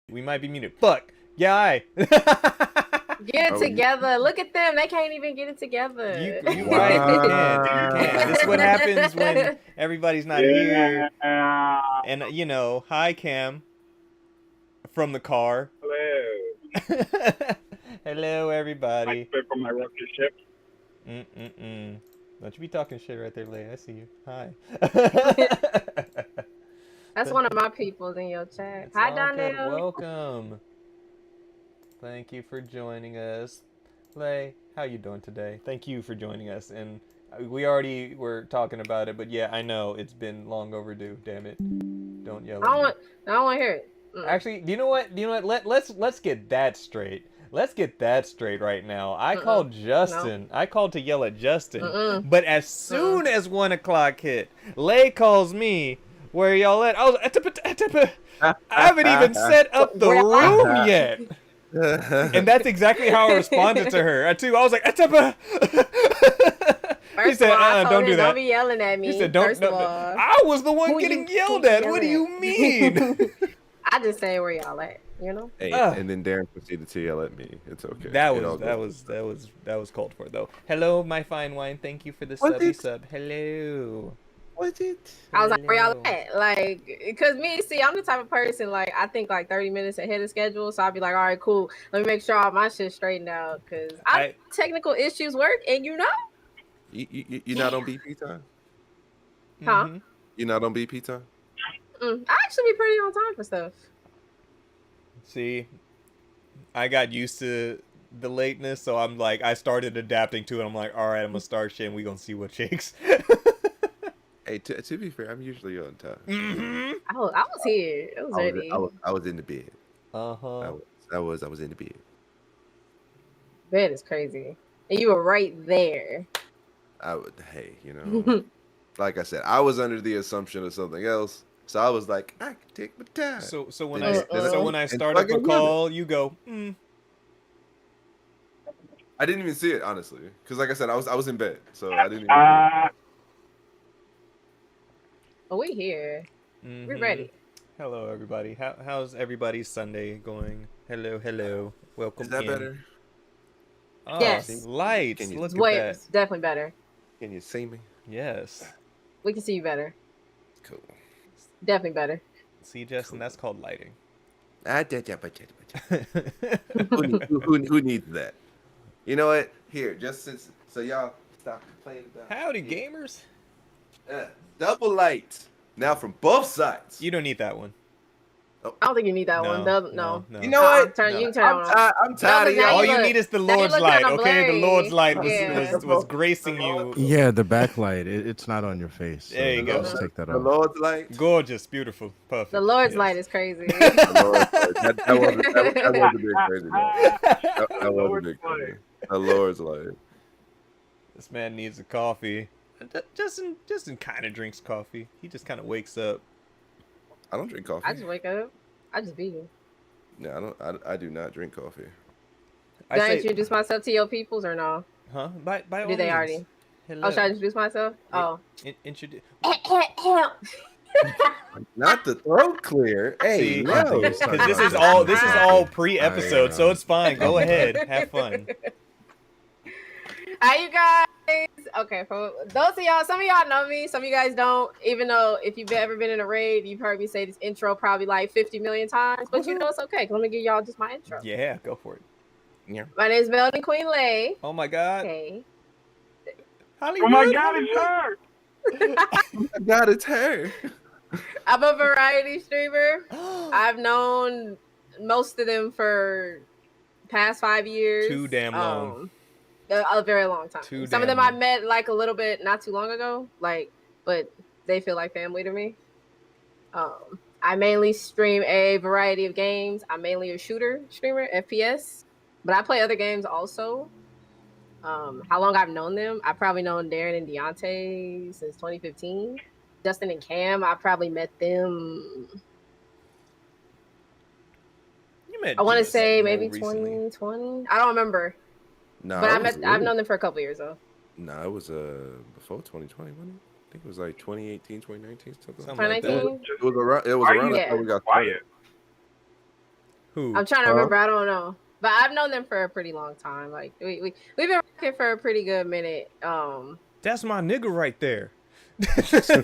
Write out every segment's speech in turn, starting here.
We might be muted. Fuck. Yeah, I. Get it together. Look at them. They can't even get it together. You right. You can't. This is what happens when everybody's not here. And, you know, hi, Cam. From the car. Hello. Hello, everybody. I quit from my rocket ship. Don't you be talking shit right there, Leia. I see you. Hi. That's one of my peoples in your chat. It's Hi, all good. Donnell. Welcome. Thank you for joining us. Lay, how you doing today? Thank you for joining us. And we already were talking about it, but yeah, I know it's been long overdue. Damn it! Don't yell at me. I don't want to hear it. Actually, do you know what? Let's get that straight. Let's get that straight right now. I called Justin. No. I called to yell at Justin. But as soon as 1 o'clock hit, Lay calls me. Where y'all at? I was I haven't even set up the room yet. And that's exactly how I responded to her. I was like, He said, don't do that. Don't be yelling at me. He said, don't. I was the one getting yelled at. What do you mean? I just say where y'all at, you know? Hey, and then Darren proceeded to yell at me. It's okay. That was called for though. Hello, my fine wine. Thank you for the sub. Hello. What's it? I was like, where y'all at? Like, because I'm the type of person, like, I think like 30 minutes ahead of schedule. So I'll be like, all right, cool. Let me make sure all my shit's straightened out. Because technical issues work, and you know? You're not on BP time? Huh? You're not on BP time? I actually be pretty on time for stuff. See, I got used to the lateness, so I'm like, I started adapting to it. I'm like, all right, I'm going to start shit, and we're going to see what shakes. Hey, to be fair, I'm usually on time. I was here. I was ready. I was in the bed. I was in the bed. Bed is crazy. And you were right there. Hey, you know, like I said, I was under the assumption of something else. So I was like, I can take my time. So when I start up a call, you go, I didn't even see it, honestly. Because like I said, I was in bed. So I didn't even Oh, we here. We're ready. Hello, everybody. How's everybody's Sunday going? Hello. Welcome. Is that better? Oh, yes. Lights. Look at that. It's definitely better. Can you see me? Yes. We can see you better. Cool. Definitely better. See, Justin, that's called lighting. Who needs that? You know what? Here, so y'all stop complaining about. Howdy, gamers. Double lights. Now from both sides. You don't need that one. I don't think you need that one. No. You know what? You can turn it on. I'm tired of y'all. All you need is the Lord's light, okay? The Lord's light was gracing you. Yeah, the backlight. It's not on your face. So there you go. Just take that the Lord's light. Gorgeous, beautiful, perfect. The Lord's light is crazy. That was a big crazy. That was a big crazy. The Lord's light. This man needs a coffee. Justin kind of drinks coffee. He just kind of wakes up. I don't drink coffee. I just wake up. I just be here. No, I do not drink coffee. Did I introduce myself to your peoples or no? Huh? By all Did they means. already? Hello. Oh, should I introduce myself? Introduce. Not the throat clear. Hey, no. Because this is all pre-episode, so it's fine. Go ahead, have fun. Hi, you guys. Okay, for those of y'all, some of y'all know me, some of you guys don't. Even though if you've ever been in a raid, you've heard me say this intro probably like 50 million times, but you know it's okay. Let me give y'all just my intro. Yeah, go for it. Yeah. My name is Melody Queen Lay. Oh my God. Okay. Hollywood. Oh my God, it's her. Oh my God, it's her. I'm a variety streamer. I've known most of them for past 5 years. Too damn long. A very long time. Some of them I met like a little bit not too long ago, but they feel like family to me. I mainly stream a variety of games. I'm mainly a shooter streamer, FPS, but I play other games also. How long I've known them? I've probably known Darren and Deontay since 2015. Justin and Cam, I probably met them. I want to say maybe 2020. I don't remember. No, but I've known them for a couple years though. No, it was before 2020, wasn't it? I think it was like 2018, 2019, something like 2019. It was around. It was around that we got quiet. Who? I'm trying to remember. I don't know. But I've known them for a pretty long time. Like we've been rocking for a pretty good minute. That's my nigga right there. Pretty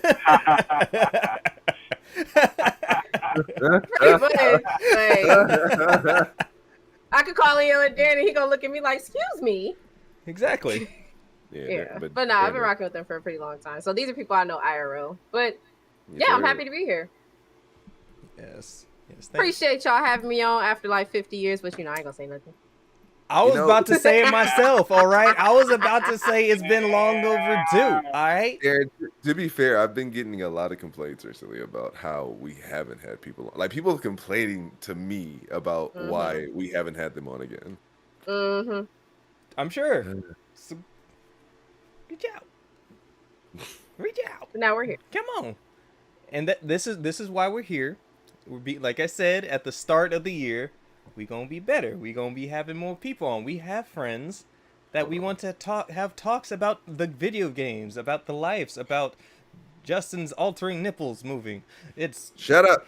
much. Like, I could call him and Danny. He gonna look at me like, "Excuse me." Exactly. Yeah. But no, I've been rocking with them for a pretty long time. So these are people I know IRL. But yeah, I'm happy to be here. Yes. Appreciate y'all having me on after like 50 years, but I ain't gonna say nothing. I was about to say it myself, all right? I was about to say it's been long overdue, all right? Aaron, to be fair, I've been getting a lot of complaints recently about how we haven't had people on. Like, people complaining to me about why we haven't had them on again. Mm-hmm. I'm sure. So, reach out. Reach out. Now we're here. Come on. And this is why we're here. Like I said, at the start of the year, we're going to be better. We're going to be having more people on. We have friends that we want to have talks about the video games, about the lives, about Justin's altering nipples moving. It's Shut up.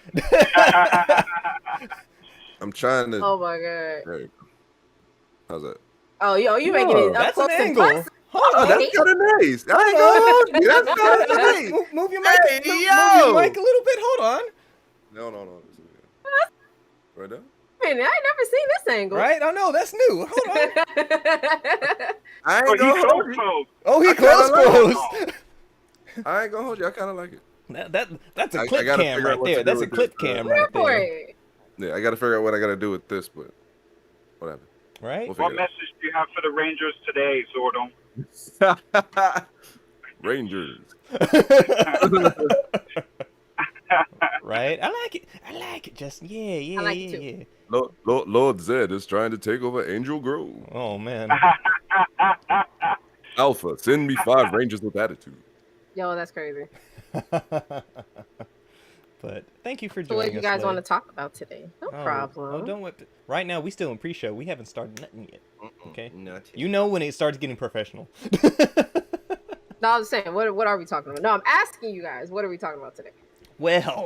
I'm trying to. Oh my god. There you go. How's that? Oh, you making it up that's close an and angle. personal. Oh, that's kind of nice. I ain't gonna hold you. That's kind of nice. Move your mic. Hey, Move yo. your mic a little bit. Hold on. No. Right there? I ain't never seen this angle. Right? I know that's new. Hold on. I ain't gonna hold you. Oh, he I kinda close. I ain't gonna hold you. I kind of like it. That's a I clip gotta cam figure right out what there. to do That's a with clip this, cam Here right for there. it. Yeah, I gotta figure out what I gotta do with this, but whatever. Right? We'll What figure it message do you have for the Rangers today, Zordon? out. Rangers. Right? I like it. Justin. Yeah. I like it too. Lord Zed is trying to take over Angel Grove. Oh man. Alpha, send me 5 Rangers with attitude. Yo, that's crazy. But thank you for So joining us. what do you guys Lay. want to talk about today? No problem. Oh, don't whip. Right now we still in pre-show. We haven't started nothing yet. Okay. Not yet. You know when it starts getting professional. No, I was saying, what are we talking about? No, I'm asking you guys, what are we talking about today? Well,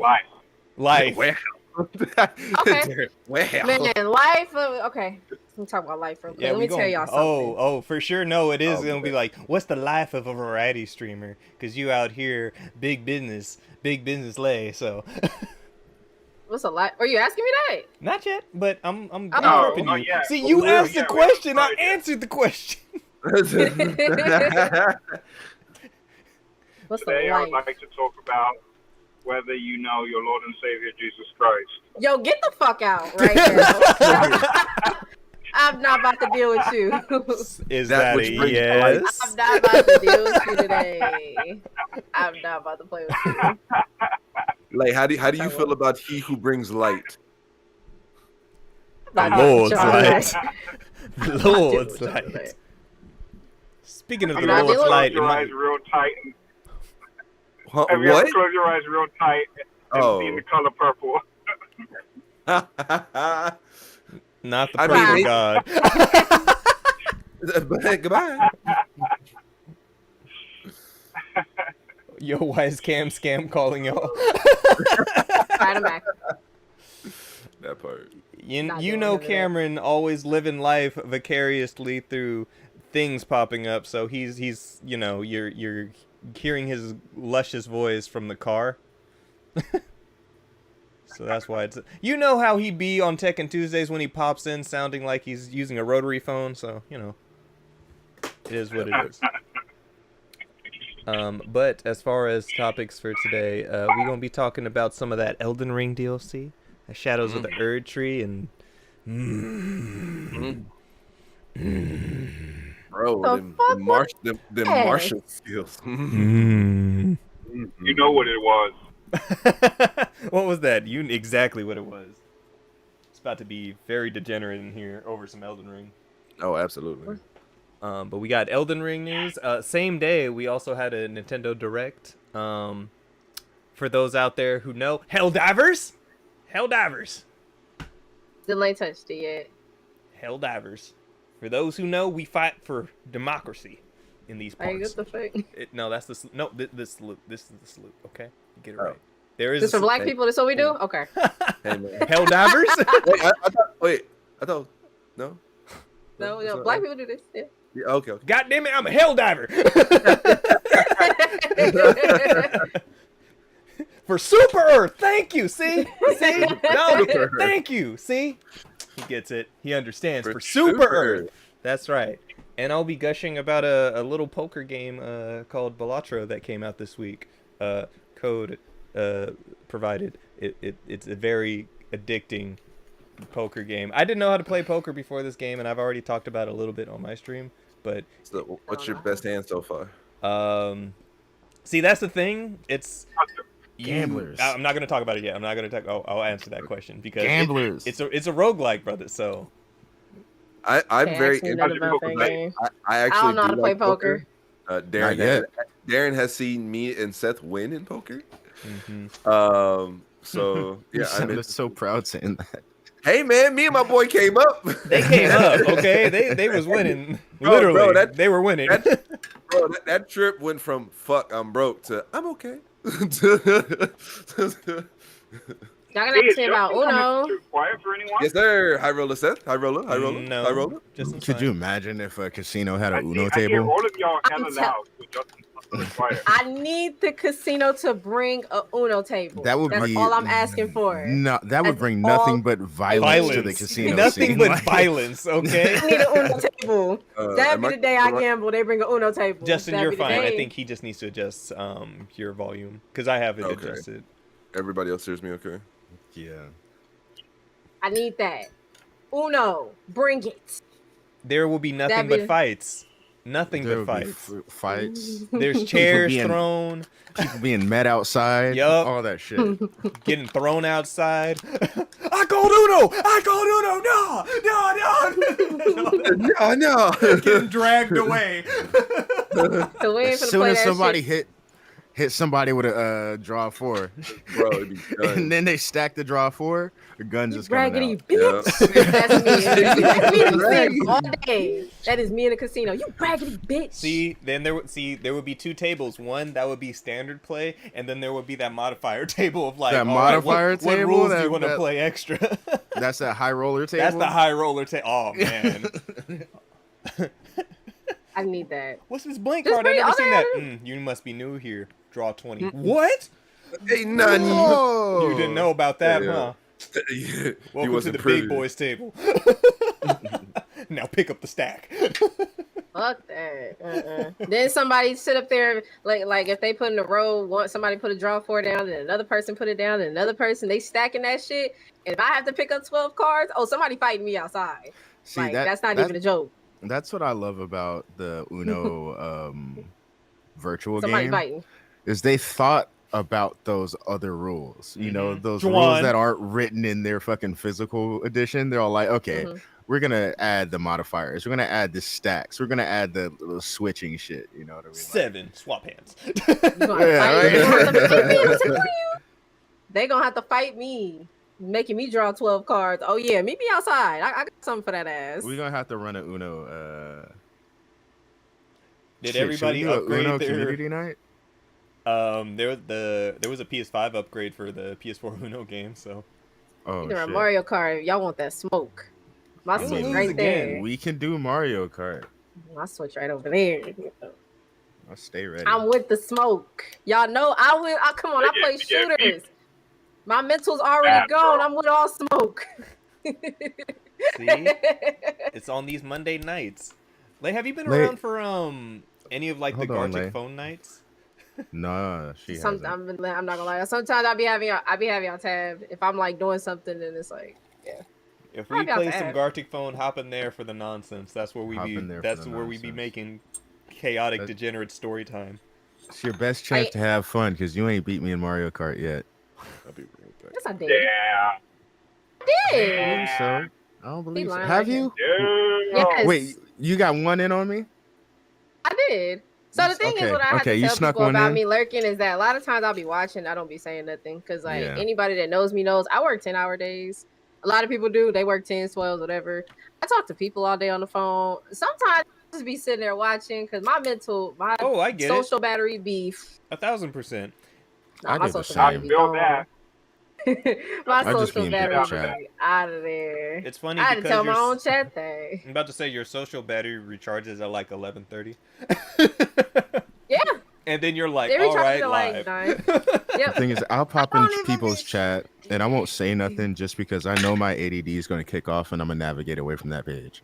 Life. life. Okay. Well. Man, life. Okay, let me talk about life real quick. Yeah, Let me tell y'all something. Oh, for sure. No, it is Oh, gonna be like, what's the life of a variety streamer? Because you out here, big business lay. So, What's a life? Are you asking me that? not yet, but I'm Oh. prepping Not you. yet. See, you Yeah, asked the we haven't question. I started yet. answered the question. What's Today a I life? would like to talk about whether you know your Lord and Savior Jesus Christ. Yo, get the fuck out right now. I'm not about to deal with you. Is That that which a brings yes? I'm not about to deal with you today. I'm not about to play with you. Like, how do you feel about he who brings light? Not Lord's about to light. try. The Lord's Not dealing with you light. today. Speaking of Have the you ever Lord's dealing with light, closed your eyes real tight? Huh, Have you ever what? closed your eyes real tight and Oh. seen the color purple? not the I purple mean, god. Goodbye. Yo, why is Cam Scam calling y'all? Right, I'm back. That part. You Not know doing none of that. Cameron always living life vicariously through things popping up, so he's you're hearing his luscious voice from the car. So that's why it's how he be on Tekken Tuesdays when he pops in sounding like he's using a rotary phone, so it is what it is. But as far as topics for today, we're gonna be talking about some of that Elden Ring DLC, Shadows of the Erd Tree, and Bro, The them fuck martial skills. You know what it was. What was that? Exactly what it was. It's about to be very degenerate in here over some Elden Ring. Oh, absolutely. But we got Elden Ring news. Same day, we also had a Nintendo Direct. For those out there who know, Helldivers. Still ain't touched it yet. Helldivers. For those who know, we fight for democracy in these Hey, parts. what the fuck? No, that's the this salute. This is the salute. Okay, get it Oh. right. There is This for black a people? That's what we do? Okay. Hey, man. Helldivers. Wait, I Wait, I thought no. No, black people do this. Yeah. Yeah, okay. God damn it, I'm a hell diver. For Super Earth, thank you. See, no, thank you. See, he gets it. He understands. For Super Earth. That's right. And I'll be gushing about a little poker game called Balatro that came out this week. Code provided. It's a very addicting poker game. I didn't know how to play poker before this game, and I've already talked about it a little bit on my stream. But so what's your best hand so far? See, that's the thing. It's gamblers. I'm not gonna talk about it yet. I'm not gonna talk. I'll answer that question because gamblers. It's a roguelike, brother. So I'm very interested. I actually don't know how to play poker. Darren has seen me and Seth win in poker. Mm-hmm. So yeah, I'm so proud saying that. Hey man, me and my boy came up. They came up, okay? They was winning. Literally, bro, they were winning. That trip went from "fuck, I'm broke" to "I'm okay." Y'all gonna have to say about Uno. Quiet for anyone? Yes, sir. High roller, Seth. High roller. No. High roller. Could you imagine if a casino had a Uno I table? hear all of y'all hella loud. I need the casino to bring a Uno table. That's all I'm asking for. No, that would bring nothing but violence to the casino. Nothing but violence, okay? I need an Uno table. That'd be the day I gamble. They bring an Uno table. Justin, you're fine. I think he just needs to adjust your volume because I have it adjusted. Everybody else hears me okay? Yeah. I need that. Uno, bring it. There will be nothing but fights. Nothing but fights. Fights. There's chairs thrown. People being met outside. Yup. All that shit. Getting thrown outside. I called Uno. No. Getting dragged away. As soon as somebody hit somebody with a draw 4, bro, it'd be done. And then they stack the draw 4, the guns just coming out. Bitch. Yeah. That's me. That's me in the casino all day. That is me in the casino. You raggedy bitch. See, then there would be 2 tables. One that would be standard play, and then there would be that modifier table of like that modifier table. What rules do you want to play extra? That's that high roller table. That's the high roller table. Oh man. I need that. What's this blank card? I never seen that. You must be new here. Draw 20. What? Hey, none. You didn't know about that, huh? Yeah. Welcome to the big boys table. Now pick up the stack. Fuck that. Then somebody sit up there like if they put in a row, somebody put a draw 4 down, and another person put it down, and another person, they stacking that shit. And if I have to pick up 12 cards, somebody fighting me outside. See, that's not even a joke. That's what I love about the Uno virtual somebody game. Fighting. Is they thought about those other rules, those rules that aren't written in their fucking physical edition. They're all like, okay, we're gonna add the modifiers, we're gonna add the stacks, we're gonna add the little switching shit. You know what I mean? 7 swap hands. They gonna have to fight me, making me draw 12 cards. Oh yeah, meet me outside. I got something for that ass. We're gonna have to run an Uno. Did everybody upgrade Uno their community night? There was a PS5 upgrade for the PS4 Uno game, so. Either a Mario Kart, y'all want that smoke. My switch right there. We can do Mario Kart. My switch right over there. I'll stay ready. I'm with the smoke. Y'all know I will. Come on, I play shooters. My mental's already gone. I'm with all smoke. See? It's on these Monday nights. Lay, have you been around for any of like the Gartic phone nights? Nah, she hasn't. I'm not gonna lie. Sometimes I be having on tab. If I'm like doing something, and it's like, yeah. If we play some Gartic phone, hop in there for the nonsense. That's where we be. That's where we be making chaotic, degenerate story time. It's your best chance to have fun because you ain't beat me in Mario Kart yet. I'll be right back. Yes, I did. Yeah. I did. I don't believe so. I don't believe so. Have you? Yes. Wait, you got one in on me? I did. So the thing is, what I have to tell people about me lurking is that a lot of times I'll be watching, I don't be saying nothing because anybody that knows me knows I work 10-hour days. A lot of people do. They work 10, 12, whatever. I talk to people all day on the phone. Sometimes I just be sitting there watching because my social battery be 1,000%. My social battery be gone. My I just social mean battery better was chat. out of there. It's funny I had to because tell my own chat thing. I'm about to say your social battery recharges at like 11:30. Yeah. And then you're like, They all recharge right, at like live. 9. The Yep. thing is, I'll pop I in don't even people's be- chat and I won't say nothing just because I know my ADD is going to kick off and I'm gonna navigate away from that page.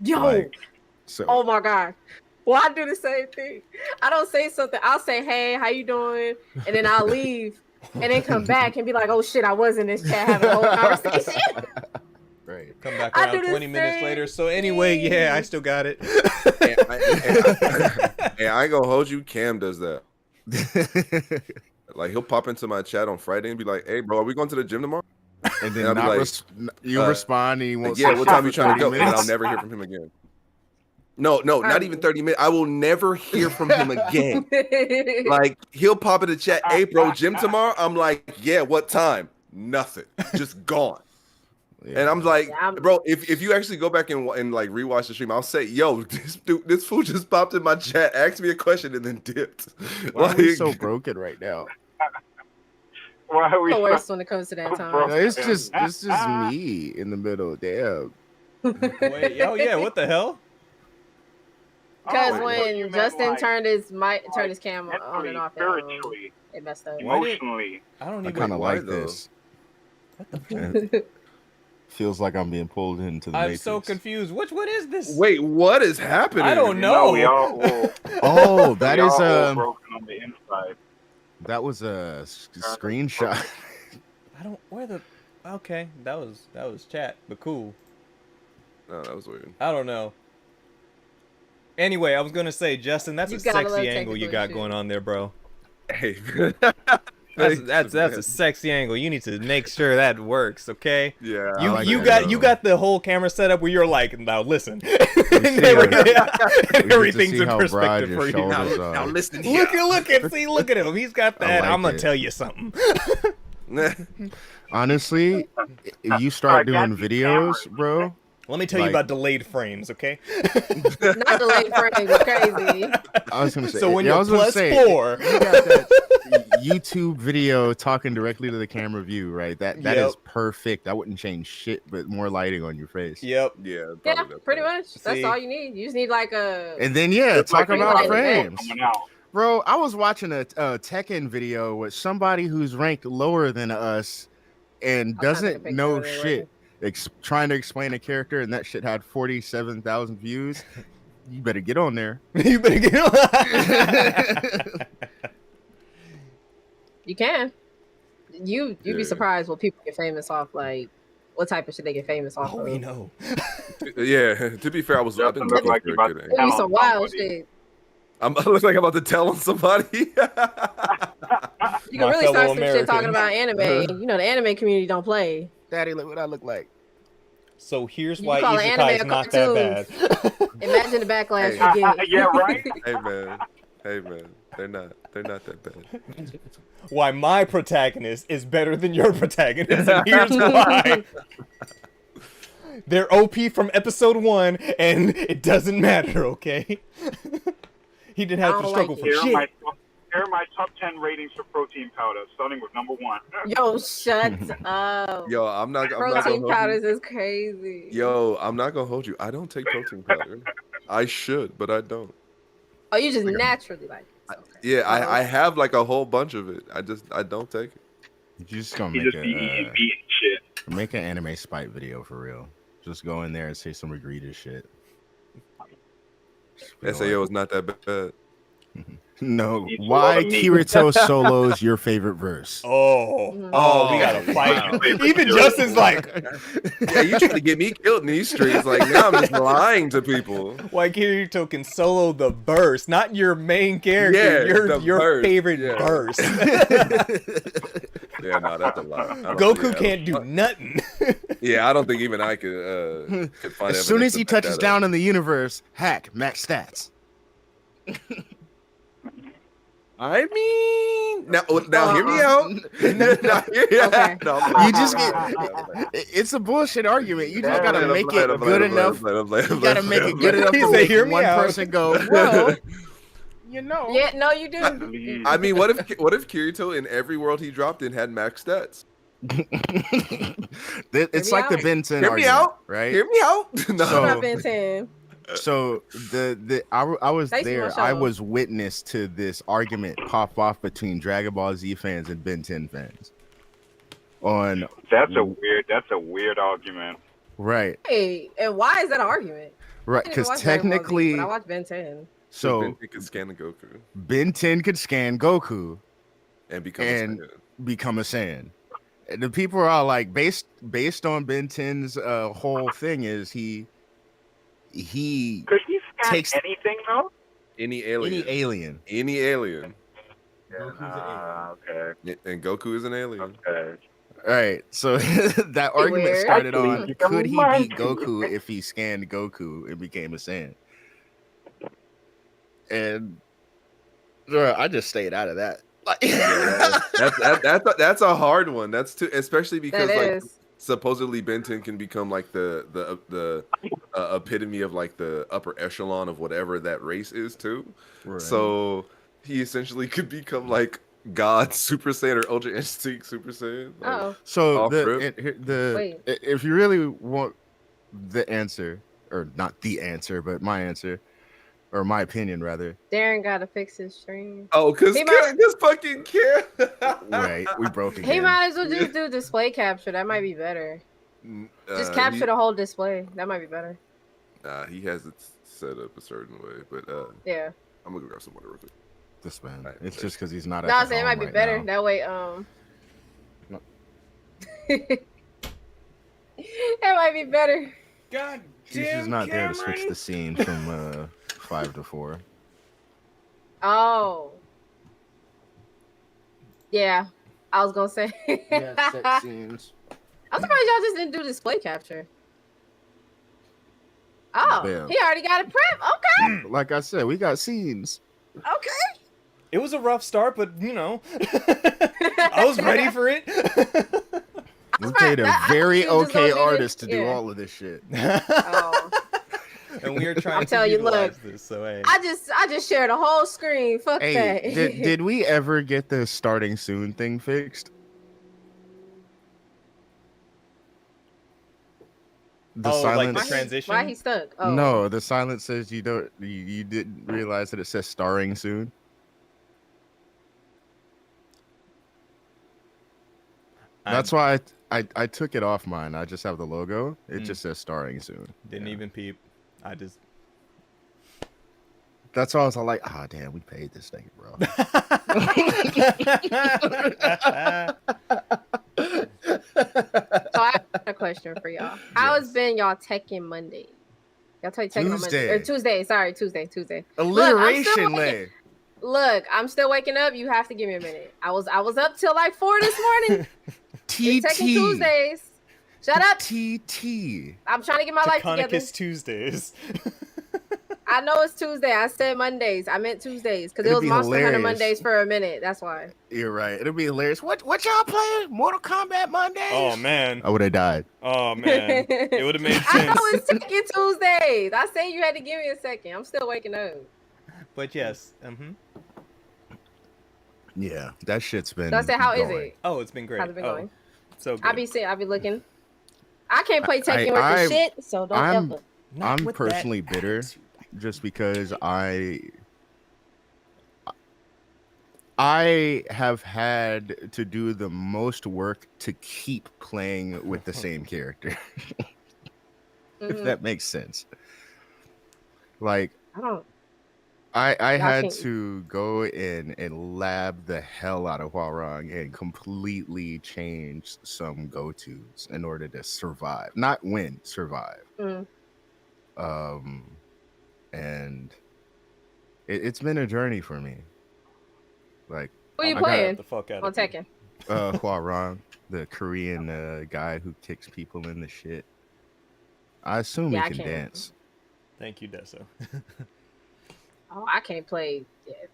Yo. Like, so Oh my god. Well, I do the same thing. I don't say something. I'll say, "Hey, how you doing?" and then I'll leave, and then come back and be like, "Oh shit, I was in this chat having a whole conversation." right. Come back I around do the 20 minutes same later. So anyway, yeah, I thing. still got it. And I ain't gonna hold you. Cam does that. Like he'll pop into my chat on Friday and be like, "Hey, bro, are we going to the gym tomorrow?" And then And I'll be like, you respond and he won't. Like, yeah, say what time shit you for trying to 30 go? And I'll minutes. never hear from him again. No, not even 30 minutes. I will never hear from him again. Like he'll pop in the chat, "Hey, bro, gym tomorrow?" I'm like, "Yeah, what time?" Nothing. Just gone. Yeah. And I'm like, Yeah, bro, if you actually go back and like rewatch the stream, I'll say, "Yo, this fool just popped in my chat, asked me a question, and then dipped." Why are we so broken right now? Why are we the worst so when it comes to that time. broke? No, it's just me in the middle. Damn. Wait, oh yeah, what the hell? Because Oh, when you meant, Justin like, turned his camera on and off, spiritually, it messed up. emotionally. I don't I even. kind of why, like though? this. It feels like I'm being pulled into the I'm matrix. so confused. What is this? Wait, what is happening? I don't No, know. we all well, Oh, that we is all all broken on the inside. that was a screenshot. I don't. Where the? Okay, that was chat, but cool. No, that was weird. I don't know. Anyway, I was gonna say, Justin, that's You a got a sexy little angle you technical got issue. going on there, bro. Hey, That's a sexy angle. You need to make sure that works, okay? yeah. You I like you that, got though. you got the whole camera set up where you're like, now listen, and see everything's see in how broad perspective your for you. shoulders Now, are. now listen here. Look at him. He's got that. like I'm gonna it. tell you something. Honestly, if you start doing videos, bro. Let me tell you Like- about delayed frames, okay? Not the late frame was crazy. I was gonna say. So when yeah, I you're was gonna plus say, 4, you got that YouTube video talking directly to the camera view, right? That is Yep. perfect. I wouldn't change shit, but more lighting on your face. yep. Yeah, Yeah, probably that pretty part. much. That's See? all you need. You just need like a. And then yeah, It's like talk a about light frames, coming out. bro. I was watching a Tekken video with somebody who's ranked lower than us and I'm trying to take a doesn't picture know of it, shit. Trying to explain a character, and that shit had 47,000 views. You better get on there. You better get on. You can. You'd be Yeah. surprised what people get famous off. Like, what type of shit they get famous off Oh, of. we know. Yeah, to be fair, I've been Justin looking looked like for he a about good to angle. It'd be tell some wild somebody. shit. I look like I'm about to tell on somebody. You can My really start fellow some shit talking Americans. about anime. You know, the anime community don't play. Daddy, look what I look like. So here's You why call an anime Isekai's a not that bad. Imagine the backlash Hey. you get. Yeah, right. Hey man, they're not that bad. Why my protagonist is better than your protagonist, and here's why. They're OP from episode 1, and it doesn't matter, okay? He didn't have I to don't struggle like for Here are shit. my top 10 ratings for protein powder, starting with number 1. Yo, shut up. Yo, I'm not gonna Protein hold powders is crazy. you. Yo, I'm not gonna hold you. I don't take protein powder. I should, but I don't. Oh, you just naturally like it. Okay. Yeah, I have like a whole bunch of it. I don't take it. You just gonna He make just be eating meat and shit. make an anime spite video for real. Just go in there and say some egregious shit. Just be SAO like, is not that bad. no. Eats a Why lot of meat. Kirito solos your favorite verse? Oh, we gotta fight. Wow. Even Justin's like, Yeah, you trying to get me killed in these streets? Like now I'm just lying to people. why Kirito can solo the burst, not your main character, Yeah, your the burst, favorite yeah. burst. Yeah, no, that's a lie. I don't- Goku yeah, can't do nothing. Yeah, I don't think even I could find. As soon evidence as he to back touches that down up. in the universe, hack max stats. I mean, now hear me out. Now, Okay. No, I'm playing. You just get. I'm playing. It's a bullshit argument. You just I'm gotta playing, make I'm it playing, good I'm enough. playing, I'm playing, You I'm gotta playing, make I'm it good playing. enough He to said, make "Hear me one out." person go, well, you know. Yeah, no, you do. I mean, what if Kirito in every world he dropped in had max stats? It's like the Ben 10 Hear me argument, out, right? Hear me out. No. What about Ben 10? So I was Thanks for my there. show. I was witness to this argument pop off between Dragon Ball Z fans and Ben 10 fans. That's a weird argument. Right. Hey, and why is that an argument? Right, because technically, but I watched Ben 10. So Ben 10 could scan the Goku. Ben 10 could scan Goku and become a Saiyan. And the people are all like, based on Ben 10's whole thing is he could he scan takes anything though? Any alien. Okay. And Goku is an alien. Okay. All right, so that argument started on could he beat Goku if he scanned Goku and became a Saiyan? And I just stayed out of that. That's a hard one. That's too, especially because supposedly Ben 10 can become like the epitome of like the upper echelon of whatever that race is too. Right. So he essentially could become like God Super Saiyan or Ultra Instinct Super Saiyan. Like, so if you really want the answer, or not the answer, but my answer, or my opinion rather. Darren gotta fix his stream. Oh, cause fucking care. Right, we broke again. He might as well just do display capture. That might be better. Just capture the whole display. That might be better. He has it set up a certain way, but yeah. I'm gonna go grab some water real quick. This man, it's just because he's not. No, I say it might be better now. That way. No. That might be better. God damn, he's just not Cameron. there to switch the scene from 5 to 4. Oh. Yeah, I was gonna say. Yeah, set scenes. I'm surprised y'all just didn't do display capture. Oh, Bam. He already got it prep. Okay. Like I said, we got scenes. Okay. It was a rough start, but you know, I was ready for it. We paid a very okay artist to do all of this shit. Oh. And we are trying to utilize this. So hey. I just shared a whole screen. Fuck that. Did we ever get the starting soon thing fixed? Like the transition. Why he stuck? Oh. No, the silence says you didn't realize that it says starring soon. That's why I took it off mine. I just have the logo. It just says starring soon. Didn't even peep. That's why I was all like, damn, we paid this thing, bro. So I have a question for y'all. How has been y'all Tekken Monday? Y'all take Tekken Monday or Tuesday? Sorry, Tuesday. Alliteration, Lay. Look, I'm still waking up. You have to give me a minute. I was up till like 4 this morning. TT. Tekken Tuesdays. Shut up. TT. I'm trying to get my life together. Tuesdays. I know it's Tuesday. I said Mondays. I meant Tuesdays because it was Monster Hunter Mondays for a minute. That's why. You're right. It'll be hilarious. What y'all playing? Mortal Kombat Mondays? Oh man. I would have died. Oh man. It would have made sense. I know it's Tekken Tuesdays. I said you had to give me a second. I'm still waking up. But yes. Yeah, that shit's been. So I said, how is it? Oh, it's been great. How's it been going? So good. I be looking. I can't play Tekken worth the shit, so don't ever. I'm personally bitter just because I have had to do the most work to keep playing with the same character. If that makes sense. Like I had to go in and lab the hell out of Hwarang and completely change some go-tos in order to survive. Not win, survive. And it's been a journey for me. Like, who are you playing? The fuck out on Tekken? Hwarang, the Korean guy who kicks people in the shit. I assume he can dance. Thank you, Deso. Oh, I can't play.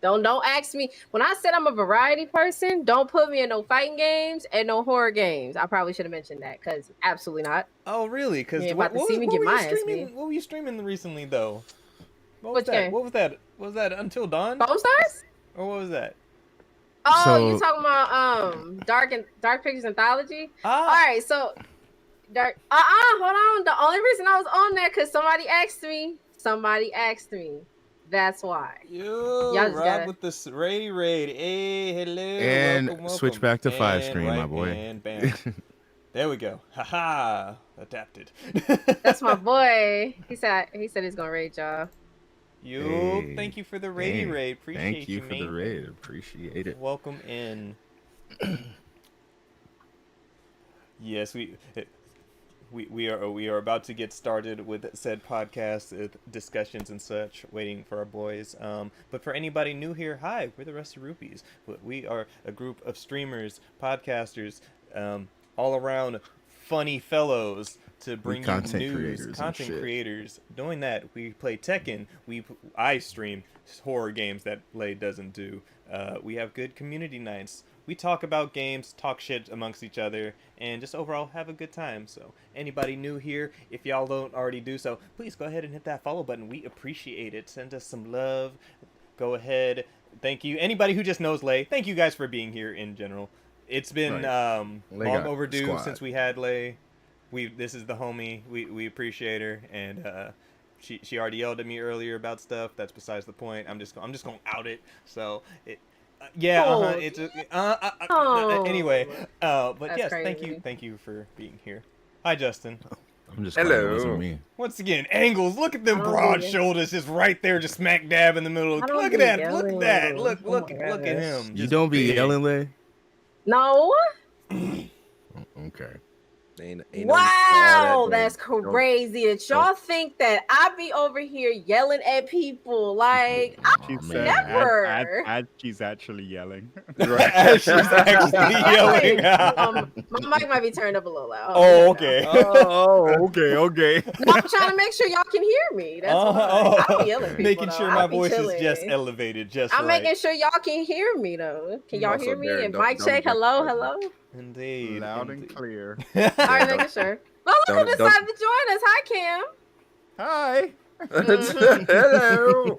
Don't ask me. When I said I'm a variety person, don't put me in no fighting games and no horror games. I probably should have mentioned that because absolutely not. Oh, really? Because what were you streaming recently, though? What was Which that? game? What was that? Was that Until Dawn? Foam Stars? Or what was that? Oh, So- you talking about Dark Pictures Anthology? Ah. All right, so Dark. Hold on. The only reason I was on there because somebody asked me. That's why. Yo, Y'all just Rob gotta- with the raid. Hey, hello. And welcome. switch back to 5 And screen, my boy. And bam. There we go. Haha. Adapted. That's my boy. He said he's gonna raid y'all. Yo, Hey, thank you for the hey, raid. Appreciate Thank you for the man. raid. Appreciate it. Welcome in. Yes, we are about to get started with said podcast discussions and such, waiting for our boys. But for anybody new here, hi, we're the Rusty Rupees. We are a group of streamers, podcasters, all around funny fellows to bring you content news, creators and content shit. creators. Doing that, we play Tekken. I stream horror games that Lay doesn't do. We have good community nights. We talk about games, talk shit amongst each other, and just overall have a good time. So anybody new here, if y'all don't already do so, please go ahead and hit that follow button. We appreciate it. Send us some love. Go ahead. Thank you. Anybody who just knows Lay, thank you guys for being here in general. It's been long overdue since we had Lay. This is the homie. We appreciate her, and she already yelled at me earlier about stuff. That's besides the point. I'm just gonna out it. So it's anyway. But That's yes, crazy. thank you for being here. Hi, Justin. I'm just glad it wasn't me. Once again, angles. Look at them I don't broad do it. shoulders, just right there, just smack dab in the middle. I don't Look at do that! Look yelling. at that! Look Oh look my look at gosh. him! You just don't be big. yelling, Lay? No. Okay. Ain't no Wow, all that that's damn- crazy. That y'all think that I be over here yelling at people. Like, I Aw, She would said, never. as she's actually yelling. As she's actually yelling. My mic might be turned up a little loud. Oh, okay. okay. No, I'm trying to make sure y'all can hear me. That's why I be yelling at people. Making sure though. my I be voice is chilling. just elevated, just I'm right. making sure y'all can hear me though. Can y'all Also, hear me? Darren, And don't- mic don't check. get Hello, started. hello. Indeed. Loud and indeed. clear. All right, don't- making sure. Oh, look who don't- decided to join us. Hi, Cam. Hi. Hello.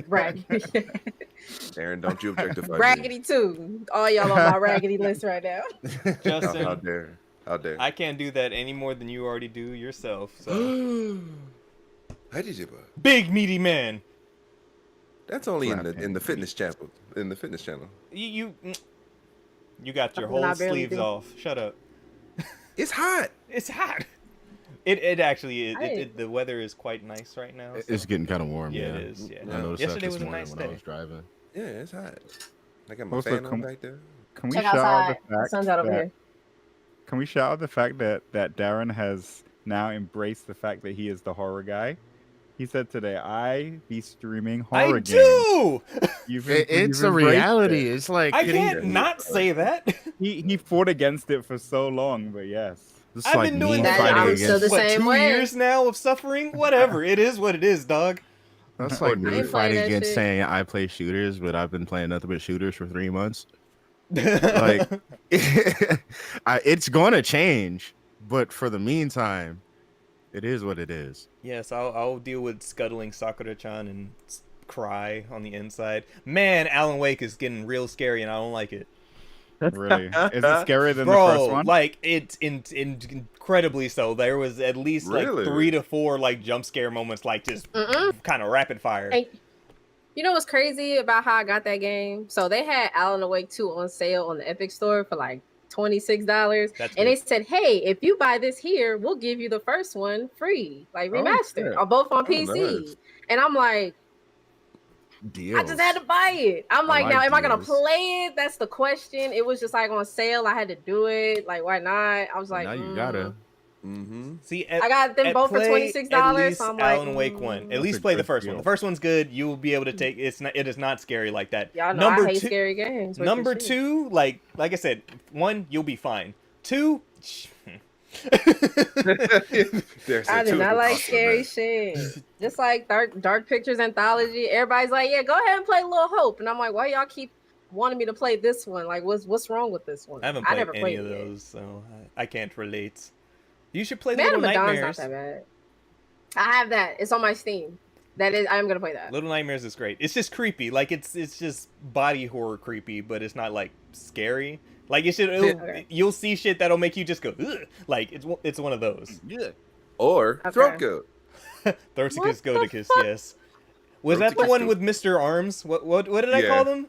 Raggedy. Aaron, don't you objectify me. Raggedy too. All y'all on my raggedy list right now. Justin, How dare. How dare. I can't do that any more than you already do yourself. So, How did you, bro? big meaty man. That's only in Crap, the fitness channel. In the fitness channel. You got your Something I whole barely sleeves do. off. Shut up. It's hot. It's hot. It actually is. Hey. The weather is quite nice right now. so- It's getting kind of warm. Yeah, Yeah, it is. Yeah. I noticed Yesterday that this was a morning nice when I day. was driving. Yeah, it's hot. I got my Also, fan on come- back there. Can we Check shout out outside. the The fact sun's out over that, here. Can we shout out the fact that Darren has now embraced the fact that he is the horror guy? He said today, "I be streaming horror I games." do. It's It's a reality. It's like I getting- can't not say that. He fought against it for so long, but yes. It's I've like been doing me that. fighting I'm still against. the same 2 way. years now of suffering. Whatever. It is what it is, dog. That's like I me ain't playing fighting that against shit. saying I play shooters, but I've been playing nothing but shooters for 3 months. Like, it's gonna change, but for the meantime, it is what it is. Yes, I'll deal with scuttling Sakura-chan and cry on the inside. Man, Alan Wake is getting real scary, and I don't like it. Really? Is it scarier than the Bro, first one? like it's incredibly so. There was at least Really? like 3 to 4 like jump scare moments, like just kind of rapid fire. And you know what's crazy about how I got that game? So they had Alan Wake 2 on sale on the Epic Store for like $26. That's And they good. said, hey, if you buy this here, we'll give you the first one free, like Oh, remastered, shit. or both on Oh, PC. nice. And I'm like, Deals. I just had to buy it. I'm I like, like now, am I gonna deals. play it? That's the question. It was just like on sale. I had to do it. Like, why not? I was like, now you gotta. Mm-hmm. See, I got them both for $26. At least So I'm like, Alan Wake 1. At That's least a play the good first one. deal. The first one's good. You will be able to take. It is not scary like that. y'all know I hate scary games. What Number you should. 2, like I said, 1 you'll be fine. 2. I do not like scary shit. Just like Dark Pictures Anthology. Everybody's like, yeah, go ahead and play Little Hope. And I'm like, why y'all keep wanting me to play this one? Like, what's wrong with this one? I haven't played never any played of it yet. those, so I can't relate. You should play Man Little of Madonna's Nightmares. not that bad. I have that. It's on my Steam. That is, I'm gonna play that. Little Nightmares is great. It's just creepy. Like it's just body horror creepy, but it's not like scary. Like you'll see shit that'll make you just go ugh. Like it's one of those. Yeah. Or throat goat. Throaticus, yes. Was that the one with Mr. Arms? What did I call them?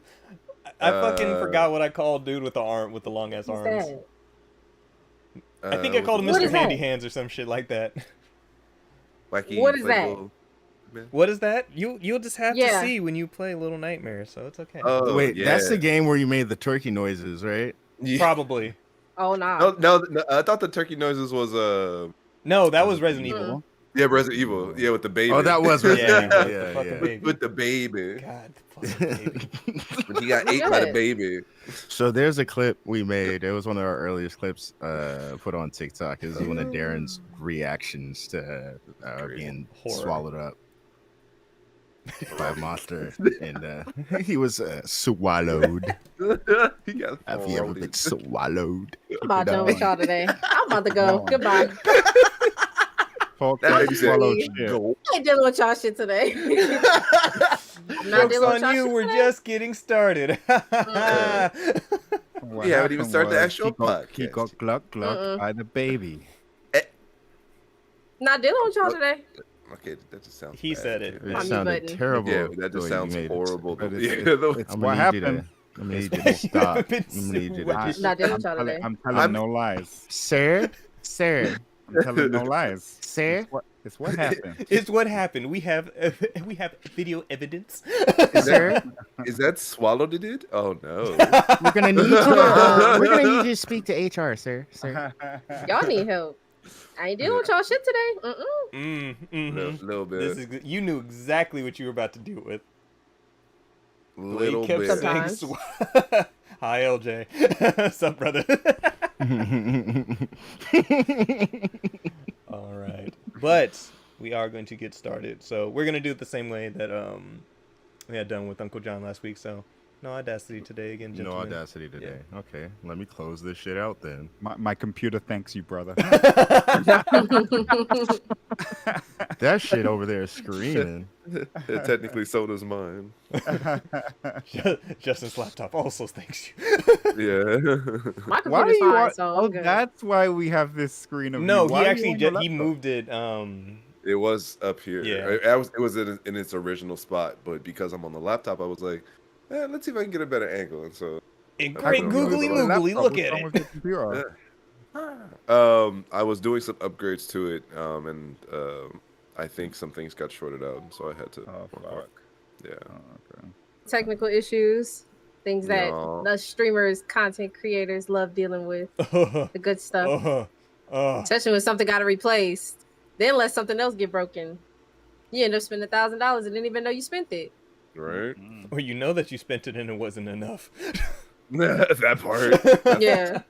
I fucking forgot what I called dude with the long ass arms. I think I called him Mr. Handy Hands or some shit like that. Wacky what is that? What is that? You'll just have to see when you play Little Nightmares, so it's okay. Oh, wait, that's the game where you made the turkey noises, right? Yeah. Probably. Oh no. No, I thought the turkey noises was No, that was Resident Evil. Yeah, Resident Evil. Yeah, with the baby. Oh, that was Resident Evil. Yeah. Baby. With the baby. God, the fucking baby. When he got ate by the baby. So there's a clip we made. It was one of our earliest clips put on TikTok. It was one of Darren's reactions to being swallowed up by a monster, and he was swallowed. He got Have you ever been swallowed? I'm about done with y'all today. I'm about to go. Goodbye. That baby said, I ain't dealing with y'all shit today. I'm not Joke's on you. We're just getting started. We haven't even started the actual podcast. He got gluck by the baby. Not dealing with y'all today. Okay, that just sounds. He bad. said it. It sounded terrible. Yeah, that just sounds horrible. It's what happened. I'm gonna need you to stop. Not dealing with y'all today. I'm telling no lies. Sir. I'm telling no lies. Sir. It's what happened. It's what happened. We have video evidence. Sir. Is that swallowed it? Oh no. We're gonna need you to speak to HR, sir. Y'all need help. I ain't dealing with y'all shit today. Little bit. You knew exactly what you were about to deal with. Little kept bit. Sometimes. Hi, LJ. What's up, brother? All right. But we are going to get started. So we're going to do it the same way that we had done with Uncle John last week. So no Audacity today again, gentlemen. No Audacity today. Yeah. Okay, let me close this shit out then. My computer thanks you, brother. That shit over there is screaming. Technically, so does mine. Justin's laptop also thanks you. Yeah. My computer's fine, so I'm good. That's why we have this screen of No, you. he actually he moved it. It was up here. Yeah. It was in its original spot, but because I'm on the laptop, I was like, let's see if I can get a better angle. And so, great googly moogly, look at it. I was doing some upgrades to it, and I think some things got shorted out, so I had to. Oh fuck. Yeah. Oh, okay. Technical issues, things that the streamers, content creators love dealing with. The good stuff. Especially when something got replaced. Then let something else get broken. You end up spending $1,000 and didn't even know you spent it. Right. Or you know that you spent it and it wasn't enough. That part. Yeah.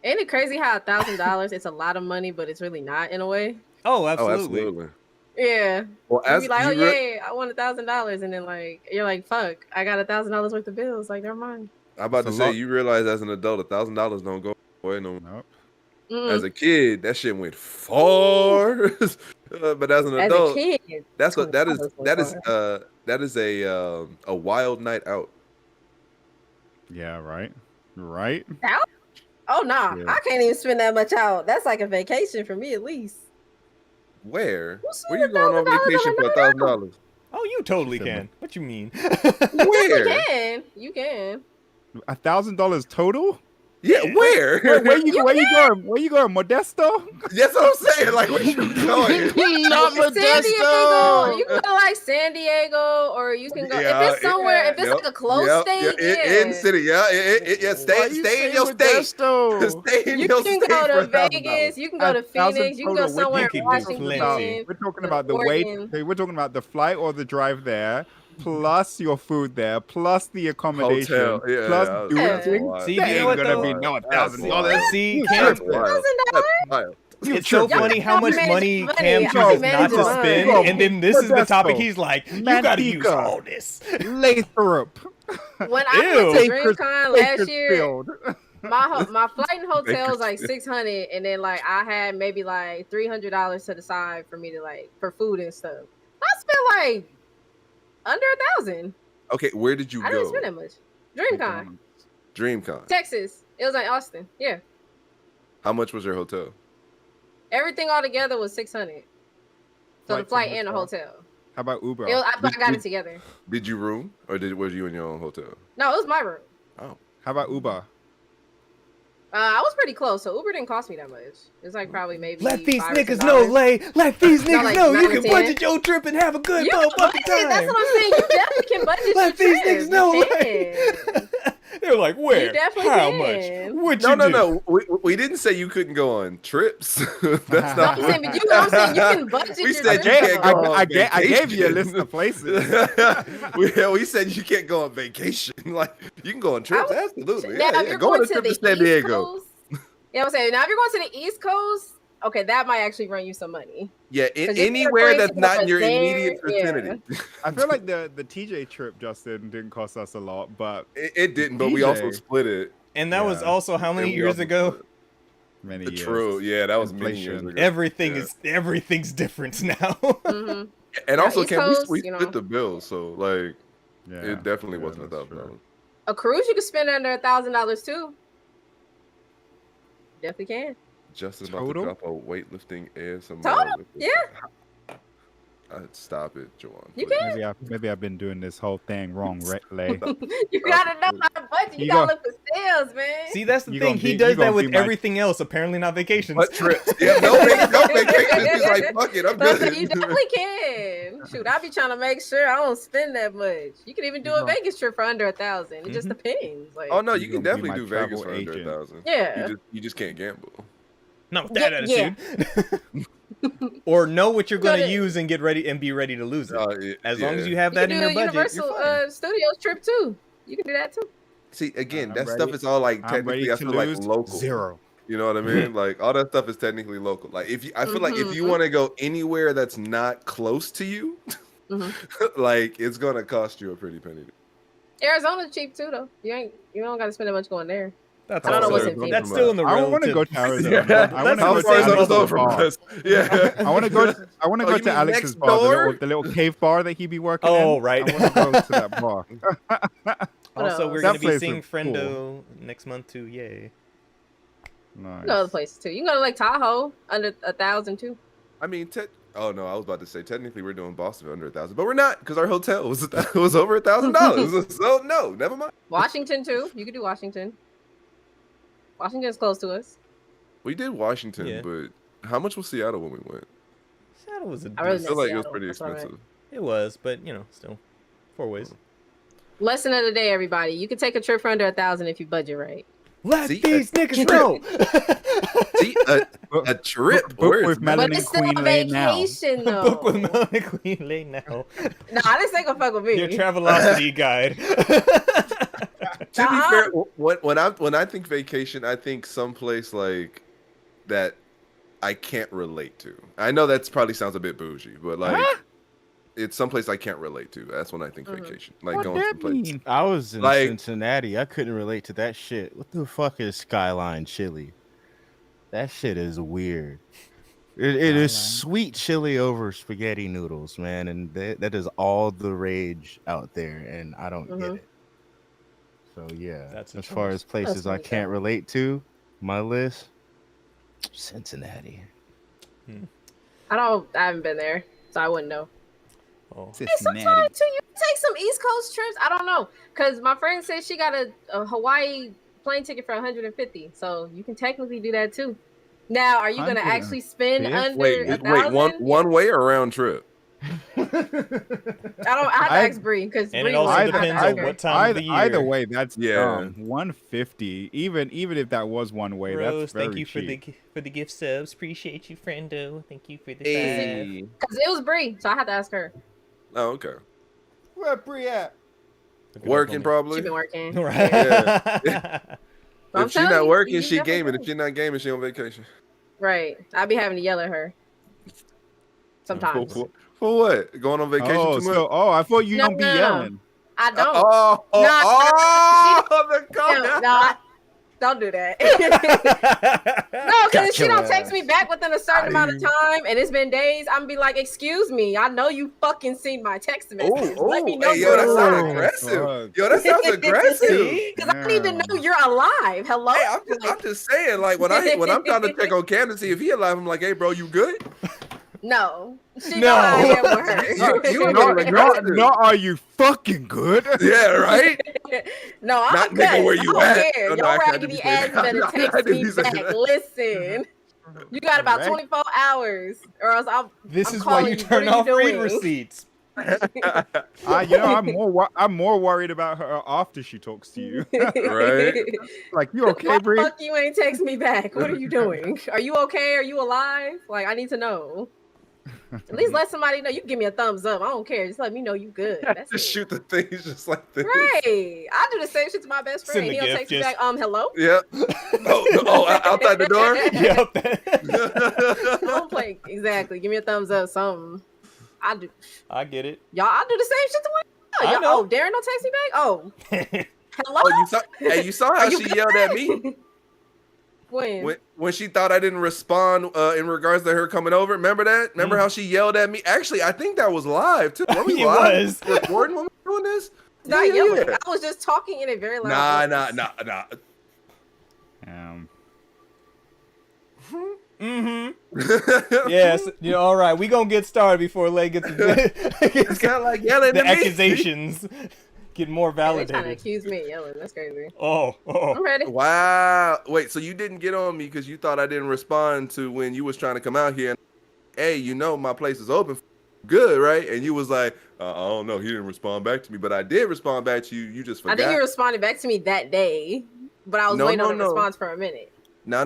Ain't it crazy how $1,000, it's a lot of money, but it's really not in a way? Oh, absolutely. Yeah. Well, you be like, I want $1,000, and then like you're like, fuck, I got $1,000 worth of bills. Like they're mine. I'm about to say, you realize as an adult, $1,000 don't go away no more. Nope. As a kid, that shit went far. But as an adult, as a kid, that is a wild night out. Yeah, right. Out? Oh nah, Yeah. I can't even spend that much out. That's like a vacation for me at least. Where you going on vacation for $1,000? Oh, you totally can. What you mean? Where? You can. $1,000 total? Yeah, where? Where you going? Where you going, Modesto? That's what I'm saying. Like, where you going? Not San Diego. Modesto. You can go to like San Diego, or you can go if it's somewhere. If it's like a close state, in city, stay in your state. Stay in you your can state go to for Vegas. You can go to Phoenix. You can go somewhere in Washington. We're talking about the wait. We're talking about the flight or the drive there, plus your food there, plus the accommodation, hotel. plus doing. See, That you know ain't what, gonna though? be no $1,000. See, That's Cam, wild. That's wild. it's so funny how much money Cam Y'all chooses not manage to money. spend, and then this is the topic. He's like, you gotta use Manteca. all this. Lathrop. When I went to Ew. DreamCon last year, Bakersfield. my flight and hotel was like $600, and then like I had maybe like $300 to the side for me to like for food and stuff. I spent like under 1,000. Okay, where did you I go? didn't spend that much. DreamCon, DreamCon, Texas. It was in Austin. Yeah. How much was your hotel? Everything all together was 600. So the flight and the hotel. How about Uber? I got it together. Did you room or was you in your own hotel? No, it was my room. Oh. How about Uber? I was pretty close, so Uber didn't cost me that much. It's like probably maybe. Let these $5 or niggas $10. know, Lay. Let these niggas like know 9 you or can 10. budget your trip and have a good motherfucking time. That's what I'm saying. You definitely can budget Let your these trip. niggas know, You Lay. can. They're like, where? You definitely How can. much? What you do? No. We didn't say you couldn't go on trips. That's No, not. I'm saying, but I'm saying you can budget We your said trip. you can't go on I gave you a vacation. list of places. we said you can't go on vacation. Like you can go on trips, absolutely. Now, Yeah, if you're go on going a to trip the to San East Diego. Coast, yeah, I'm saying now if you're going to the East Coast, okay, that might actually run you some money. Yeah, 'Cause if anywhere you're that's going not to in your there, immediate vicinity. I feel like the TJ trip, Justin, didn't cost us a lot, but It didn't, but we also DJ. split it. And that was also how many And we years also ago? split it. many years. True, yeah, that was many years Inflation. ago. Everything's different now. Mm-hmm. And Now, also, East we Coast, split you know. the bill, so like Yeah, it definitely yeah, wasn't that's $1,000. true. A cruise you can spend under $1,000 too. Definitely can. Justin's about to Total? drop a weightlifting ASMR. Total, yeah. Stop it, Joanne. You please. can. Maybe I've been doing this whole thing wrong, Lay. You gotta know how to budget. You gotta look for sales, man. See, that's the You thing. gonna He be- does you that gonna with be my- everything else. Apparently not vacations. What trips? Yeah, no vacations. He's like, fuck it, I'm But good. you definitely can. Shoot, I be trying to make sure I don't spend that much. You can even do a Vegas trip for under 1,000. It just depends. Like, Oh no, You you can gonna be definitely my do Vegas travel for under agent. 1,000. yeah. You just can't gamble. Not with that Yeah, attitude. Or know what you're going Go to to- use and get ready and be ready to lose it. As long as you have You that can in do your a budget, Universal you're fine. Studios trip too. You can do that too. See, again, I'm that ready- stuff is all like I'm ready technically, I to feel like lose local. 0. You know what I mean? Like all that stuff is technically local. Like I feel like if you want to go anywhere that's not close to you, like it's gonna cost you a pretty penny. Arizona's cheap too, though. You don't got to spend that much going there. That's I don't know also- what's in that's Phoenix. still in the I realm. want to to- go to Arizona. Yeah, I want to how go far to is Arizona's Alex's from bar. us? Yeah. I want to go. I want to Oh, go you to mean Alex's next bar, door? the little cave bar that he be working in. Oh, right. I want to go to that bar. Also, we're else? going That to be place seeing looks Friendo next month too. Yay. Nice. You can go other places too. You can go to Lake Tahoe under 1,000 too. I mean, oh no, I was about to say technically we're doing Boston under 1,000, but we're not because our hotel was over $1,000. So no, never mind. Washington too. You could do Washington. Washington's close to us. We did Washington, Yeah. but how much was Seattle when we went? Seattle was a I really I decent- feel like it was Seattle, pretty that's all right. expensive. It was, but you know, still 4 ways. Lesson of the day, everybody. You can take a trip for under 1,000 if you budget right. Let See, these a niggas know. See, a trip. Book Where with is Melanie But it's still Queen a Lane now. vacation, though. Book with Melanie Queen Lane now. Nah, this ain't gonna fuck with me. Your Travelocity guide. To be fair, when I think vacation, I think someplace like that I can't relate to. I know that probably sounds a bit bougie, but like it's someplace I can't relate to. That's when I think vacation, like What going that someplace. mean? I was in Like- Cincinnati. I couldn't relate to that shit. What the fuck is Skyline chili? That shit is weird. It is sweet chili over spaghetti noodles, man, and that is all the rage out there, and I don't get it. So yeah, That's a as far choice. as places That's I really can't good. relate to, my list, Cincinnati. I haven't been there, so I wouldn't know. Oh. Hey, sometimes too, you can take some East Coast trips. I don't know, cause my friend said she got a Hawaii plane ticket for 150, so you can technically do that too. Now, are you gonna actually spend under Wait, 1,000? one way or round trip? I have to ask Bree because And it also depends on what time of the year. Either way, that's Yeah. 150. Even if that was one way, Rose, that's very thank you cheap. for the gift subs. Appreciate you, friendo. Thank you for the Hey. Because it was Bree, so I had to ask her. Oh, okay. Where Bree at? Working She probably. been working. Right. Yeah. I'm If she's telling not you, working, you she definitely gaming. can. If she's not gaming, she on vacation. Right. I be having to yell at her. Sometimes. For what? Going on vacation Oh, too much? so I thought you No, don't be no. yelling. I don't. Oh, No, the no, no, Don't do that. No, because if she don't text me back within a certain amount of time and it's been days, I'm gonna be like, excuse me, I know you fucking seen my text message. Let me know. Hey, yo, that sounds aggressive. Yo, that sounds aggressive. Because I need to know you're alive. Hello? Hey, I'm just saying, like, when I'm trying to check on Cam to see if he alive, I'm like, hey, bro, you good? No. She know I am with her. No, are you fucking good? Yeah, right? No, I'm not good. nigga where you I at. don't care. No, Your I raggedy ass better text me back. Listen. You got about 24 hours, or else This I'm is why you turn off read receipts. I'm more worried about her after she talks to you. Right? Like, you okay, Bree? Fuck, you ain't text me back. What are you doing? Are you okay? Are you alive? Like, I need to know. At least let somebody know. You can give me a thumbs up. I don't care. Just let me know you good. That's just it. shoot the things just like this. Right. I do the same shit to my best friend. He'll text me back, hello? Yeah. Outside the door? Yep. Don't play. Exactly. Give me a thumbs up, something. I do. I get it. Y'all, I do the same shit to one. I know. Oh, Darren don't text me back? Oh. Hello? You saw how she yelled at me? When she thought I didn't respond in regards to her coming over. Remember that? Remember how she yelled at me? Actually, I think that was live too. Were we live? Recording when we were doing this? Not yelling. I was just talking in a very loud voice. Nah. Yes. All right. We gonna get started before Lay gets it's kind of like yelling the at me. accusations get more validated. They're trying to accuse me of yelling. That's crazy. Oh. I'm ready. Wow. Wait, so you didn't get on me because you thought I didn't respond to when you was trying to come out here and, hey, my place is open. Good, right? And you was like, I don't know. He didn't respond back to me, but I did respond back to you. You just forgot. I think you responded back to me that day, but I was waiting on a response for a minute. No.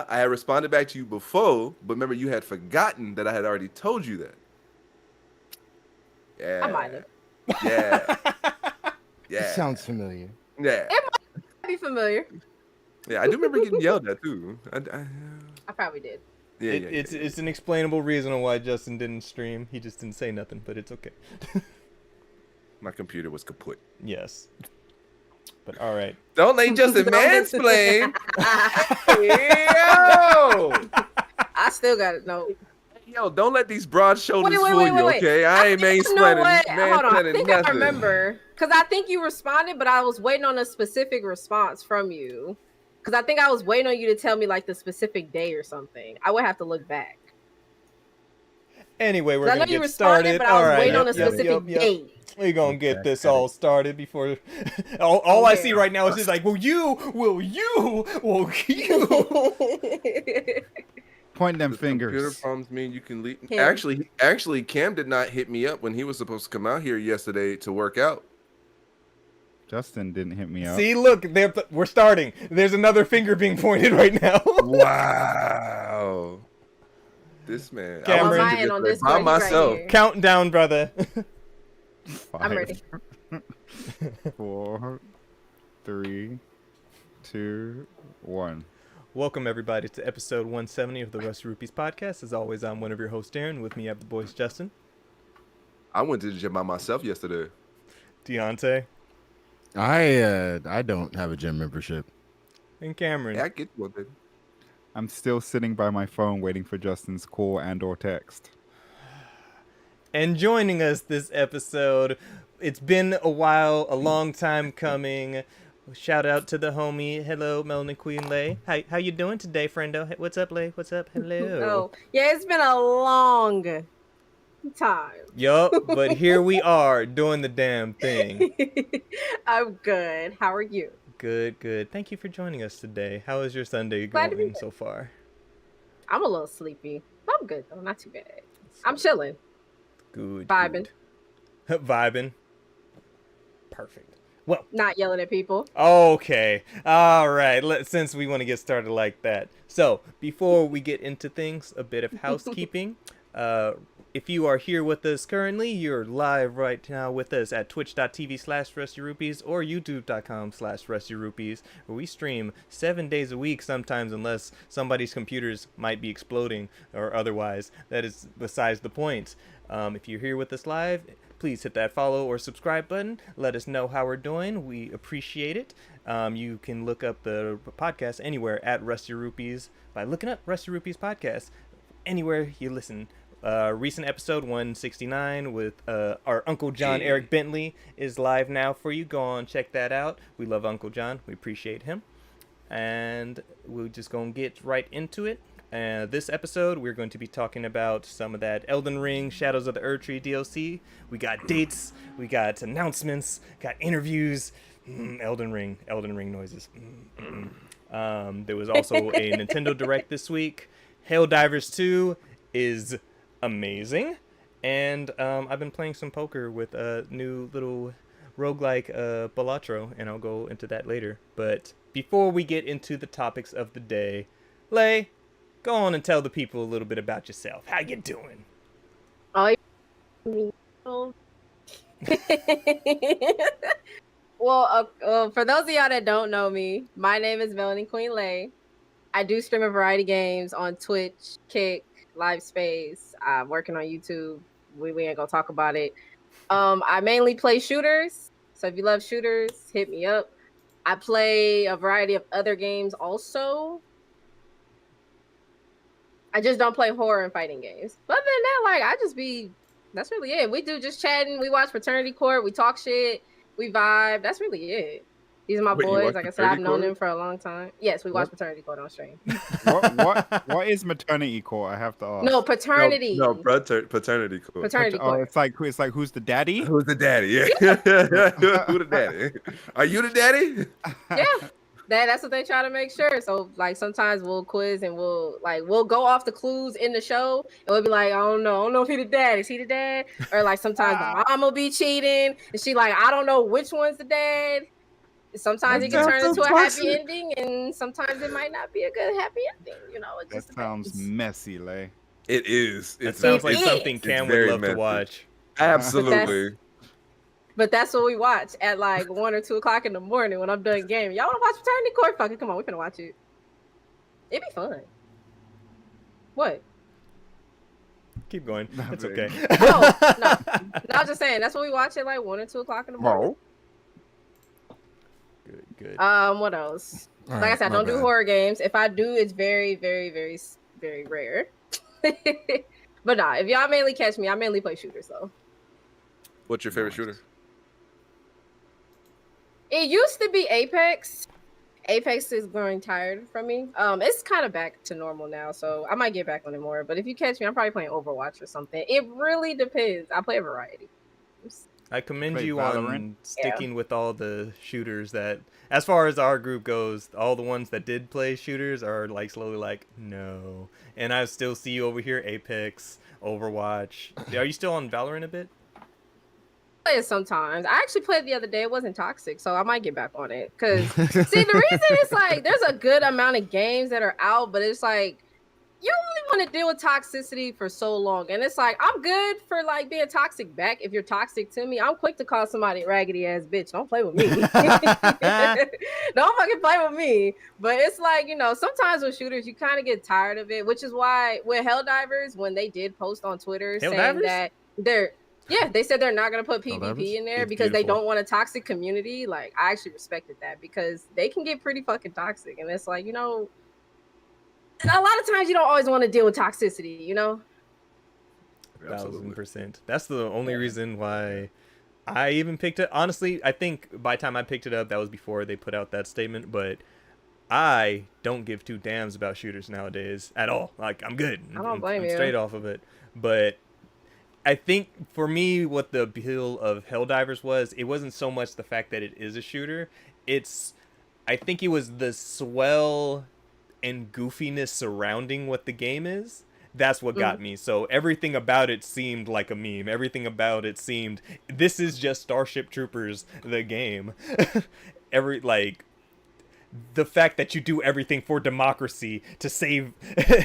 I had responded back to you before, but remember, you had forgotten that I had already told you that. Yeah. I might have. Yeah. Yeah. Sounds familiar. Yeah. It might be familiar. Yeah, I do remember getting yelled at too. I probably did. Yeah, it's an explainable reason on why Justin didn't stream. He just didn't say nothing, but it's okay. My computer was kaput. Yes. But all right. Don't let Justin mansplain. Yo! I still got it. No. Yo, don't let these broad shoulders fool you, okay? I ain't mansplaining. Hold on. I think I remember. Because I think you responded, but I was waiting on a specific response from you. Because I think I was waiting on you to tell me like the specific day or something. I would have to look back. Anyway, we're going to get started. But I was waiting on a specific date. We're going to get this all started before... all I see right now is just like, will you? Point them fingers. Computer problems mean you can leave. Actually, Cam did not hit me up when he was supposed to come out here yesterday to work out. Justin didn't hit me up. See, look, we're starting. There's another finger being pointed right now. Wow. This man. Cameron, on this by myself. Right count down, brother. 5, I'm ready. 4, 3, 2, 1. Welcome, everybody, to episode 170 of the Rusty Rupees podcast. As always, I'm one of your hosts, Darren. With me, I have the boys, Justin. I went to the gym by myself yesterday. Deontay. I don't have a gym membership. And Cameron. Yeah, I get one thing. I'm still sitting by my phone waiting for Justin's call and or text. And joining us this episode, it's been a while, a long time coming. Shout out to the homie. Hello, Melanie Queen Lay. How you doing today, friendo? Hey, what's up, Lay? What's up? Hello. Oh, yeah, it's been a long time. Yup, but here we are doing the damn thing. I'm good. How are you? Good. Thank you for joining us today. How is your Sunday Glad to be going here. so far? I'm a little sleepy. I'm good though, not too bad. I'm chilling. Good. Vibing. Vibing. Perfect. Well, not yelling at people. Okay. All right. Since we want to get started like that. So, before we get into things, a bit of housekeeping. If you are here with us currently, you're live right now with us at twitch.tv/rustyrupees or youtube.com/rustyrupees, where we stream 7 days a week sometimes, unless somebody's computers might be exploding or otherwise. That is besides the point. If you're here with us live, please hit that follow or subscribe button. Let us know how we're doing. We appreciate it. You can look up the podcast anywhere at Rusty Rupees by looking up Rusty Rupees Podcast anywhere you listen. Recent episode 169 with our Uncle John, Eric Bentley, is live now for you. Go on, check that out. We love Uncle John. We appreciate him. And we're just going to get right into it. This episode, we're going to be talking about some of that Elden Ring, Shadows of the Erdtree DLC. We got dates, we got announcements, got interviews. Elden Ring noises. There was also a Nintendo Direct this week. Helldivers 2 is amazing. And I've been playing some poker with a new little roguelike Balatro, and I'll go into that later. But before we get into the topics of the day, Lay, go on and tell the people a little bit about yourself. How you doing? Well, for those of y'all that don't know me, my name is Melanie Queen Lay. I do stream a variety of games on Twitch, Kick, Live Space. I'm working on YouTube. We ain't gonna talk about it. I mainly play shooters. So if you love shooters, hit me up. I play a variety of other games also. I just don't play horror and fighting games. But other than that, that's really it. We do just chatting. We watch Fraternity Court. We talk shit. We vibe. That's really it. These are my boys. Like I said, I've known them for a long time. Yes, we watch Paternity Court on stream. What is Maternity Court? I have to ask. No, paternity. No, paternity court. Paternity Court. It's like who's the daddy? Who's the daddy? Yeah. Who the daddy? Are you the daddy? Yeah. That's what they try to make sure. So like sometimes we'll quiz and we'll go off the clues in the show and we'll be like, I don't know if he the dad. Is he the dad? Or like sometimes the mom will be cheating and she like, I don't know which one's the dad. Sometimes it can turn into a happy ending, and sometimes it might not be a good happy ending. You know, it just sounds messy, Lay. It is. It sounds like something Cam would love to watch. Absolutely. But that's what we watch at like 1 or 2 o'clock in the morning when I'm done gaming. Y'all want to watch Paternity Court? Fuck it, come on, we're gonna watch it. It'd be fun. What? Keep going. It's okay. No, I'm just saying that's what we watch at like 1 or 2 o'clock in the morning. Good. What else? Like I said, I don't do horror games. If I do, it's very, very, very, very rare. But nah, if y'all mainly catch me, I mainly play shooters though. What's your favorite shooter? It used to be Apex. Apex is growing tired from me. It's kind of back to normal now, so I might get back on it more. But if you catch me, I'm probably playing Overwatch or something. It really depends. I play a variety. I commend you on sticking with all the shooters that, as far as our group goes, all the ones that did play shooters are like slowly like, no. And I still see you over here, Apex, Overwatch. Are you still on Valorant a bit? I play it sometimes. I actually played the other day. It wasn't toxic, so I might get back on it. Because, see, the reason is like, there's a good amount of games that are out, but it's like, you only want to deal with toxicity for so long. And it's like, I'm good for like being toxic back. If you're toxic to me, I'm quick to call somebody a raggedy ass bitch. Don't play with me. Don't fucking play with me. But it's like, you know, sometimes with shooters, you kind of get tired of it, which is why with Helldivers, when they did post on Twitter saying that they said they're not going to put PvP in there because they don't want a toxic community. Like, I actually respected that because they can get pretty fucking toxic. And it's like, you know, a lot of times you don't always want to deal with toxicity, you know? 1000%. That's the only reason why I even picked it. Honestly, I think by the time I picked it up, that was before they put out that statement, but I don't give two damns about shooters nowadays at all. Like, I'm good. I don't blame you. Straight off of it. But I think for me, what the appeal of Helldivers was, it wasn't so much the fact that it is a shooter. I think it was the swell and goofiness surrounding what the game is. That's what got me. So everything about it seemed like a meme. Everything about it seemed, this is just Starship Troopers, the game. The fact that you do everything for democracy to save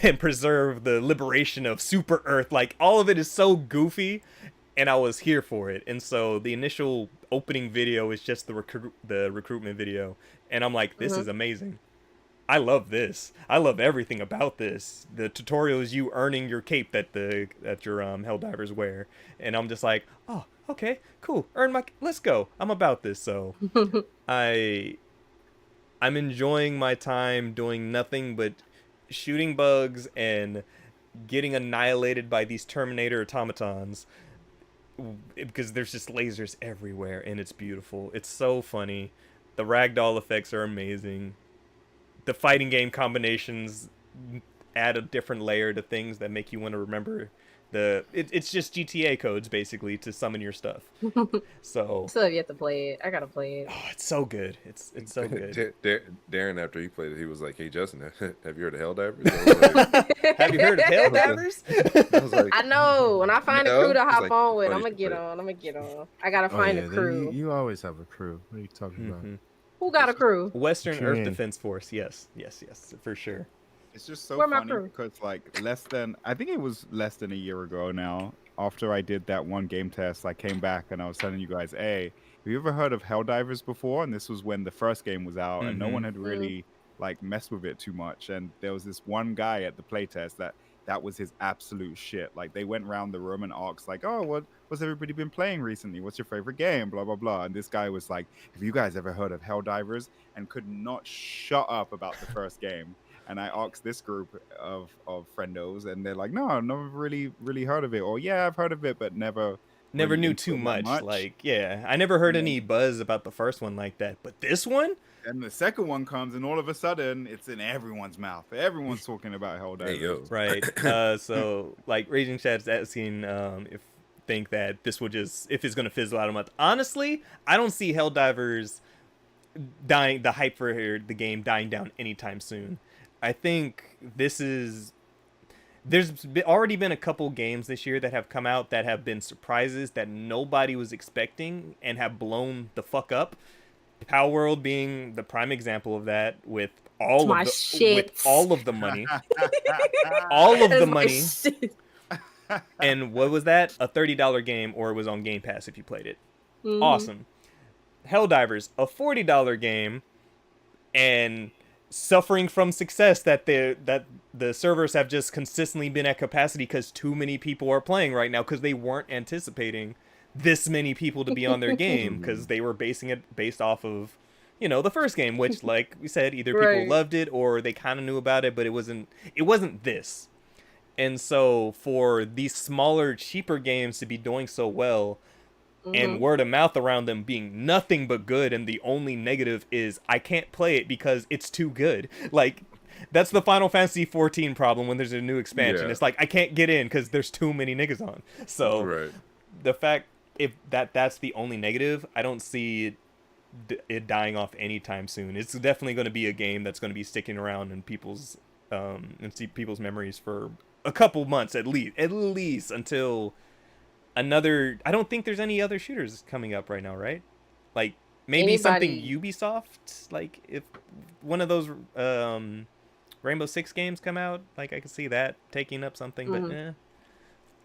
and preserve the liberation of Super Earth, like all of it is so goofy, and I was here for it. And so the initial opening video is just the recruitment video, and I'm like, this is amazing. I love this. I love everything about this. The tutorial is you earning your cape that your Helldivers wear, and I'm just like, oh, okay, cool. Let's go. I'm about this. So I'm enjoying my time doing nothing but shooting bugs and getting annihilated by these Terminator automatons, because there's just lasers everywhere and it's beautiful. It's so funny. The ragdoll effects are amazing. The fighting game combinations add a different layer to things that make you want to remember it's just GTA codes basically to summon your stuff. So still have yet to play it. I gotta play it. Oh, it's so good. It's so good. Darren, after he played it, he was like, "Hey Justin, have you heard of Helldivers?" Like, have you heard of Helldivers? I was like, I know. When I find a crew to hop like, on with, I'm gonna get on. I gotta find a crew. You always have a crew. What are you talking about? Who got a crew? Western Earth Defense Force. Yes, for sure. It's just so funny because like I think it was less than a year ago now, after I did that one game test, I came back and I was telling you guys, hey, have you ever heard of Helldivers before? And this was when the first game was out and no one had really like messed with it too much. And there was this one guy at the playtest that was his absolute shit. Like they went around the room and asked like, oh, what's everybody been playing recently? What's your favorite game? Blah, blah, blah. And this guy was like, have you guys ever heard of Helldivers? And could not shut up about the first game. And I asked this group of friendos, and they're like, "No, I've never really heard of it." Or, "Yeah, I've heard of it, but never really knew too much." Like, yeah, I never heard any buzz about the first one like that, but this one. And the second one comes, and all of a sudden, it's in everyone's mouth. Everyone's talking about Helldivers. Hey, yo. Right. So, like, Raging Chad's asking think that this will just if it's gonna fizzle out a month. Honestly, I don't see Helldivers dying. The hype for the game dying down anytime soon. I think there's already been a couple games this year that have come out that have been surprises that nobody was expecting and have blown the fuck up. Power World being the prime example of that, with all of the money. All of the money. And what was that? A $30 game, or it was on Game Pass if you played it. Awesome. Helldivers, a $40 game, and suffering from success that the servers have just consistently been at capacity because too many people are playing right now, because they weren't anticipating this many people to be on their game, because they were basing it based off of the first game, which, like we said, either people loved it or they kind of knew about it, but it wasn't this. And so for these smaller, cheaper games to be doing so well, and word of mouth around them being nothing but good, and the only negative is I can't play it because it's too good. Like, that's the Final Fantasy 14 problem when there's a new expansion. It's like, I can't get in because there's too many niggas on. So the fact if that's the only negative, I don't see it dying off anytime soon. It's definitely going to be a game that's going to be sticking around in people's memories for a couple months at least until another. I don't think there's any other shooters coming up right now, right? Like maybe something Ubisoft, like if one of those Rainbow Six games come out, like I can see that taking up something, but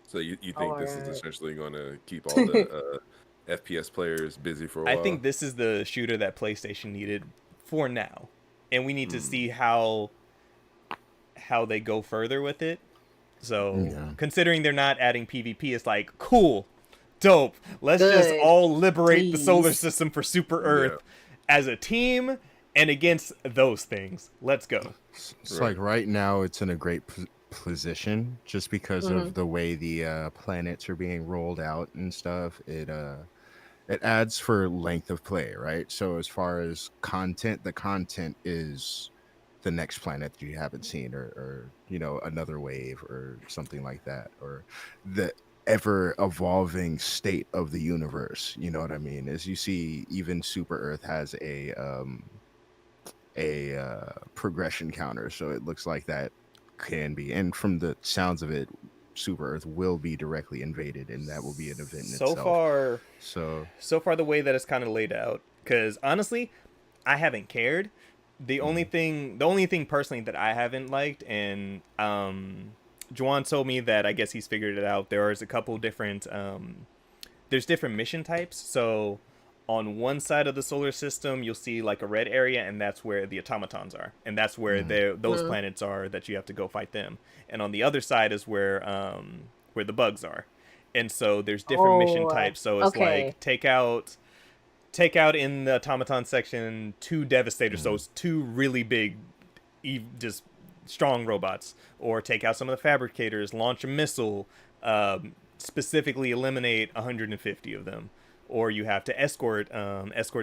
So you think this is essentially going to keep all the FPS players busy for a while? I think this is the shooter that PlayStation needed for now, and we need to see how they go further with it. So considering they're not adding PvP, it's like, cool, dope. Let's just all liberate the solar system for Super Earth as a team and against those things. Let's go. It's like right now it's in a great position just because of the way the planets are being rolled out and stuff. It adds for length of play, right? So as far as content, the content is the next planet that you haven't seen, or another wave or something like that, or the ever evolving state of the universe. You know what I mean? As you see, even Super Earth has a progression counter, so it looks like that can be, and from the sounds of it, Super Earth will be directly invaded, and that will be an event in itself. So far the way that it's kind of laid out, because honestly I haven't cared. The only thing personally that I haven't liked, and Juwan told me that I guess he's figured it out, there is a couple different there's different mission types. So on one side of the solar system you'll see like a red area, and that's where the automatons are, and that's where those planets are that you have to go fight them. And on the other side is where the bugs are. And so there's different mission types. So it's like take out in the automaton section 2 devastators, so it's 2 really big, just strong robots, or take out some of the fabricators, launch a missile, specifically eliminate 150 of them, or you have to escort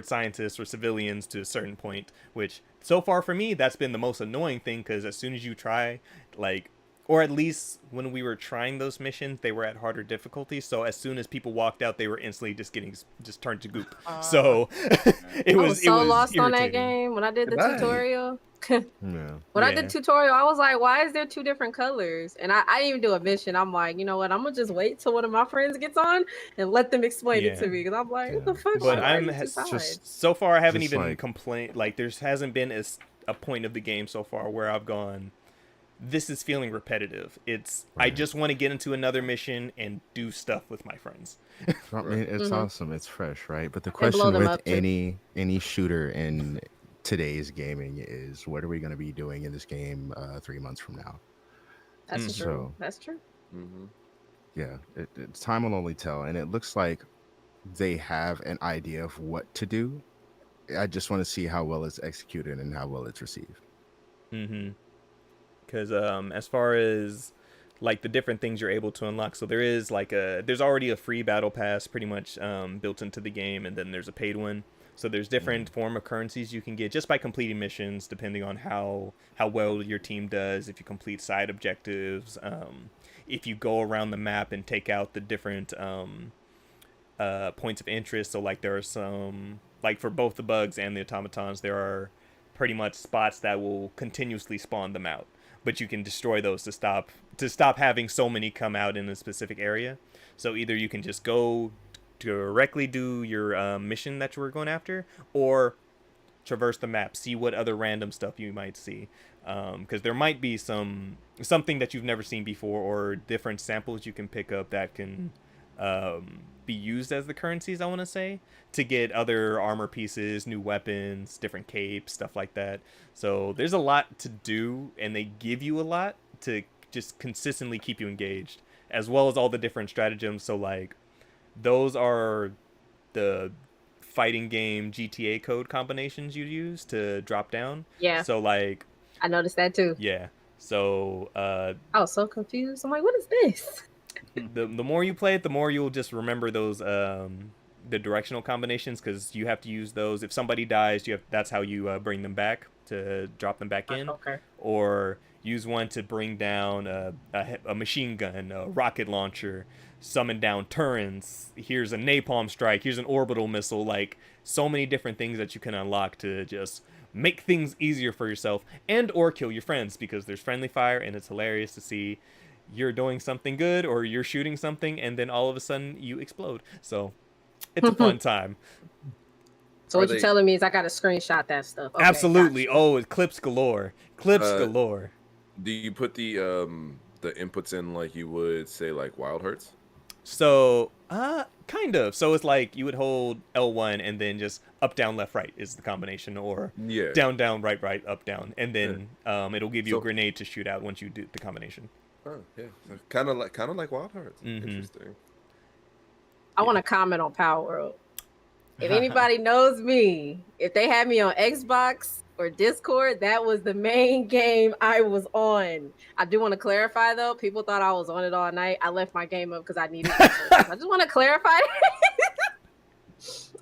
scientists or civilians to a certain point, which so far for me that's been the most annoying thing, because as soon as you try, like, or at least when we were trying those missions, they were at harder difficulty. So as soon as people walked out, they were instantly just turned to goop. So I was so lost on that game when I did the tutorial. When I did tutorial, I was like, why is there 2 different colors? And I didn't even do a mission. I'm like, you know what? I'm gonna just wait till one of my friends gets on and let them explain it to me, because I'm like, what the fuck? But so far I haven't even complained. Like, there hasn't been a point of the game so far where I've gone, this is feeling repetitive. It's I just want to get into another mission and do stuff with my friends. I mean, it's awesome. It's fresh, right? But the question with any shooter in today's gaming is, what are we going to be doing in this game 3 months from now? That's true. That's true. Yeah, time will only tell, and it looks like they have an idea of what to do. I just want to see how well it's executed and how well it's received. Because as far as like the different things you're able to unlock, so there's already a free battle pass pretty much built into the game, and then there's a paid one. So there's different form of currencies you can get just by completing missions, depending on how well your team does. If you complete side objectives, if you go around the map and take out the different points of interest. So like there are some, like for both the bugs and the automatons, there are pretty much spots that will continuously spawn them out, but you can destroy those to stop having so many come out in a specific area. So either you can just go directly do your mission that you were going after, or traverse the map, see what other random stuff you might see, because there might be something that you've never seen before, or different samples you can pick up that can be used as the currencies, I want to say, to get other armor pieces, new weapons, different capes, stuff like that. So there's a lot to do, and they give you a lot to just consistently keep you engaged, as well as all the different stratagems. So like those are the fighting game GTA code combinations you use to drop down. Yeah. So like I noticed that too. Yeah. So I was so confused. I'm like, what is this? The more you play it, the more you'll just remember those the directional combinations, because you have to use those. If somebody dies, that's how you bring them back, to drop them back in. Okay. Or use one to bring down a machine gun, a rocket launcher, summon down turrets. Here's a napalm strike. Here's an orbital missile. Like, so many different things that you can unlock to just make things easier for yourself, and or kill your friends, because there's friendly fire, and it's hilarious to see you're doing something good or you're shooting something and then all of a sudden you explode. So it's a fun time. So what you're telling me is I gotta screenshot that stuff. Okay, absolutely. Gotcha. Oh, clips galore. Galore. Do you put the inputs in like you would say like Wild Hearts? So kind of. So it's like you would hold L1 and then just up, down, left, right is the combination, or down, down, right, right, up, down, and then it'll give you a grenade to shoot out once you do the combination. Oh yeah, kind of like Wild Hearts. Interesting. I want to comment on Power World. If anybody knows me, if they had me on Xbox or Discord, that was the main game I was on. I do want to clarify though. People thought I was on it all night. I left my game up because I needed it. I just want to clarify.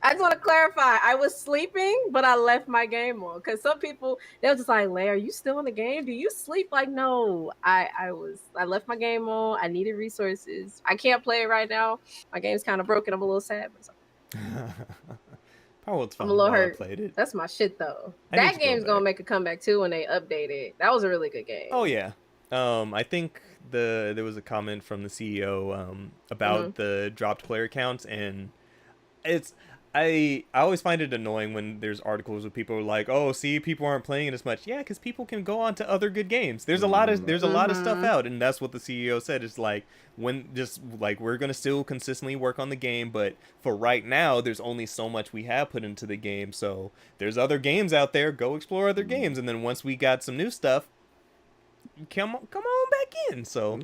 I was sleeping, but I left my game on, because some people, they were just like, "Lay, are you still in the game? Do you sleep?" Like, no, I left my game on. I needed resources. I can't play it right now. My game's kind of broken. I'm a little sad. Power World's fun. I'm a little hurt. Played it. That's my shit though. That game's gonna make a comeback too when they update it. That was a really good game. Oh yeah. I think there was a comment from the CEO about the dropped player counts, and I always find it annoying when there's articles where people are like, "Oh, see, people aren't playing it as much." Yeah, because people can go on to other good games. There's a lot of stuff out, and that's what the CEO said. It's like, we're gonna still consistently work on the game, but for right now, there's only so much we have put into the game. So there's other games out there. Go explore other games, and then once we got some new stuff, come on back in. So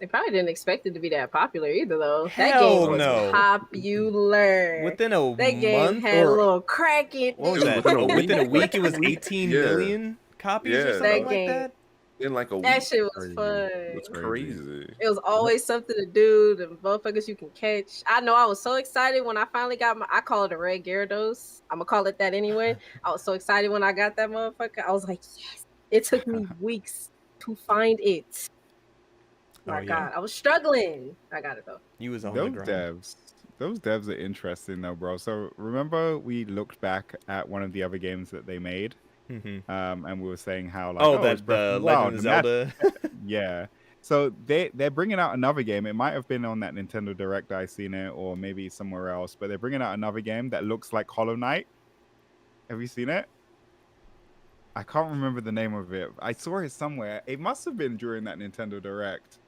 They probably didn't expect it to be that popular either, though. Hell that game was no. popular. Within a that game month had or a little crack in what was that? Within a week, it was 18 million copies or something like that. In like a week. That shit was fun. It's crazy. It was always something to do. The motherfuckers you can catch. I know I was so excited when I finally got I call it a red Gyarados. I'm gonna call it that anyway. I was so excited when I got that motherfucker. I was like, yes. It took me weeks to find it. My God, I was struggling. I got it though. You was on the grind. Those devs are interesting though, bro. So remember we looked back at one of the other games that they made. And we were saying how like that's the Legend of Zelda. Yeah. So they're bringing out another game. It might have been on that Nintendo Direct I seen it, or maybe somewhere else. But they're bringing out another game that looks like Hollow Knight. Have you seen it? I can't remember the name of it. I saw it somewhere. It must have been during that Nintendo Direct.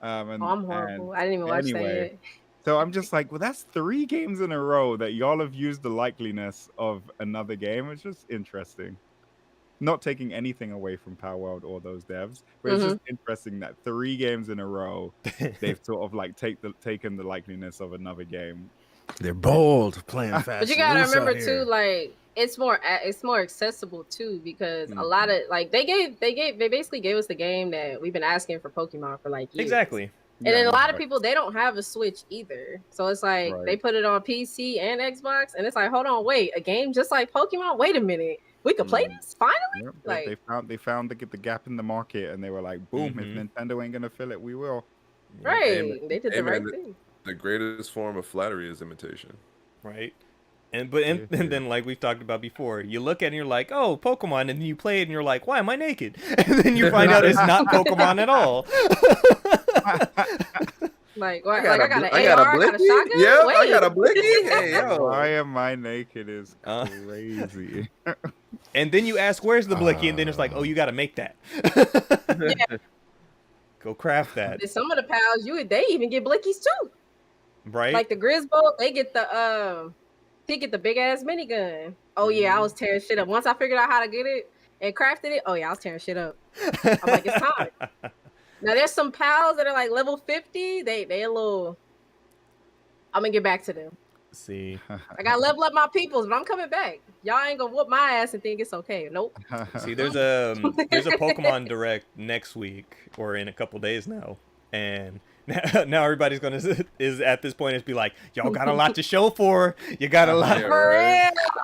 I'm horrible. I didn't even watch that yet. So I'm just like, well, that's 3 games in a row that y'all have used the likeliness of another game. It's just interesting. Not taking anything away from Power World or those devs, but it's just interesting that 3 games in a row they've sort of like taken the likeliness of another game. They're bold playing fast. But you gotta remember too, like it's more accessible too, because a lot of like they basically gave us the game that we've been asking for Pokemon for like years. Exactly. And then a lot of people, they don't have a Switch either. So it's like they put it on PC and Xbox, and it's like, hold on, wait, a game just like Pokemon? Wait a minute. We could play this finally. Yep, like they found the gap in the market, and they were like, "Boom! If Nintendo ain't gonna fill it, we will." Right? They did the right thing. The greatest form of flattery is imitation. Right. And then like we've talked about before, you look at it and you're like, "Oh, Pokemon," and then you play it and you're like, "Why am I naked?" And then you find out it's not Pokemon at all. Like, I got an AR, I got a shotgun. Yeah, I got a blicky. Hey, yo. Why am I naked is crazy. And then you ask, "Where's the blicky?" And then it's like, "Oh, you got to make that." Go craft that. And some of the pals, they even get blickies too. Right. Like the Grizzbolt, they get the big ass minigun. Oh yeah, I was tearing shit up. Once I figured out how to get it and crafted it, oh yeah, I was tearing shit up. I'm like, it's time. Now there's some pals that are like level 50. They a little. I'm gonna get back to them. See, I gotta level up my peoples, but I'm coming back. Y'all ain't gonna whoop my ass and think it's okay. Nope. See, there's a Pokemon Direct next week or in a couple days now, and now everybody's is at this point is be like, y'all got a lot to show for. You got a lot. For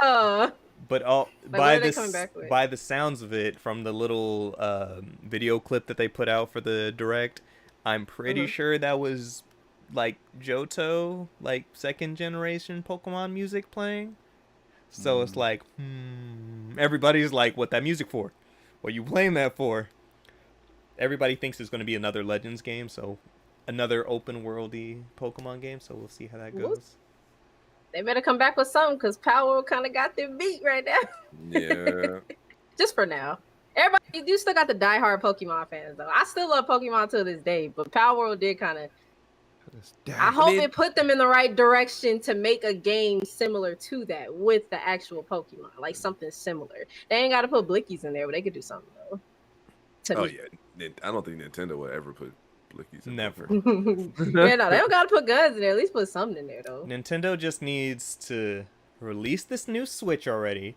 real. But by the sounds of it, from the little video clip that they put out for the Direct, I'm pretty sure that was like Johto, like 2nd generation Pokemon music playing. So it's like, everybody's like, what that music for? What you playing that for? Everybody thinks it's going to be another Legends game, so another open worldy Pokemon game. So we'll see how that goes. They better come back with something, because Power kind of got their beat right now. Yeah. Just for now. Everybody, you still got the diehard Pokemon fans, though. I still love Pokemon to this day, but Power World did kind of... I hope it put them in the right direction to make a game similar to that with the actual Pokemon, like something similar. They ain't got to put Blickies in there, but they could do something, though. Yeah. I don't think Nintendo would ever put Blickies in Never. Yeah, no, they don't gotta put guns in there. At least put something in there, though. Nintendo just needs to release this new Switch already,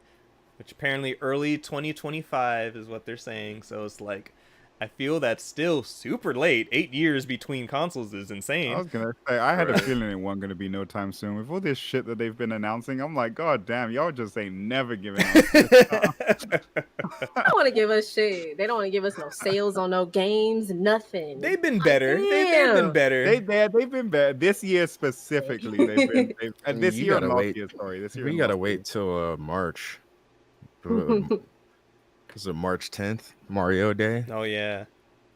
which apparently early 2025 is what they're saying. So it's like, I feel that's still super late. 8 years between consoles is insane. I was gonna say, I had a feeling it wasn't gonna be no time soon. With all this shit that they've been announcing, I'm like, God damn, y'all just ain't never giving up. They don't want to give us shit. They don't want to give us no sales on no games, nothing. They've been better. They've been better. They've been better. This year specifically, they've been. This You year, gotta wait. This year, We gotta wait till March. Is it March 10th, Mario Day? Oh yeah.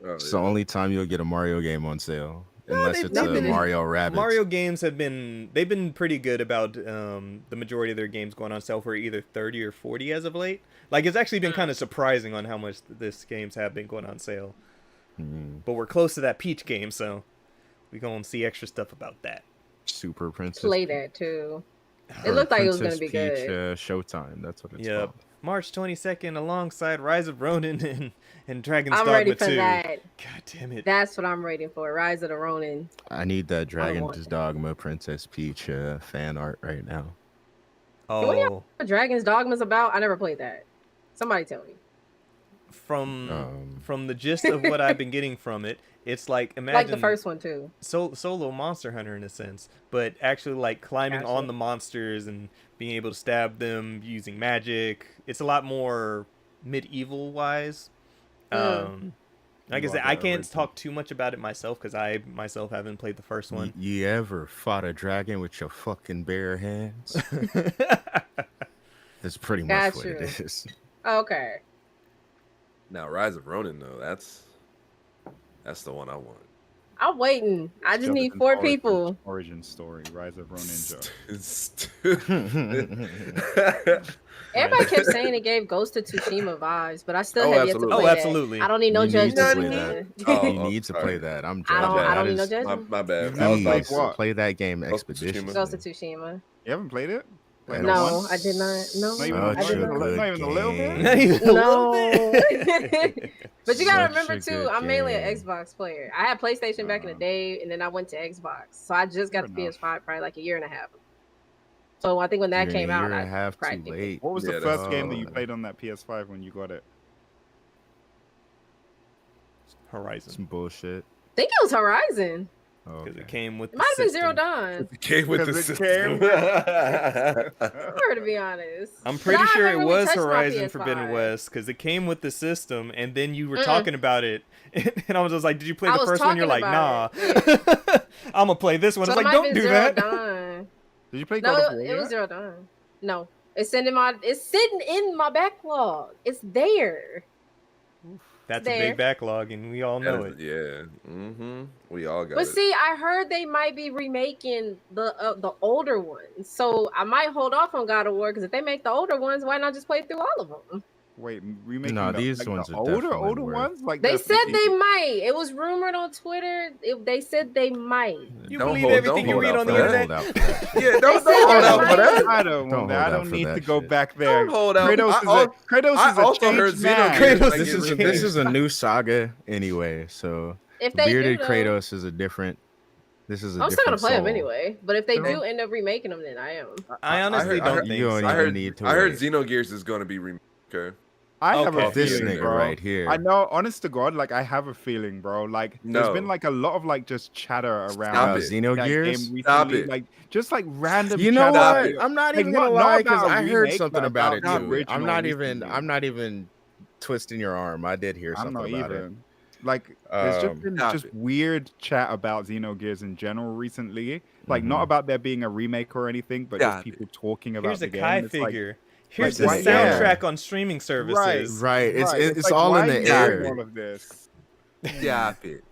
It's the only time you'll get a Mario game on sale, unless it's a Mario Rabbids. Mario games they've been pretty good about the majority of their games going on sale for either 30 or 40 as of late. Like, it's actually been kind of surprising on how much this games have been going on sale. But we're close to that Peach game, so we gonna see extra stuff about that. Super Princess. Play that too. It looked like it was gonna be Peach, good. Showtime. That's what it's Yep. called. March 22nd alongside Rise of Ronin and Dragon's I'm Dogma ready for 2. that. God damn it. That's what I'm waiting for. Rise of the Ronin. I need that Dragon's Dogma Princess Peach fan art right now. What do you know what Dragon's Dogma's about? I never played that. Somebody tell me. From the gist of what I've been getting from it, it's like imagine like the first one too. Solo Monster Hunter in a sense, but actually like climbing on the monsters and being able to stab them using magic. It's a lot more medieval wise. Like I said, I can't talk too much about it myself because I myself haven't played the first one. You ever fought a dragon with your fucking bare hands? That's pretty much what it is. Okay. Now, Rise of Ronin, though, that's the one I want. I'm waiting. I just need 4 people. Origin story, Rise of Ronin. Everybody kept saying it gave Ghost of Tsushima vibes, but I still have yet to play absolutely. that. I don't need no judgment. You need to play that. I'm judging. I don't need no judgment. My bad. Please play that game expeditiously. Ghost of Tsushima. You haven't played it? No, I did not. No, not even a little bit. No. But you gotta remember too, I'm mainly an Xbox player. I had PlayStation back in the day, and then I went to Xbox. So I just got the PS5 probably like a year and a half. So I think when that came out, I cried. What was the first game that you played on that PS5 when you got it? Horizon. Some bullshit. I think it was Horizon. Because it came with. It might have been Zero Dawn. It came with the system. To be honest, I'm pretty sure it was Horizon Forbidden West because it came with the system, and then you were talking about it, and I was just like, "Did you play the first one?" You're like, "Nah, I'm gonna play this one." So it's like, "Don't do that." Did you play God of War? It was Zero Dawn. No, it's sitting in my backlog. It's there. That's a big backlog, and we all know it. Yeah. We all got it. But see, I heard they might be remaking the older ones, so I might hold off on God of War because if they make the older ones, why not just play through all of them? Wait, remaking these ones are older ones? Like they said they might. It was rumored on Twitter. They said they might. You believe everything you read on the internet? Yeah, don't hold out for that. I don't need to go back there. Don't hold out. Kratos is a changed man. This is a new saga anyway, so if they bearded Kratos is a different. I'm still gonna play them anyway, but if they do end up remaking them, then I am. I honestly don't think so. I heard Xenogears is gonna be remade. Okay. I have a this feeling, nigga bro. right here. I know, honest to God, like I have a feeling, bro. Like there's been like a lot of like just chatter around Xenogears. Stop it. Like just like random. You know chatter. what? I'm not even gonna lie because I heard something about it too. I'm not even twisting your arm. I did hear something about it. Like there's just been weird chat about Xenogears in general recently. Like not about there being a remake or anything, but just people talking about the game. Here's a Kai figure. Here's the soundtrack on streaming services. Right. It's like, all in the air. All of this. Stop it.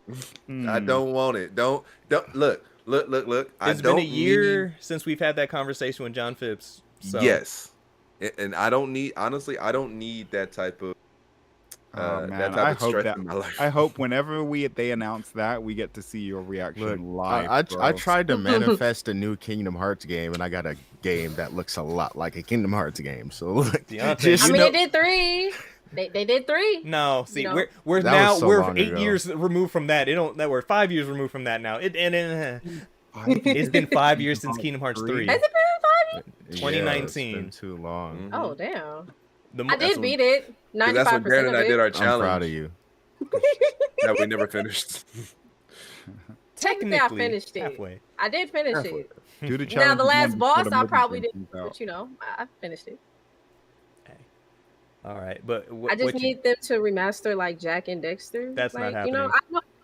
I don't want it. Don't look. It's been a year since we've had that conversation with John Phipps. So. Yes. And I don't need that type of stress in my life. I hope whenever they announce that, we get to see your reaction live. I tried to manifest a new Kingdom Hearts game, and I got a game that looks a lot like a Kingdom Hearts game. So they did 3. They did 3. No, see, we're 8 years removed from that. We're 5 years removed from that now. It's been 5 years since Kingdom Hearts 3. Has it been 5 years? 2019. It's been too long. Oh damn. I did beat it. 95% that's when Brandon and I did our challenge. I'm proud of you. That we never finished. Technically, I finished it. Halfway. I did finish it. Do the now the last boss, I probably didn't, but I finished it. Okay. All right, but I just need them to remaster like Jack and Dexter. That's not happening.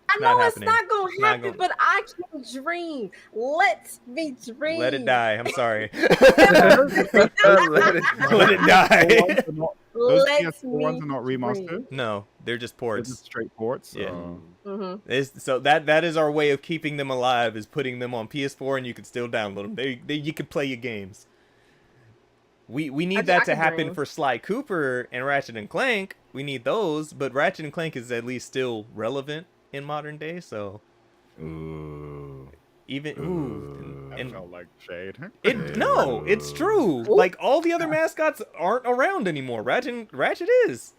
I know it's not gonna happen, but I can dream. Let me dream. Let it die. I'm sorry. Let it die. Those PS4 ones are not remastered. No, they're just ports. They're just straight ports. Yeah. So that is our way of keeping them alive, is putting them on PS4, and you can still download them. You can play your games. We need that to happen for Sly Cooper and Ratchet and Clank. We need those, but Ratchet and Clank is at least still relevant in modern day. So even That felt like shade. No, it's true. Like all the other mascots aren't around anymore. Ratchet is.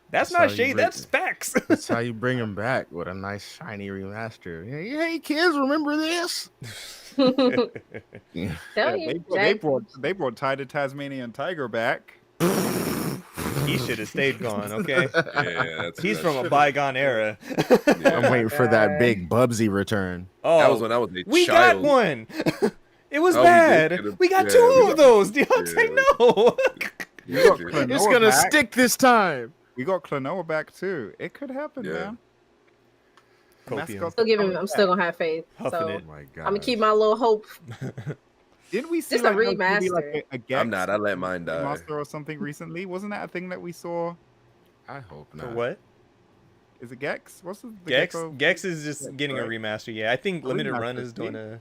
That's not shade. That's facts. That's how you bring them back with a nice shiny remaster. Hey kids, remember this? They brought Ty the Tasmanian Tiger back. He should have stayed gone. Okay. Yeah, he's from a bygone era. I'm waiting for that big Bubsy return. Oh, that was when I was a we child. got one. It was bad. We got two of those. Deontay, no. It's gonna stick this time. We got Klonoa back too. It could happen, man. I'm still gonna have faith. So Oh my God. I'm gonna keep my little hope. Didn't we see Just a remaster? a Gex I'm not. I let mine die. remaster or something recently? Wasn't that a thing that we saw? I hope For not. what? Is it Gex? What's the Gex? Gecko? Gex is just getting a remaster. Yeah, I think Limited Run is doing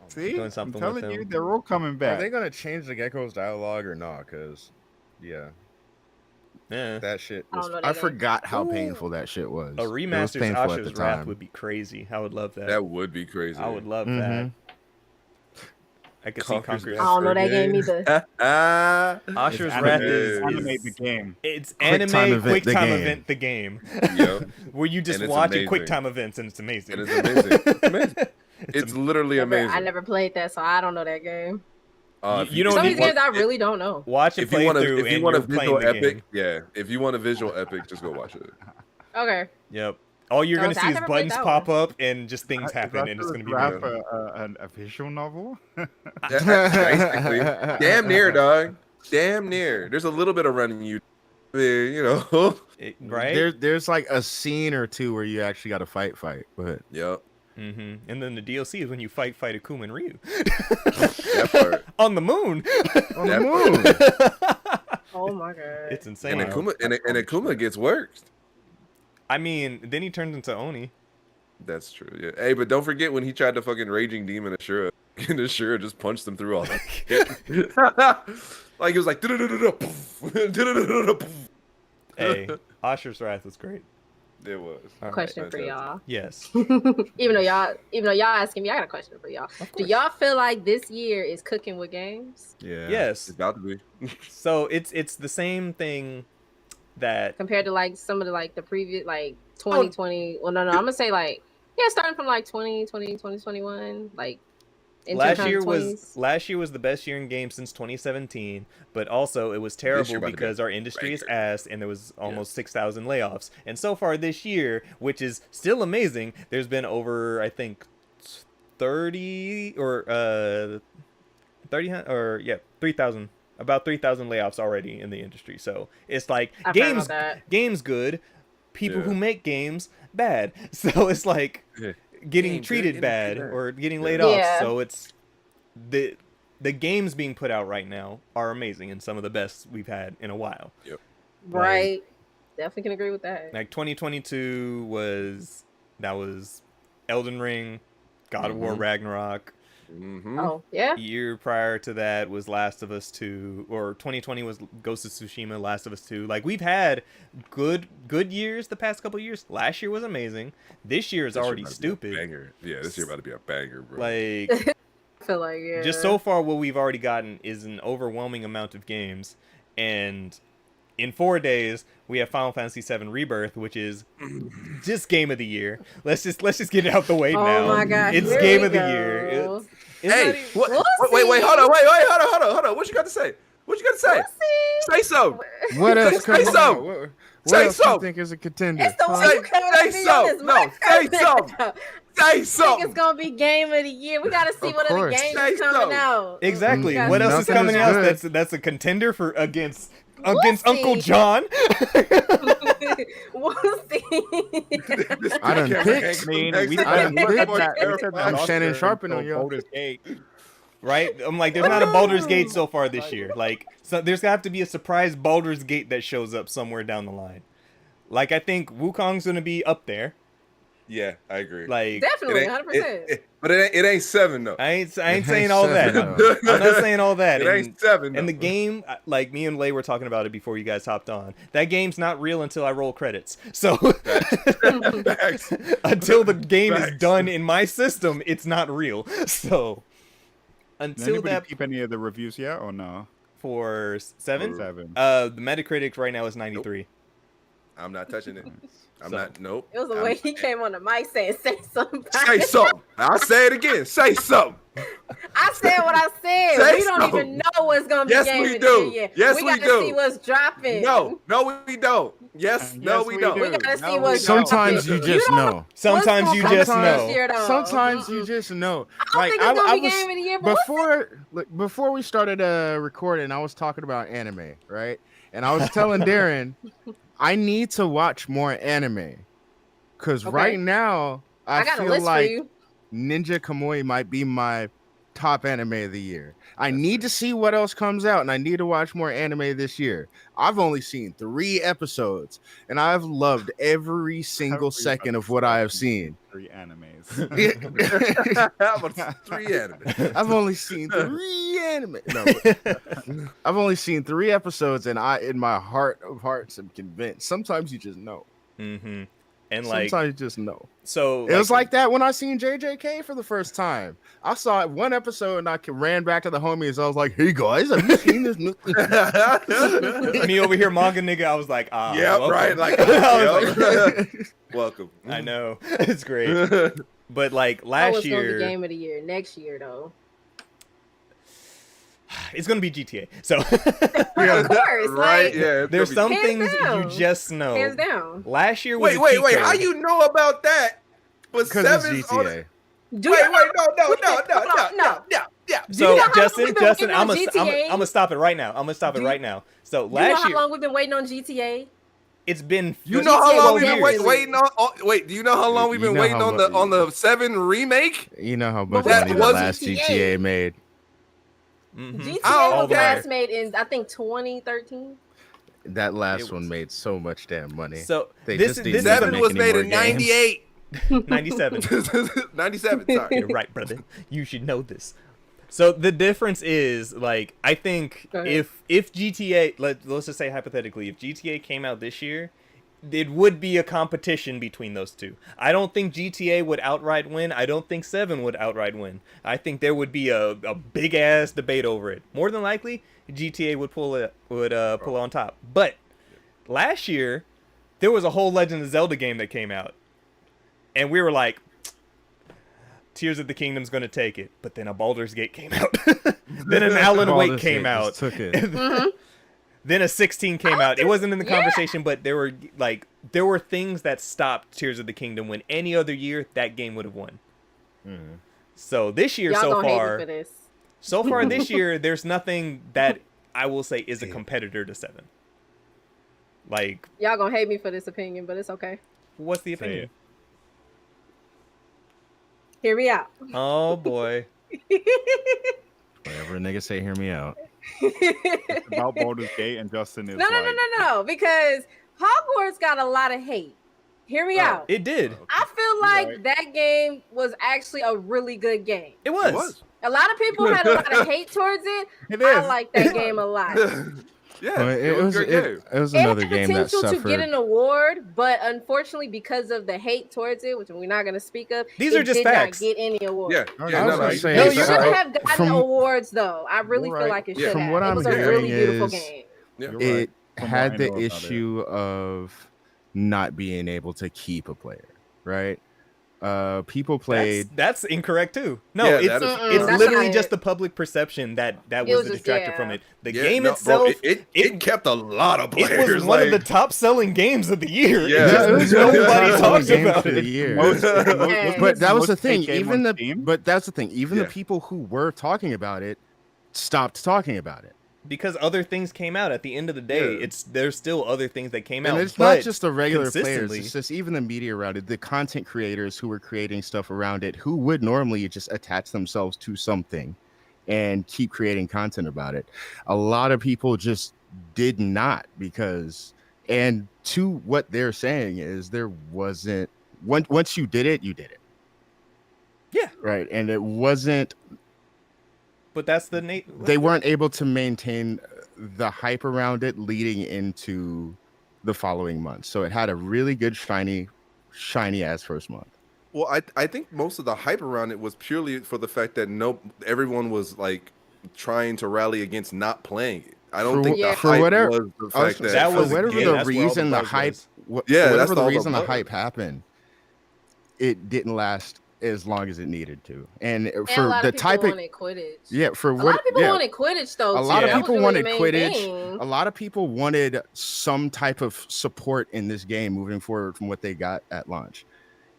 See, something I'm with telling you, them. they're all coming back. Are they gonna change the Gecko's dialogue or not? Because, yeah, that shit. I forgot how painful that shit was. A remastered Asha's Wrath would be crazy. I would love that. That would be crazy. I would love that. I could see Conqueror's. I don't know that game either. Asher's Wrath is animate the game. It's anime QuickTime event the game. Yep. Where you just watch it QuickTime events and it's amazing. And it's amazing. It's amazing. It's literally amazing. I never played that, so I don't know that game. You don't Some of these games I really don't know. Watch it play through. If you want a visual epic, if you want a visual epic, just go watch it. Okay. Yep. All you're gonna see is buttons pop up and just things happen, and it's gonna be a visual novel. Basically, damn near, dog. Damn near. There's a little bit of running you know. Right? There's like a scene or two where you actually got to fight, but yep. And then the DLC is when you fight Akuma and Ryu. That part. On the moon. On the moon. Oh my god. It's insane. And Akuma gets worked. I mean, then he turns into Oni. That's true. Yeah. Hey, but don't forget when he tried to fucking Raging Demon Ashura. And Ashura just punched him through all that. Like it was like Hey, Asher's Wrath was great. It was. Question for y'all. Yes. even though y'all asking me, I got a question for y'all. Do y'all feel like this year is cooking with games? Yeah. Yes. It's about to be. So it's the same thing that compared to like some of the previous 2020. Well, no, I'm gonna say starting from 2020, 2021, last year was the best year in games since 2017, but also it was terrible because our industry is ass and there was almost 6,000 layoffs. And so far this year, which is still amazing, there's been over I think 3,000 about 3,000 layoffs already in the industry. So it's like games good, people who make games bad. So it's like getting treated bad or getting laid off. So it's the games being put out right now are amazing and some of the best we've had in a while. Yep. Right. Definitely can agree with that. Like 2022 was Elden Ring, God of War Ragnarok. Oh yeah. Year prior to that was Last of Us 2, or 2020 was Ghost of Tsushima, Last of Us 2. Like we've had good years the past couple years. Last year was amazing. This year is already stupid. Banger. Yeah, this year about to be a banger, bro. Like I feel like just so far what we've already gotten is an overwhelming amount of games, and in 4 days we have Final Fantasy VII Rebirth, which is just game of the year. Let's just get it out the way now. Oh my god, it's game of the year. Hey, wait, hold on. What you got to say? Say so. What else? Say so. What else do you think is a contender? It's the one you coming say so. No, say so. Say so. I think it's gonna be game of the year. We gotta see what other games are coming out. Exactly. What else is coming out that's a contender for against Uncle John? We'll see. I done picked. I'm Shannon Sharpen on y'all. Right? I'm like, there's not a Baldur's Gate so far this year. Like, so there's gonna have to be a surprise Baldur's Gate that shows up somewhere down the line. Like, I think Wukong's gonna be up there. Yeah, I agree. Like, definitely, 100%. But it ain't 7 though. I ain't saying all that. I'm not saying all that. It ain't 7. And the game, like me and Lay were talking about it before you guys hopped on. That game's not real until I roll credits. So until the game is done in my system, it's not real. So until that keep any of the reviews yet or no? For 7? 7. The Metacritic right now is 93. Nope. I'm not touching it. Nope. It was the way he came on the mic saying, say something. Say something. I'll say it again. Say something. I said what I said. Say We don't something. even know what's going to be Yes, game we of do. the year yet. Yes, we we gotta do. see what's dropping. No, we don't. Yes, no, we don't. We gotta see what's Sometimes dropping. you just know. Sometimes you just know. Sometimes you just know. I don't think it's gonna be game of the year, but before we started recording, I was talking about anime, right? And I was telling Darren, I need to watch more anime. Because right now, I got a feel list like for you. Ninja Kamui might be my top anime of the year. I need to see what else comes out, and I need to watch more anime this year. I've only seen 3 episodes, and I've loved every single second of what I have seen. 3 animes. 3 animes. I've only seen 3 anime. No, I've only seen 3 episodes, and in my heart of hearts, am convinced. Sometimes you just know. Mm-hmm. And sometimes you just know. So it was like that when I seen JJK for the first time. I saw it 1 episode and I ran back to the homies. I was like, "Hey guys, have you seen this?" Me over here, manga nigga. I was like, "Ah, yeah, welcome. right." Like, welcome. I know it's great, but like last year, gonna be game of the year next year though. It's gonna be GTA. So of course, right? Yeah, there's some things you just know. Hands down. Last year was wait. How you know about that? But because it's GTA. No. So Justin, I'm gonna stop it right now. So last year, you know how long we've been waiting on GTA? It's been. You know how long we've been waiting on? Wait, do you know how long we've been waiting on the 7 remake? You know how much money the last GTA made. Mm-hmm. GTA was last made in I think 2013. That last one made so much damn money. So this 7 was made in 98. 97. 97. Sorry, you're right, brother. You should know this. So the difference is, like, I think if GTA, let's just say hypothetically, if GTA came out this year, it would be a competition between those two. I don't think GTA would outright win. I don't think 7 would outright win. I think there would be a big ass debate over it. More than likely, GTA would pull on top. But last year, there was a whole Legend of Zelda game that came out, and we were like, Tears of the Kingdom's gonna take it. But then a Baldur's Gate came out. Then an Alan Wake came out. Took it. Then a 16 came out. It wasn't in the conversation, but there were things that stopped Tears of the Kingdom when any other year that game would have won. Mm-hmm. So this year, so far this year, there's nothing that I will say is a competitor to 7. Like, y'all gonna hate me for this opinion, but it's okay. What's the opinion? Hear me out. Oh boy. Whatever a nigga say, hear me out. It's about Baldur's Gate, and Justin is no, because Hogwarts got a lot of hate. Hear me out. It did. I feel like that game was actually a really good game. It was. A lot of people had a lot of hate towards it. I like that game a lot. Yeah, it was another game that suffered. It had potential to get an award, but unfortunately, because of the hate towards it, which we're not going to speak of, these are just facts. Not get any awards. You should have gotten awards, though. I really feel like it should have. From what I'm hearing, it was a really beautiful game. It had the issue of not being able to keep a player, right? People played. That's incorrect too. No, it's literally just the public perception that was the distractor from it. The game itself, it kept a lot of players. It was one of the top selling games of the year. Yeah, nobody talks about it. But that was the thing. Even the people who were talking about it stopped talking about it. Because other things came out at the end of the day. There's still other things that came out. And it's not just the regular players, it's just even the media around it, the content creators who were creating stuff around it, who would normally just attach themselves to something and keep creating content about it. A lot of people just did not, because, and to what they're saying is there wasn't, once you did it, you did it. Yeah. Right. And it wasn't, but that's they weren't able to maintain the hype around it leading into the following month. So it had a really good shiny ass first month. Well, I think most of the hype around it was purely for the fact that everyone was like trying to rally against not playing it. I don't think the for hype whatever was the fact that that was for whatever yeah, the that's where all reason the buzz hype was. for that's whatever the all reason the buzz. hype happened, it didn't last as long as it needed to. And a for lot the of people type of wanted Quidditch. for A what lot of people yeah, wanted Quidditch though. a lot of That people was really wanted the main Quidditch. game. A lot of people wanted some type of support in this game moving forward from what they got at launch.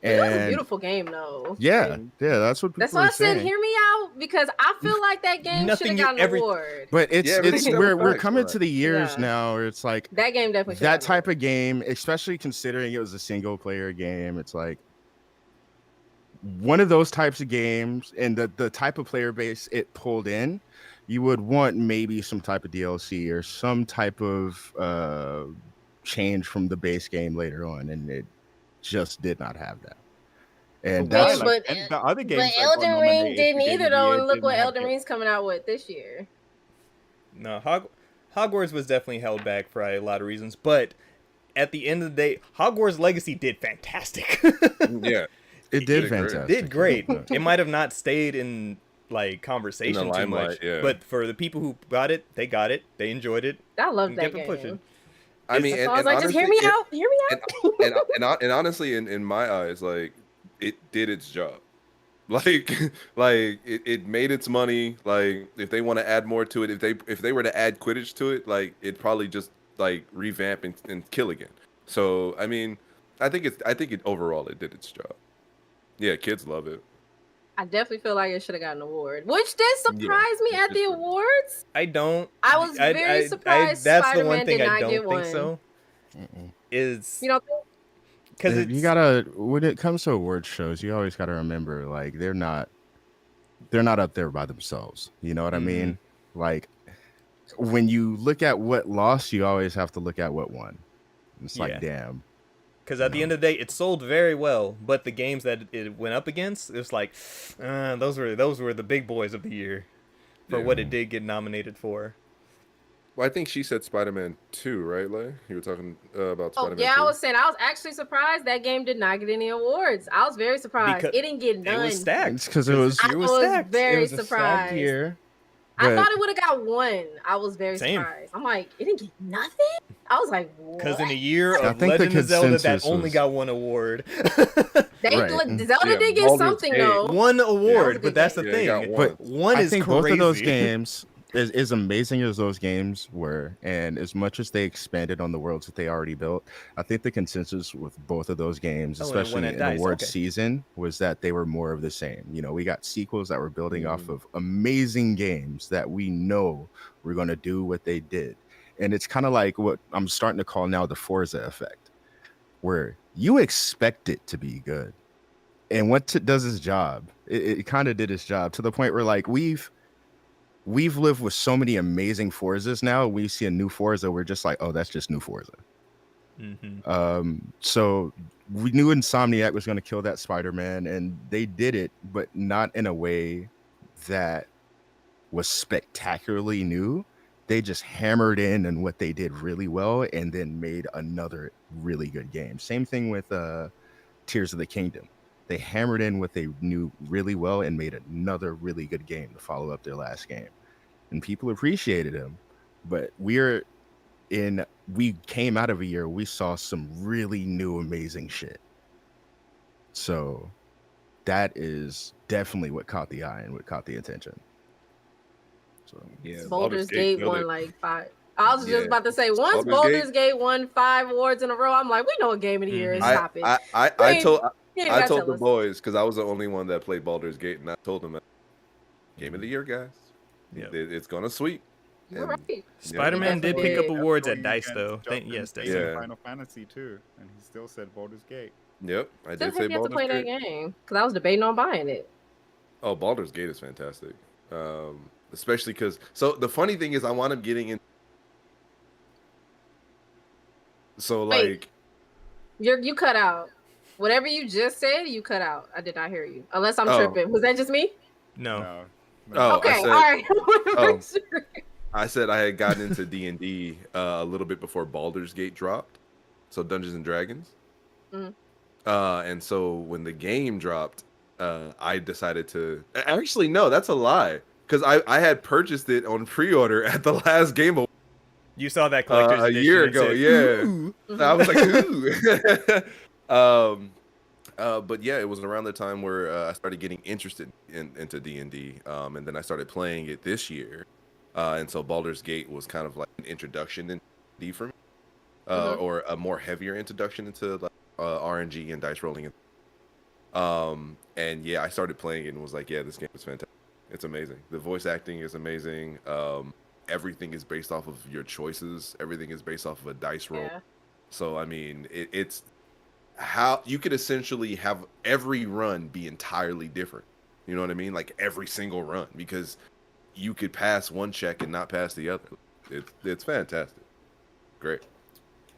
But that was a And beautiful game though. yeah, that's what people That's why are I said saying. hear me out, because I feel like that game should have gotten an award. But it's we're coming right. to the years now where it's like that game definitely should that type of game, especially considering it was a single player game. It's like one of those types of games, and the type of player base it pulled in, you would want maybe some type of DLC or some type of change from the base game later on, and it just did not have that. And that's and the other games. But Elden Ring didn't either, though. And look what Elden Ring's coming out with this year. No, Hogwarts was definitely held back for a lot of reasons, but at the end of the day, Hogwarts Legacy did fantastic. Yeah, it did fantastic. Did great. It might have not stayed in like conversation too much, but for the people who got it, they got it. They enjoyed it. I love that game. I mean, I was like, just hear me out. Hear me out. And honestly, in my eyes, like it did its job. Like it made its money. Like if they want to add more to it, if they were to add Quidditch to it, like it'd probably just like revamp and kill again. So I mean, I think it overall it did its job. Yeah, kids love it. I definitely feel like it should have gotten an award, which did surprise me at the awards. I was very surprised. That's Spider-Man the one thing did I not get don't think one. so. Is you know, because you gotta, when it comes to award shows, you always gotta remember, like they're not up there by themselves. You know what I mean? Like when you look at what lost, you always have to look at what won. It's like, damn. Because at the end of the day, it sold very well, but the games that it went up against, it was like, those were the big boys of the year for what it did get nominated for. Well, I think she said Spider-Man 2, right, Lay? You were talking about Spider-Man 2. Yeah, I was saying I was actually surprised that game did not get any awards. I was very surprised. It didn't get none. It was stacked. Because it was stacked. Very it was surprised. A year, I thought it would have got one. I was very surprised. I'm like, it didn't get nothing? I was like, what? Because in a year of Legend of Zelda, that only got one award. Zelda did get something, though. One award, but that's the thing. But one is think crazy. Both of those games, as amazing as those games were, and as much as they expanded on the worlds that they already built, I think the consensus with both of those games, especially in award season, was that they were more of the same. You know, we got sequels that were building off of amazing games that we know were going to do what they did. And it's kind of like what I'm starting to call now the Forza effect, where you expect it to be good. And what does its job? It kind of did its job to the point where, like, we've lived with so many amazing Forzas now. We see a new Forza, we're just like, oh, that's just new Forza. So we knew Insomniac was going to kill that Spider-Man, and they did it, but not in a way that was spectacularly new. They just hammered in on what they did really well and then made another really good game. Same thing with Tears of the Kingdom. They hammered in what they knew really well and made another really good game to follow up their last game. And people appreciated them. But we came out of a year, we saw some really new, amazing shit. So that is definitely what caught the eye and what caught the attention. So, yeah, Baldur's Gate won like 5. I was just about to say, once Baldur's Gate won 5 awards in a row, I'm like, we know what game of the year is. Stop it. I told the boys, because I was the only one that played Baldur's Gate, and I told them, game of the year, guys. Yeah, it's gonna sweep. Right. Spider-Man did pick up awards at DICE, though. Yes, DICE. Yeah. Final Fantasy too, and he still said Baldur's Gate. Yep, I did say Baldur's Gate. You have to play that game because I was debating on buying it. Oh, Baldur's Gate is fantastic. Especially because, so the funny thing is, I wound up getting in. So wait, you cut out. Whatever you just said, you cut out. I did not hear you. Unless I'm tripping. Was that just me? No. Oh, okay. All right. I said I had gotten into D&D a little bit before Baldur's Gate dropped. So Dungeons and Dragons. And so when the game dropped, I decided to. Actually, no, that's a lie. Because I had purchased it on pre-order at the last Game Awards. You saw that collector's A edition year and ago, said, yeah. "Ooh." I was like, ooh. But yeah, it was around the time where I started getting interested into D&D, and then I started playing it this year. And so Baldur's Gate was kind of like an introduction into D for me, or a more heavier introduction into like RNG and dice rolling. And yeah, I started playing it and was like, yeah, this game is fantastic. It's amazing. The voice acting is amazing. Everything is based off of your choices. Everything is based off of a dice roll. Yeah. So I mean, it's how you could essentially have every run be entirely different. You know what I mean? Like every single run, because you could pass one check and not pass the other. It's fantastic. Great.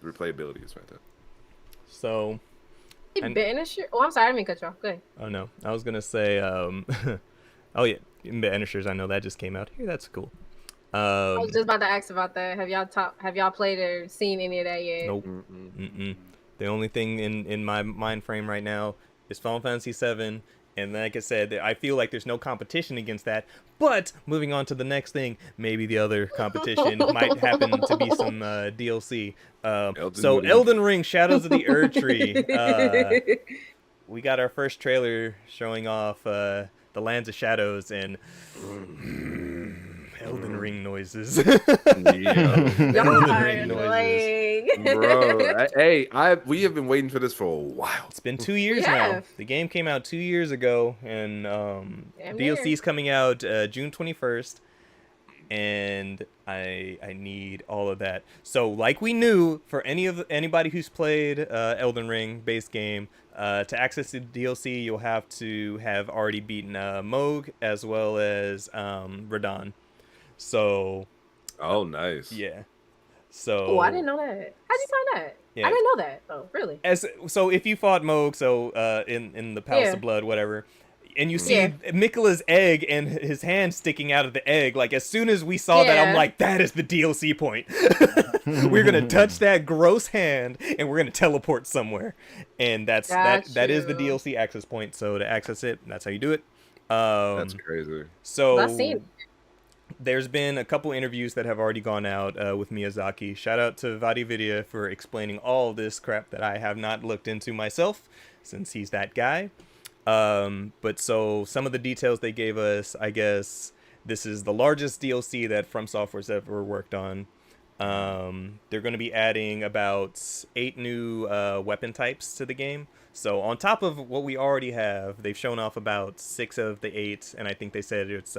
The replayability is fantastic. So. Banisher? Oh, I'm sorry, I didn't mean to cut you off. Go ahead. Oh no, I was gonna say. Oh yeah, Banishers. I know that just came out here. That's cool. I was just about to ask about that. Have y'all played or seen any of that yet? Nope. The only thing in my mind frame right now is Final Fantasy VII, and like I said, I feel like there's no competition against that. But moving on to the next thing, maybe the other competition might happen to be some DLC. Elden Ring: Shadows of the Erdtree. We got our first trailer showing off the Lands of Shadows and Elden Ring noises. Elden Ring noises. Bro, we have been waiting for this for a while. It's been 2 years now. The game came out 2 years ago, and DLC's coming out June 21st. And I need all of that. So, like we knew, for anybody who's played Elden Ring base game, to access the DLC, you'll have to have already beaten Moog as well as Radon. So. Oh, nice. Yeah. So. Oh, I didn't know that. How'd you find that? Yeah. I didn't know that. Oh, really? So if you fought Moog, in the Palace of Blood, whatever. And you see Mikola's egg and his hand sticking out of the egg. Like, as soon as we saw that, I'm like, that is the DLC point. We're going to touch that gross hand, and we're going to teleport somewhere. And that is the DLC access point. So to access it, that's how you do it. That's crazy. So there's been a couple interviews that have already gone out with Miyazaki. Shout out to VadiVidya for explaining all this crap that I have not looked into myself, since he's that guy. But so some of the details they gave us, I guess this is the largest DLC that From Software's ever worked on. They're going to be adding about 8 new weapon types to the game. So on top of what we already have, they've shown off about 6 of the 8, and I think they said it's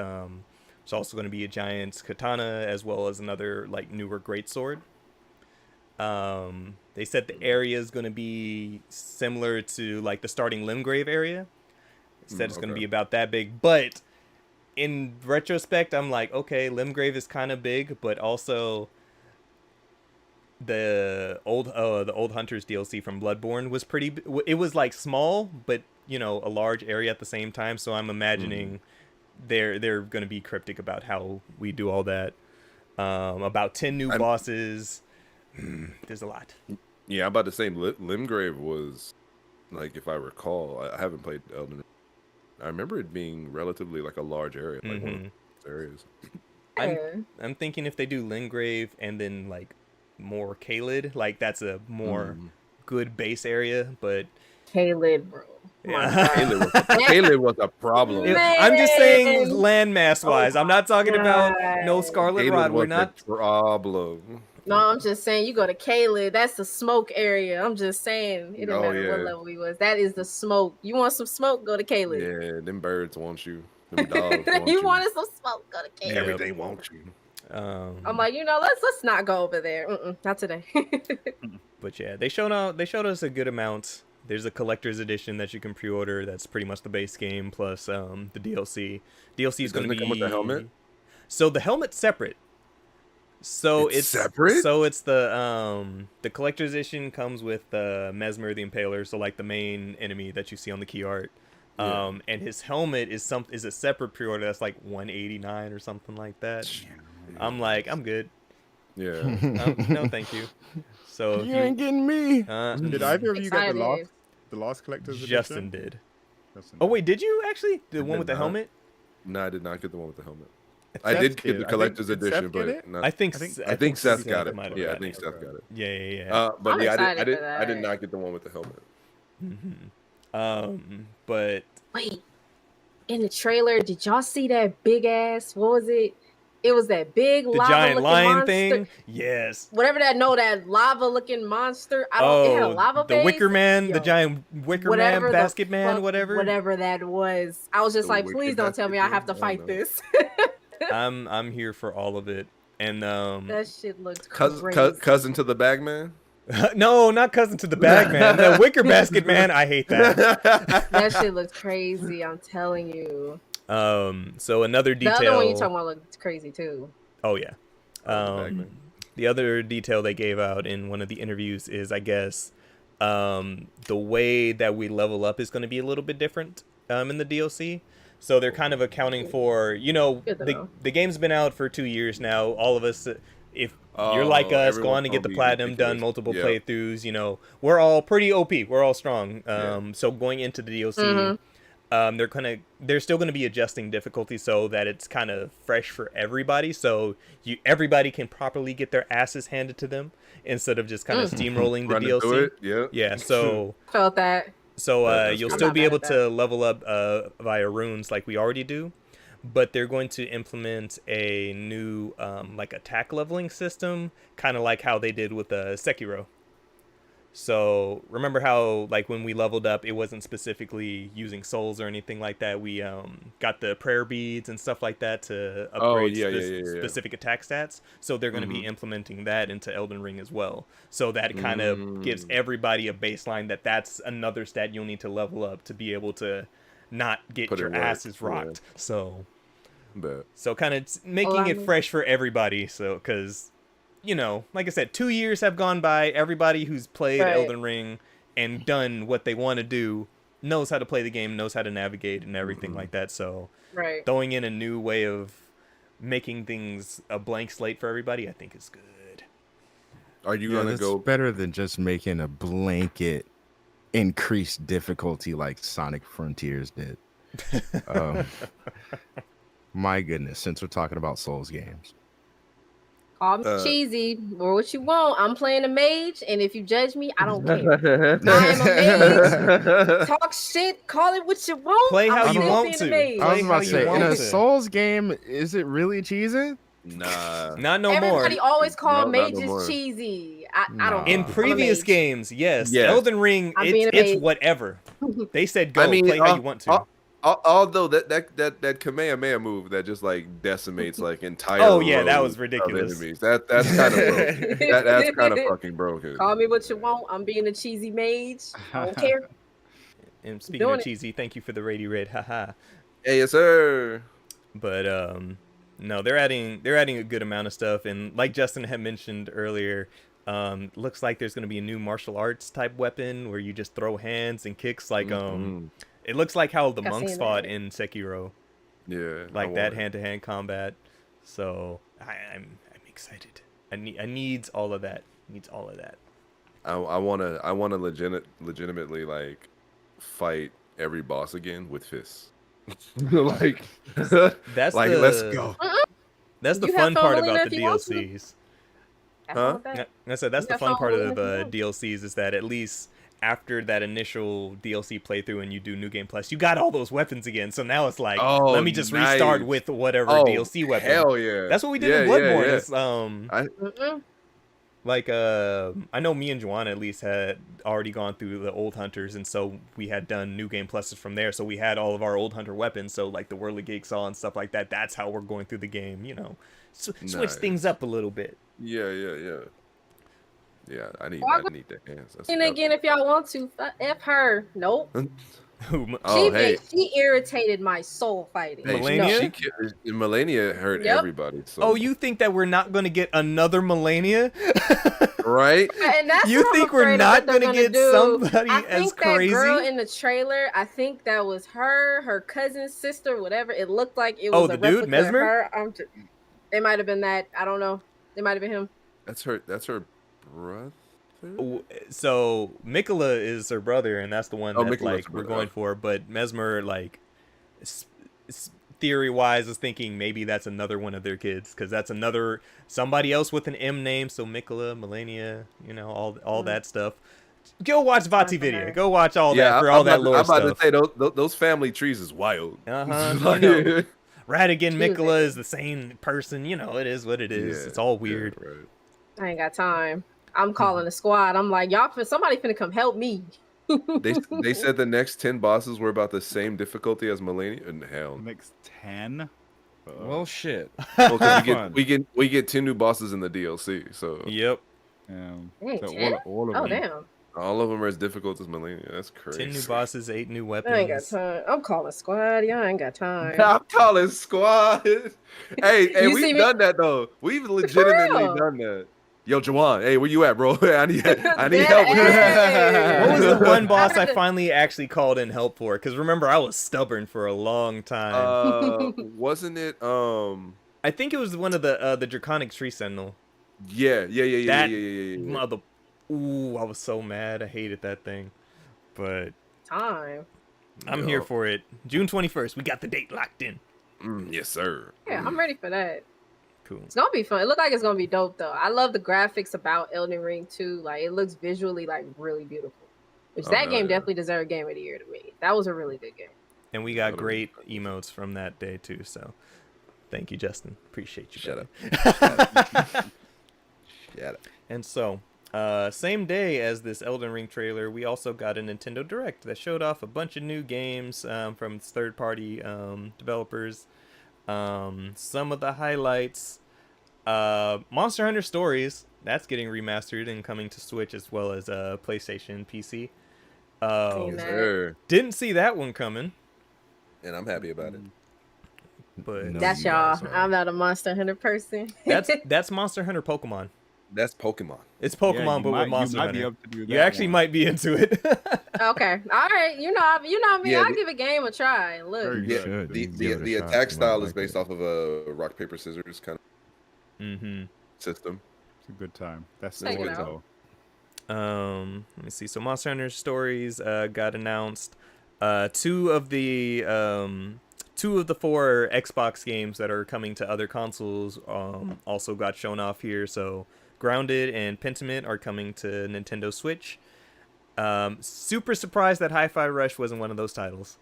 also going to be a giant katana as well as another like newer greatsword. They said the area is going to be similar to like the starting Limgrave area. They said it's going to be about that big, but in retrospect, I'm like, okay, Limgrave is kind of big, but also the old Hunters DLC from Bloodborne was pretty. It was like small, but a large area at the same time. So I'm imagining they're going to be cryptic about how we do all that. About 10 new bosses. There's a lot. Yeah, I'm about to say Limgrave was, like, if I recall, I haven't played Elden Ring. I remember it being relatively like a large area, like one of those areas. I'm thinking if they do Limgrave and then like more Caelid, like that's a more good base area, but Caelid, bro. Yeah. Caelid was a problem. I'm just saying landmass wise. I'm not talking about no Scarlet Rot. We're not problem. No, I'm just saying you go to Caelid, that's the smoke area. I'm just saying it don't matter what level we was. That is the smoke. You want some smoke? Go to Caelid. Yeah, them birds want you. Them dogs want you wanted some smoke? Go to Caelid. Everything wants you. I'm like, let's not go over there. Not today. But yeah, they showed us a good amount. There's a collector's edition that you can pre-order. That's pretty much the base game plus the DLC. DLC is going to be come with the helmet. So the helmet's separate. So it's separate. So it's the collector's edition comes with Mesmer the Impaler, so like the main enemy that you see on the key art. And his helmet is a separate pre-order that's like $189 or something like that. I'm like, I'm good. Yeah. No, thank you. So you ain't getting me. Did either of you get the loft? the Lost Collector's Justin edition? did. Justin Oh did. wait, did you actually the I one did with the not. helmet? No, I did not get the one with the helmet. Seth I did get the did. collector's Did Seth edition, get but it? not, I think Seth got it. might have Yeah, I gotten think it. Seth got it. Yeah. But I'm yeah, excited for I did that. not get the one with the helmet. But Wait, in the trailer, did y'all see that big ass? What was it? It was that big the lava giant looking lion monster. thing, yes. Whatever that lava looking monster. It had a lava the base. Wicker Man, Yo, the giant Wicker whatever Man, the Basket Man, fuck- whatever. Whatever that was. I was just The like, Wicker please don't tell me I Basket have to Man? fight Oh, no. this. I'm here for all of it. And That shit looked crazy. Cousin to the Bagman. no, not cousin to the bag man. The Wicker Basket Man, I hate that. That shit looked crazy. I'm telling you. So another The detail. other one you talking about looked crazy too. Oh yeah. Oh, the Bagman. The other detail they gave out in one of the interviews is, I guess, the way that we level up is going to be a little bit different in the DLC. So they're kind of accounting for, the game's been out for 2 years now. All of us, if you're like us, go on to get the platinum, done multiple playthroughs, we're all pretty OP. We're all strong. So going into the DLC, they're still going to be adjusting difficulty so that it's kind of fresh for everybody. So everybody can properly get their asses handed to them instead of just kind of steamrolling the DLC. Yeah. So felt that. So you'll still be able to level up via runes like we already do, but they're going to implement a new like attack leveling system, kind of like how they did with Sekiro. So remember how like when we leveled up, it wasn't specifically using souls or anything like that. We got the prayer beads and stuff like that to upgrade specific attack stats. So they're going to be implementing that into Elden Ring as well. So that kind of gives everybody a baseline that's another stat you'll need to level up to be able to not get your asses rocked. So kind of making it fresh for everybody. So because like I said, 2 years have gone by. Everybody who's played Elden Ring and done what they want to do knows how to play the game, knows how to navigate and everything like that. So throwing in a new way of making things a blank slate for everybody, I think is good. Are you going to go better than just making a blanket increased difficulty like Sonic Frontiers did? My goodness, since we're talking about Souls games. Call me cheesy or what you want. I'm playing a mage, and if you judge me, I don't care. I am a mage. Talk shit. Call it what you want. Play how you want to. I was about to say, in a Souls game, is it really cheesy? Nah. Not no more. Everybody always call mages cheesy. I don't. In previous games, yes. Elden Ring, it's whatever. They said go play how you want to. Although that Kamehameha move that just like decimates like entire that was ridiculous. Enemies. That's kind of broken. That's kind of fucking broken. Call me what you want. I'm being a cheesy mage. I don't care. And speaking of cheesy, thank you for the Rady Red. Haha. Hey, yes sir. But no, they're adding a good amount of stuff, and like Justin had mentioned earlier, looks like there's gonna be a new martial arts type weapon where you just throw hands and kicks like It looks like how the monks fought in Sekiro. Yeah. Like that hand-to-hand combat. So I'm excited. I need all of that. I wanna legitimately like fight every boss again with fists. Like that's like let's go. That's the fun part about the DLCs. Huh? I said that's the fun part of the DLCs is that at least after that initial DLC playthrough and you do New Game Plus, you got all those weapons again. So now it's like, let me just restart with whatever DLC weapon. Hell yeah. That's what we did in Bloodborne. I know me and Joanna at least had already gone through the old hunters, and so we had done New Game Pluses from there. So we had all of our old hunter weapons. So like the Whirligig Saw and stuff like that. That's how we're going through the game. Switch things up a little bit. Yeah, I need that hands. And again, if y'all want to, F her. Nope. She irritated my soul fighting. Melania? Melania hurt everybody. So. Oh, you think that we're not going to get another Melania? Right? And that's you think we're not going to get somebody as crazy? That girl in the trailer, I think that was her cousin, sister, whatever. It looked like it was the dude, Mesmer? It might have been that. I don't know. It might have been him. That's her brother? So Mikola is her brother, and that's the one that like we're going for. But Mesmer, like, theory-wise, is thinking maybe that's another one of their kids, because that's another somebody else with an M name. So Mikola, Melania, you know, all that stuff. Go watch Vati video. Go watch all that for all that lore stuff. I'm about to say those family trees is wild. Like, you know, Radigan, Mikola is the same person. You know, it is what it is. Yeah, it's all weird. Yeah, right. I ain't got time. I'm calling the squad. I'm like, somebody finna come help me. They said the next 10 bosses were about the same difficulty as Melania. And hell, next 10. Well, shit. Well, we get 10 new bosses in the DLC. So yep. So all of them. Damn. All of them are as difficult as Melania. That's crazy. 10 new bosses, 8 new weapons. I ain't got time. I'm calling squad. Y'all ain't got time. I'm calling squad. Hey, we've done that though. We've legitimately done that. Yo, Jawan, hey, where you at, bro? I need help with this. What was the one boss I finally actually called in help for? Because remember, I was stubborn for a long time. Wasn't it? I think it was one of the Draconic Tree Sentinel. Yeah. Mother. Ooh, I was so mad. I hated that thing. But time. I'm here for it. June 21st. We got the date locked in. Yes, sir. Yeah, I'm ready for that. Cool. It's gonna be fun. It looks like it's gonna be dope though. I love the graphics about Elden Ring too. Like it looks visually like really beautiful. Which that game definitely deserved Game of the Year to me. That was a really good game. And we got great emotes from that day too. So thank you, Justin. Appreciate you. Shut up. And so, same day as this Elden Ring trailer, we also got a Nintendo Direct that showed off a bunch of new games from third-party developers. Some of the highlights, Monster Hunter Stories, that's getting remastered and coming to Switch as well as PlayStation, PC. Didn't see that one coming. And I'm happy about it. But that's y'all. I'm not a Monster Hunter person. That's Monster Hunter Pokemon. That's Pokemon. It's Pokemon, but with Monster Hunter. You actually might be into it. Okay, all right. You know me. I'll give a game a try. Look, the attack style is based off of a rock paper scissors kind of system. It's a good time. That's the one though. Let me see. So Monster Hunter Stories got announced. Two of the 4 Xbox games that are coming to other consoles also got shown off here. So Grounded and Pentiment are coming to Nintendo Switch. Super surprised that Hi-Fi Rush wasn't one of those titles.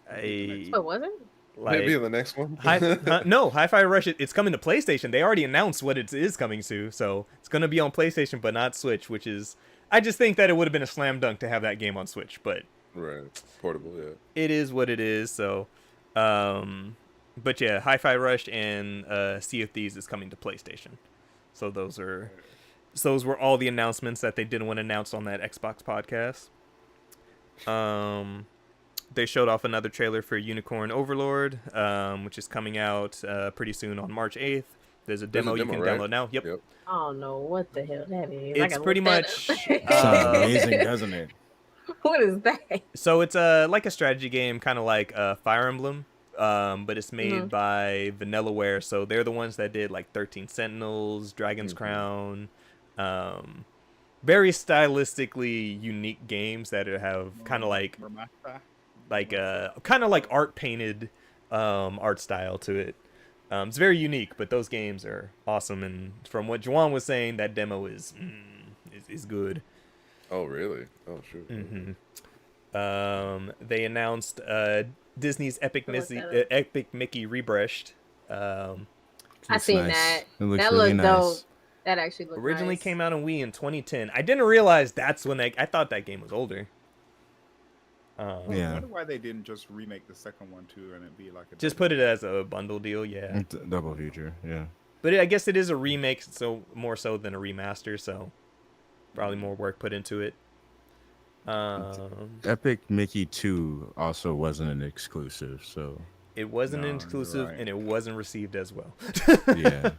What was it? Like, maybe the next one. No, Hi-Fi Rush. It's coming to PlayStation. They already announced what it is coming to, so it's gonna be on PlayStation, but not Switch. Which is, I just think that it would have been a slam dunk to have that game on Switch, but portable. Yeah, it is what it is. So, but yeah, Hi-Fi Rush and Sea of Thieves is coming to PlayStation. So those were all the announcements that they didn't want to announce on that Xbox podcast. They showed off another trailer for Unicorn Overlord, which is coming out pretty soon on March 8th. There's a demo you can download now. Yep. I don't know what the hell that is. It's pretty much sounds amazing, doesn't it? What is that? So it's like a strategy game, kind of like Fire Emblem, but it's made by Vanillaware. So they're the ones that did like 13 Sentinels, Dragon's Crown. Very stylistically unique games that have kind of like art painted art style to it. It's very unique, but those games are awesome. And from what Juwan was saying, that demo is good. Oh really? Oh sure. They announced Disney's Epic Mickey rebrushed. I seen nice. that. It that really looked nice. dope. That actually looked originally nice. came out on Wii in 2010. I didn't realize that's when I thought that game was older. I wonder why they didn't just remake the second one too, and it be like a just put it as a bundle deal, yeah. Double feature, yeah. But I guess it is a remake, so more so than a remaster, so probably more work put into it. Epic Mickey 2 also wasn't an exclusive, so it wasn't an exclusive, and it wasn't received as well. Yeah.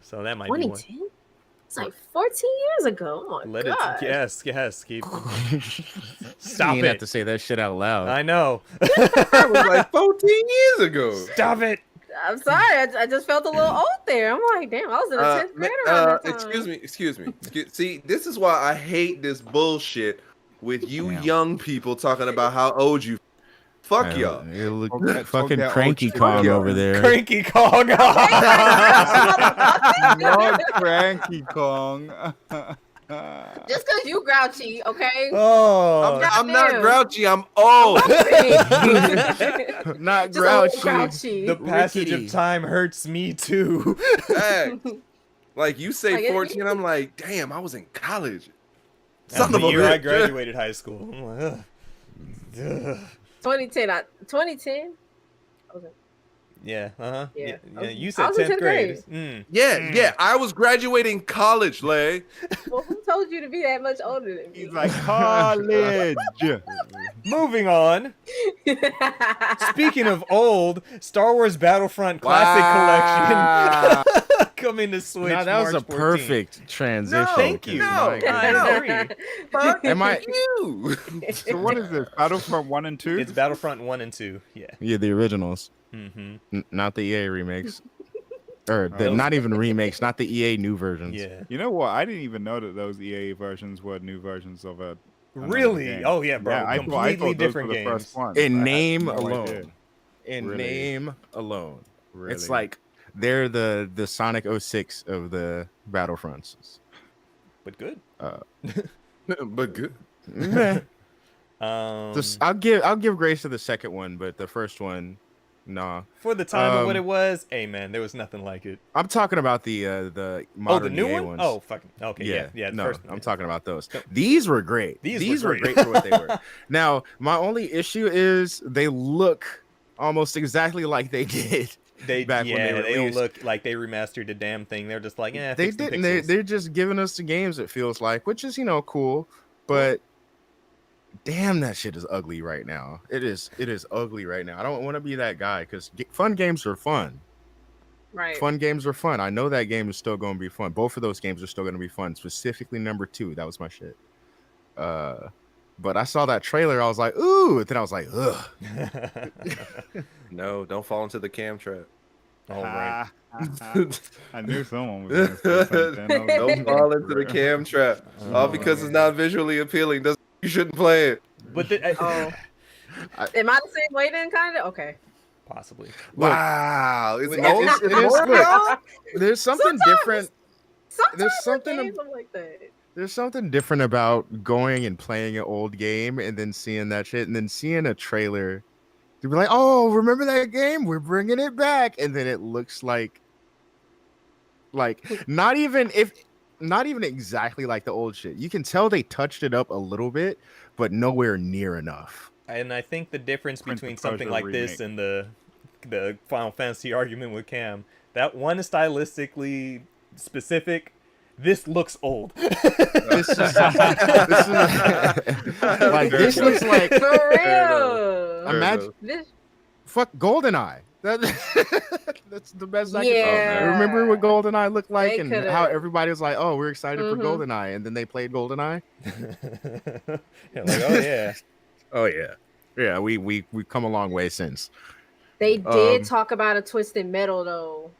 So that might 2010? be one. It's like 14 years ago. Oh my God. Yes. Keep. Stop you it. have to say that shit out loud. I know. That was like 14 years ago. Stop it. I'm sorry. I just felt a little old there. I'm like, damn, I was in the 10th grade around that time. Excuse me. See, this is why I hate this bullshit with you young people talking about how old you. Fuck y'all. You look fucking Cranky Kong over there. Cranky Kong. Not Cranky Kong. Just because you grouchy, okay? Oh, I'm not grouchy. I'm old. Not grouchy. The passage of time hurts me too. Like you say 14, I'm like, damn, I was in college. Son of a year I graduated high school. I'm like, ugh. 2010. 2010. Yeah, Yeah. You said 10th grade. Yeah. I was graduating college, Lay. Well, who told you to be that much older than me? He's like, college. Moving on. Speaking of old, Star Wars Battlefront Classic Collection coming to Switch. No, that was March a perfect transition. No, thank you. I agree. Am I you? So what is this? Battlefront 1 and 2? It's Battlefront 1 and 2. Yeah, the originals. Mm-hmm. Not the EA remakes. Or not even remakes, not the EA new versions. Yeah. You know what? I didn't even know that those EA versions were new versions of a. Really? Game. Oh yeah, bro. Yeah, completely different games. In name alone. In name alone. Really? It's like they're the Sonic 06 of the Battlefronts. But good. But good. I'll give grace to the second one, but the first one, nah. For the time of what it was, hey man, there was nothing like it. I'm talking about the modern the new EA one. ones. Oh fucking okay, yeah. No, first, I'm talking about those. These were great. These were great for what they were. Now, my only issue is they look almost exactly like they did. They don't look like they remastered the damn thing. They're just like, they didn't. They're just giving us the games. It feels like, which is cool, but. Damn, that shit is ugly right now. It is ugly right now. I don't want to be that guy because fun games are fun. Right. Fun games are fun. I know that game is still going to be fun. Both of those games are still going to be fun. Specifically, number 2. That was my shit. But I saw that trailer. I was like, ooh. And then I was like, ugh. No, don't fall into the cam trap. All right. I knew someone was going to say something. Don't fall into the cam trap. All because it's not visually appealing. You shouldn't play it. But am I the same way then, kind of? Okay. Possibly. Wow. It is. There's something different. There's something like that. There's something different about going and playing an old game and then seeing that shit and then seeing a trailer to be like, oh, remember that game? We're bringing it back. And then it looks like not even exactly like the old shit. You can tell they touched it up a little bit, but nowhere near enough. And I think the difference between something like this and the Final Fantasy argument with Cam, that one is stylistically specific. This looks old. This looks like for real. Imagine fuck GoldenEye. That's the best I can. Remember what GoldenEye looked like and how everybody was like, "Oh, we're excited for GoldenEye," and then they played GoldenEye. Oh yeah. We come a long way since. They did talk about a Twisted Metal though.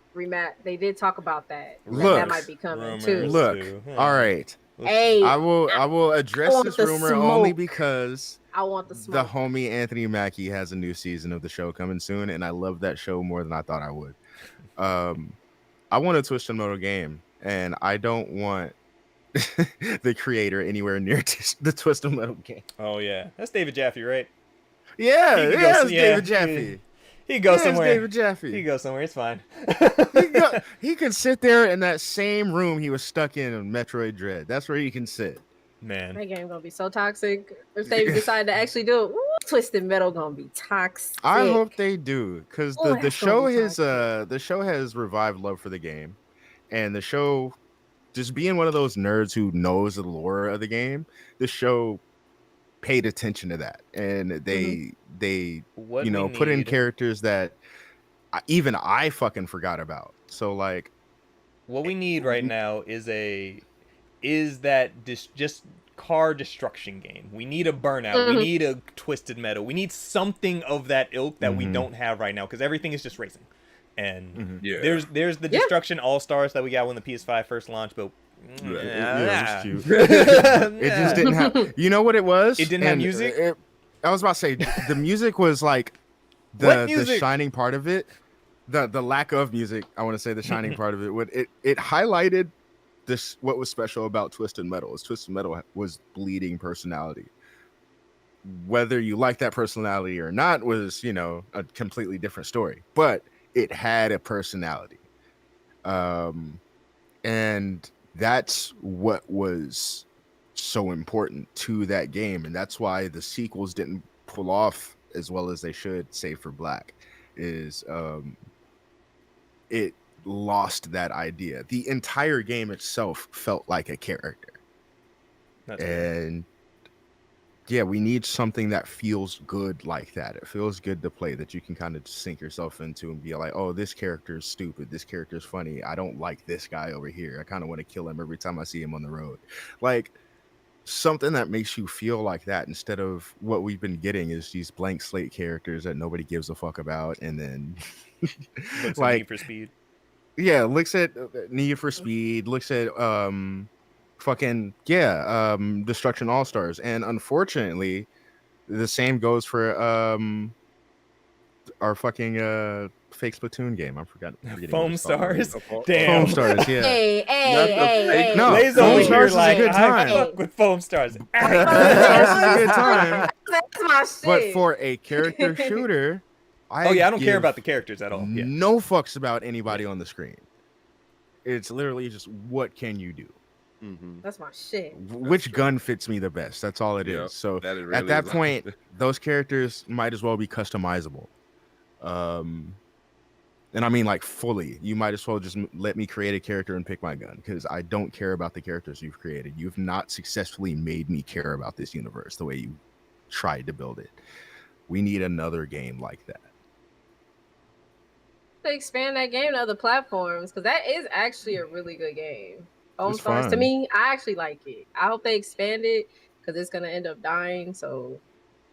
They did talk about that. That might be coming too. All right. Hey, I will address this rumor only because I want the smoke. The homie Anthony Mackie has a new season of the show coming soon, and I love that show more than I thought I would. I want a Twisted Metal game, and I don't want the creator anywhere near the Twisted Metal game. Oh yeah, that's David Jaffe, right? Yeah, it's David Jaffe. He goes somewhere. David Jaffe. He goes somewhere. It's fine. He can sit there in that same room he was stuck in Metroid Dread. That's where he can sit. Man, that game gonna be so toxic if they decide to actually do it. Ooh, Twisted Metal gonna be toxic. I hope they do, because the show has revived love for the game, and the show, just being one of those nerds who knows the lore of the game, the show paid attention to that, and they put in characters that even I fucking forgot about. So like, what we need right now is that just car destruction game. We need a Burnout. We need a Twisted Metal. We need something of that ilk that we don't have right now, because everything is just racing. And Yeah. there's the Destruction All-Stars that we got when the PS5 first launched, but it was cute. It just didn't have. You know what it was? It didn't have music. I was about to say the music was like the shining part of it. The lack of music. I want to say the shining part of it. It highlighted this. What was special about Twisted Metal is Twisted Metal was bleeding personality. Whether you like that personality or not was, a completely different story. But it had a personality, and that's what was so important to that game, and that's why the sequels didn't pull off as well as they should, save for Black. Is it lost that idea. The entire game itself felt like a character. And yeah, we need something that feels good like that. It feels good to play, that you can kind of sink yourself into and be like, oh, this character is stupid. This character is funny. I don't like this guy over here. I kind of want to kill him every time I see him on the road. Like, something that makes you feel like that, instead of what we've been getting is these blank slate characters that nobody gives a fuck about. And then like Need for Speed. Yeah, looks at Need for Speed, looks at Destruction All-Stars. And unfortunately, the same goes for our fucking fake Splatoon game. I'm forgetting. Foam Stars. Damn. Foam Stars. Yeah. Hey. No, Lay's Foam over Stars here is a good time. I fuck with Foam Stars. That's a good time. That's my shit. But for a character shooter, I don't care about the characters at all. Yeah. No fucks about anybody on the screen. It's literally just, what can you do? Mm-hmm. That's my shit. Which gun fits me the best? That's all it is. So really at that point, those characters might as well be customizable. And I mean, like, fully. You might as well just let me create a character and pick my gun, because I don't care about the characters you've created. You've not successfully made me care about this universe the way you tried to build it. We need another game like that. To expand that game to other platforms, because that is actually a really good game. Foam Stars, to me, I actually like it. I hope they expand it, because it's going to end up dying. So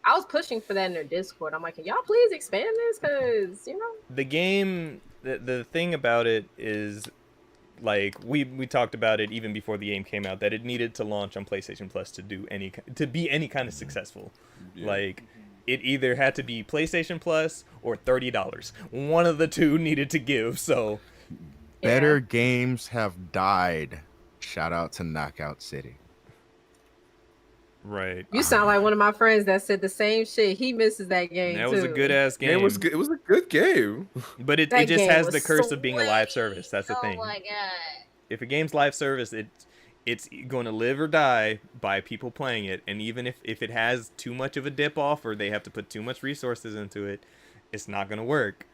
I was pushing for that in their Discord. I'm like, can y'all please expand this? Because, the game, the thing about it is, like, we talked about it even before the game came out, that it needed to launch on PlayStation Plus to be any kind of successful. Yeah. Like, it either had to be PlayStation Plus or $30. One of the two needed to give. So better games have died. Shout out to Knockout City. Right. You sound like one of my friends that said the same shit. He misses that game. That was a good ass game. It was good. It was a good game. But it just has the curse of being a live service. That's the thing. Oh my god. If a game's live service, it's going to live or die by people playing it. And even if it has too much of a dip off, or they have to put too much resources into it, it's not going to work.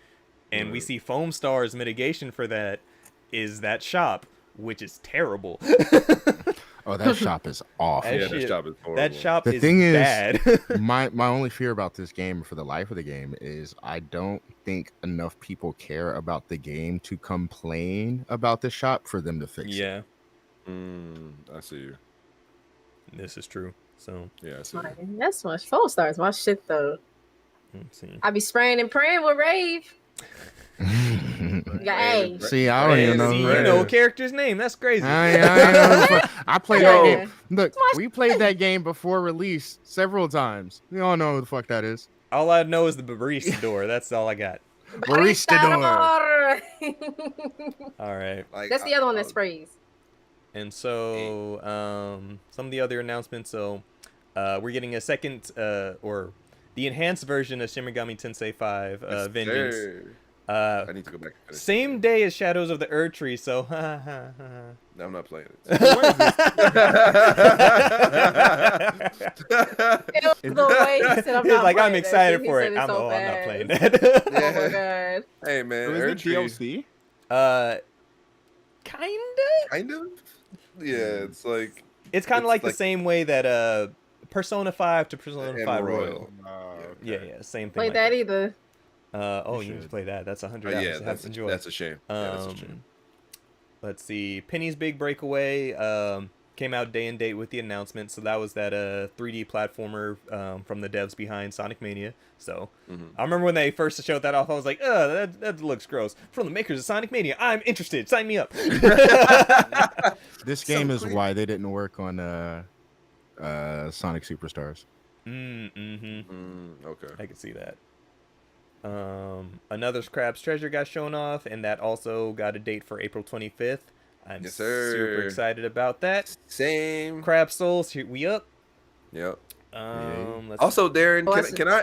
And we see Foam Star's mitigation for that is that shop, which is terrible. Oh, that shop is awful. That shop is horrible. That shop the is thing bad. Is, my only fear about this game, for the life of the game, is I don't think enough people care about the game to complain about the shop for them to fix it. Yeah. I see you. This is true. So yeah, I see. That's my Foam Stars. My shit though. Let's see. I be spraying and praying with Rave. Hey. See, I don't even know. See, you know a character's name. That's crazy. I played that game. Look, we played that game before release several times. We all know who the fuck that is. All I know is the barista door. That's all I got. Barista door. All right. That's the other one that sprays. And so, some of the other announcements. So, we're getting a second, or the enhanced version of Shin Megami Tensei 5, Vengeance. I need to go back and finish. Same day as Shadows of the Erdtree, so I'm not playing it. He's like, I'm excited for it. I'm not playing that. Oh my god. Hey man, was it DLC? Kind of. Yeah, it's like it's kind of like the same way that Persona 5 to Persona 5 Royal. Okay. Yeah, same thing. Played that either. You need to play that. That's $100. Yeah, that's a shame. Let's see. Penny's Big Breakaway. came out day and date with the announcement. So that was that 3D platformer from the devs behind Sonic Mania. So I remember when they first showed that off, I was like, that looks gross. From the makers of Sonic Mania, I'm interested. Sign me up. This game is why they didn't work on Sonic Superstars. Okay. I can see that. Another Crab's Treasure got shown off, and that also got a date for April 25th. I'm super excited about that. Same. Crab Souls, here we up. Yep. Also, Darren,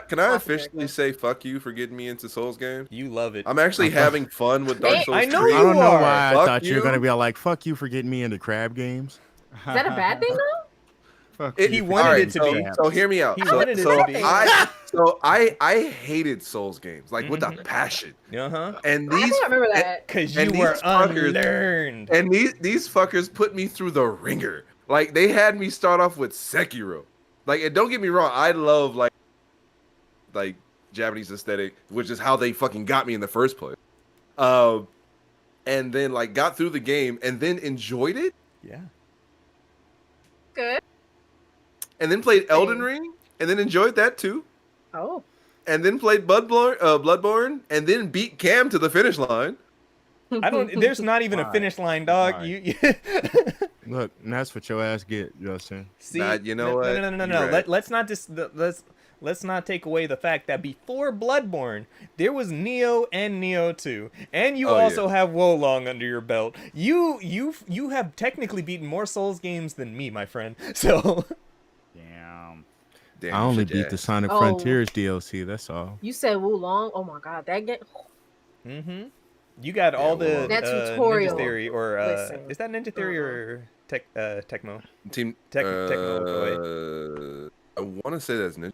can I officially say fuck you for getting me into Souls games? You love it. I'm actually having fun with Dark Souls 3. I know you I don't know are. why I Fuck thought you were you. gonna be all like, "Fuck you for getting me into crab games." Is that a bad thing though? He wanted it to be. So hear me out. He wanted it to be. I hated Souls games like with a passion. And I these think I remember that. Because you were unlearned. And these fuckers put me through the ringer. Like they had me start off with Sekiro. Like, and don't get me wrong, I love like Japanese aesthetic, which is how they fucking got me in the first place. And then like got through the game and then enjoyed it. Yeah. Good. And then played Elden Ring and then enjoyed that too. Oh. And then played Bloodborne and then beat Cam to the finish line. There's not even a finish line, dog. You Look, and that's what your ass get, Justin. See, you know what? No. Right. Let's not take away the fact that before Bloodborne, there was Neo and Neo 2, and you also have Wolong under your belt. You have technically beaten more Souls games than me, my friend. So, Damn, I only beat the Sonic Frontiers DLC. That's all. You said Wulong? Oh my god, that game. You got all the that tutorial. Ninja Theory, or is that Ninja Theory or Tecmo? Team Tecmo. I want to say that's Ninja.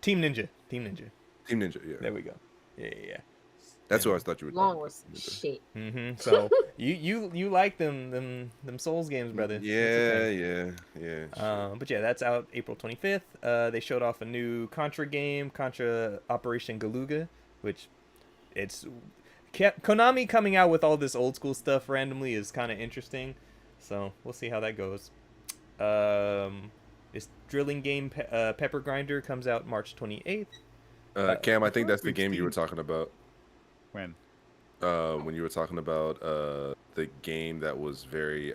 Team Ninja. Yeah. There we go. Yeah. That's what I thought you would. Long was shit. So you like them Souls games, brother. Yeah. But yeah, that's out April 25th. They showed off a new Contra game, Contra Operation Galuga, which it's Konami coming out with all this old school stuff randomly is kind of interesting. So we'll see how that goes. This drilling game Pepper Grinder comes out March 28th. Cam, I think that's the game you were talking about. When you were talking about the game that was very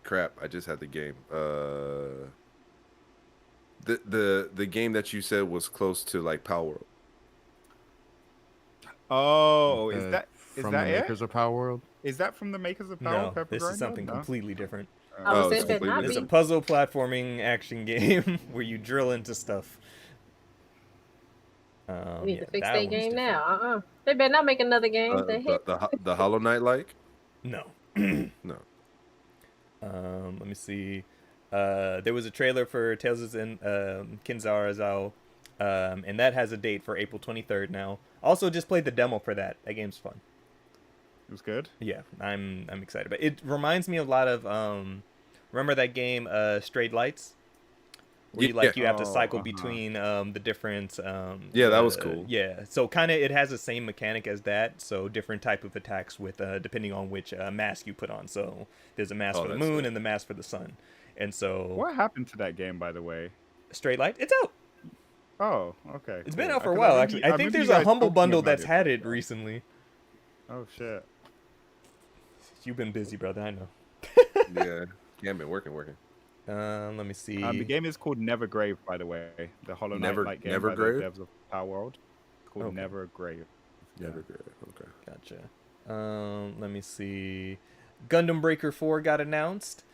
crap, I just had the game. The game that you said was close to like Power World. Oh, is that from the makers of Power World? Is that from the makers of Power World? No, this is something completely different. It's a puzzle platforming action game where you drill into stuff. We need to fix that game now. They better not make another game. The Hollow Knight like? No. No. Let me see. There was a trailer for Tales of Kinzara Zao, and that has a date for April 23rd now. Also, just played the demo for that. That game's fun. It was good. Yeah, I'm excited. But it reminds me a lot of remember that game Strayed Lights, where you have to cycle between the different that was cool. Yeah, so kind of it has the same mechanic as that. So different type of attacks with depending on which mask you put on. So there's a mask for the moon and the mask for the sun. And so what happened to that game, by the way? Strayed Light, it's out. Oh, okay. It's been out for a while, actually. I think there's a Humble Bundle that's had it recently. Oh shit. You've been busy, brother. I know. Yeah, I've been working. Let me see. The game is called Nevergrave, by the way. The Hollow Knight game by the devs of Power World. It's called Nevergrave. Nevergrave. Okay. Gotcha. Let me see. Gundam Breaker 4 got announced.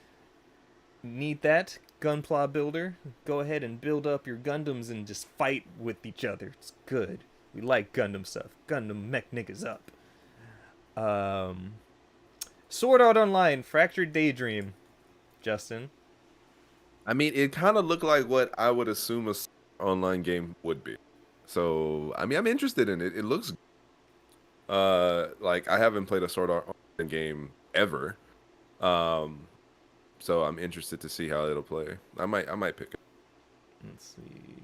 Need that. Gunpla Builder. Go ahead and build up your Gundams and just fight with each other. It's good. We like Gundam stuff. Gundam mech niggas up. Sword Art Online, Fractured Daydream. Justin. I mean, it kind of looked like what I would assume a online game would be. So, I mean, I'm interested in it. It looks like I haven't played a Sword Art Online game ever. So I'm interested to see how it'll play. I might pick it. Let's see.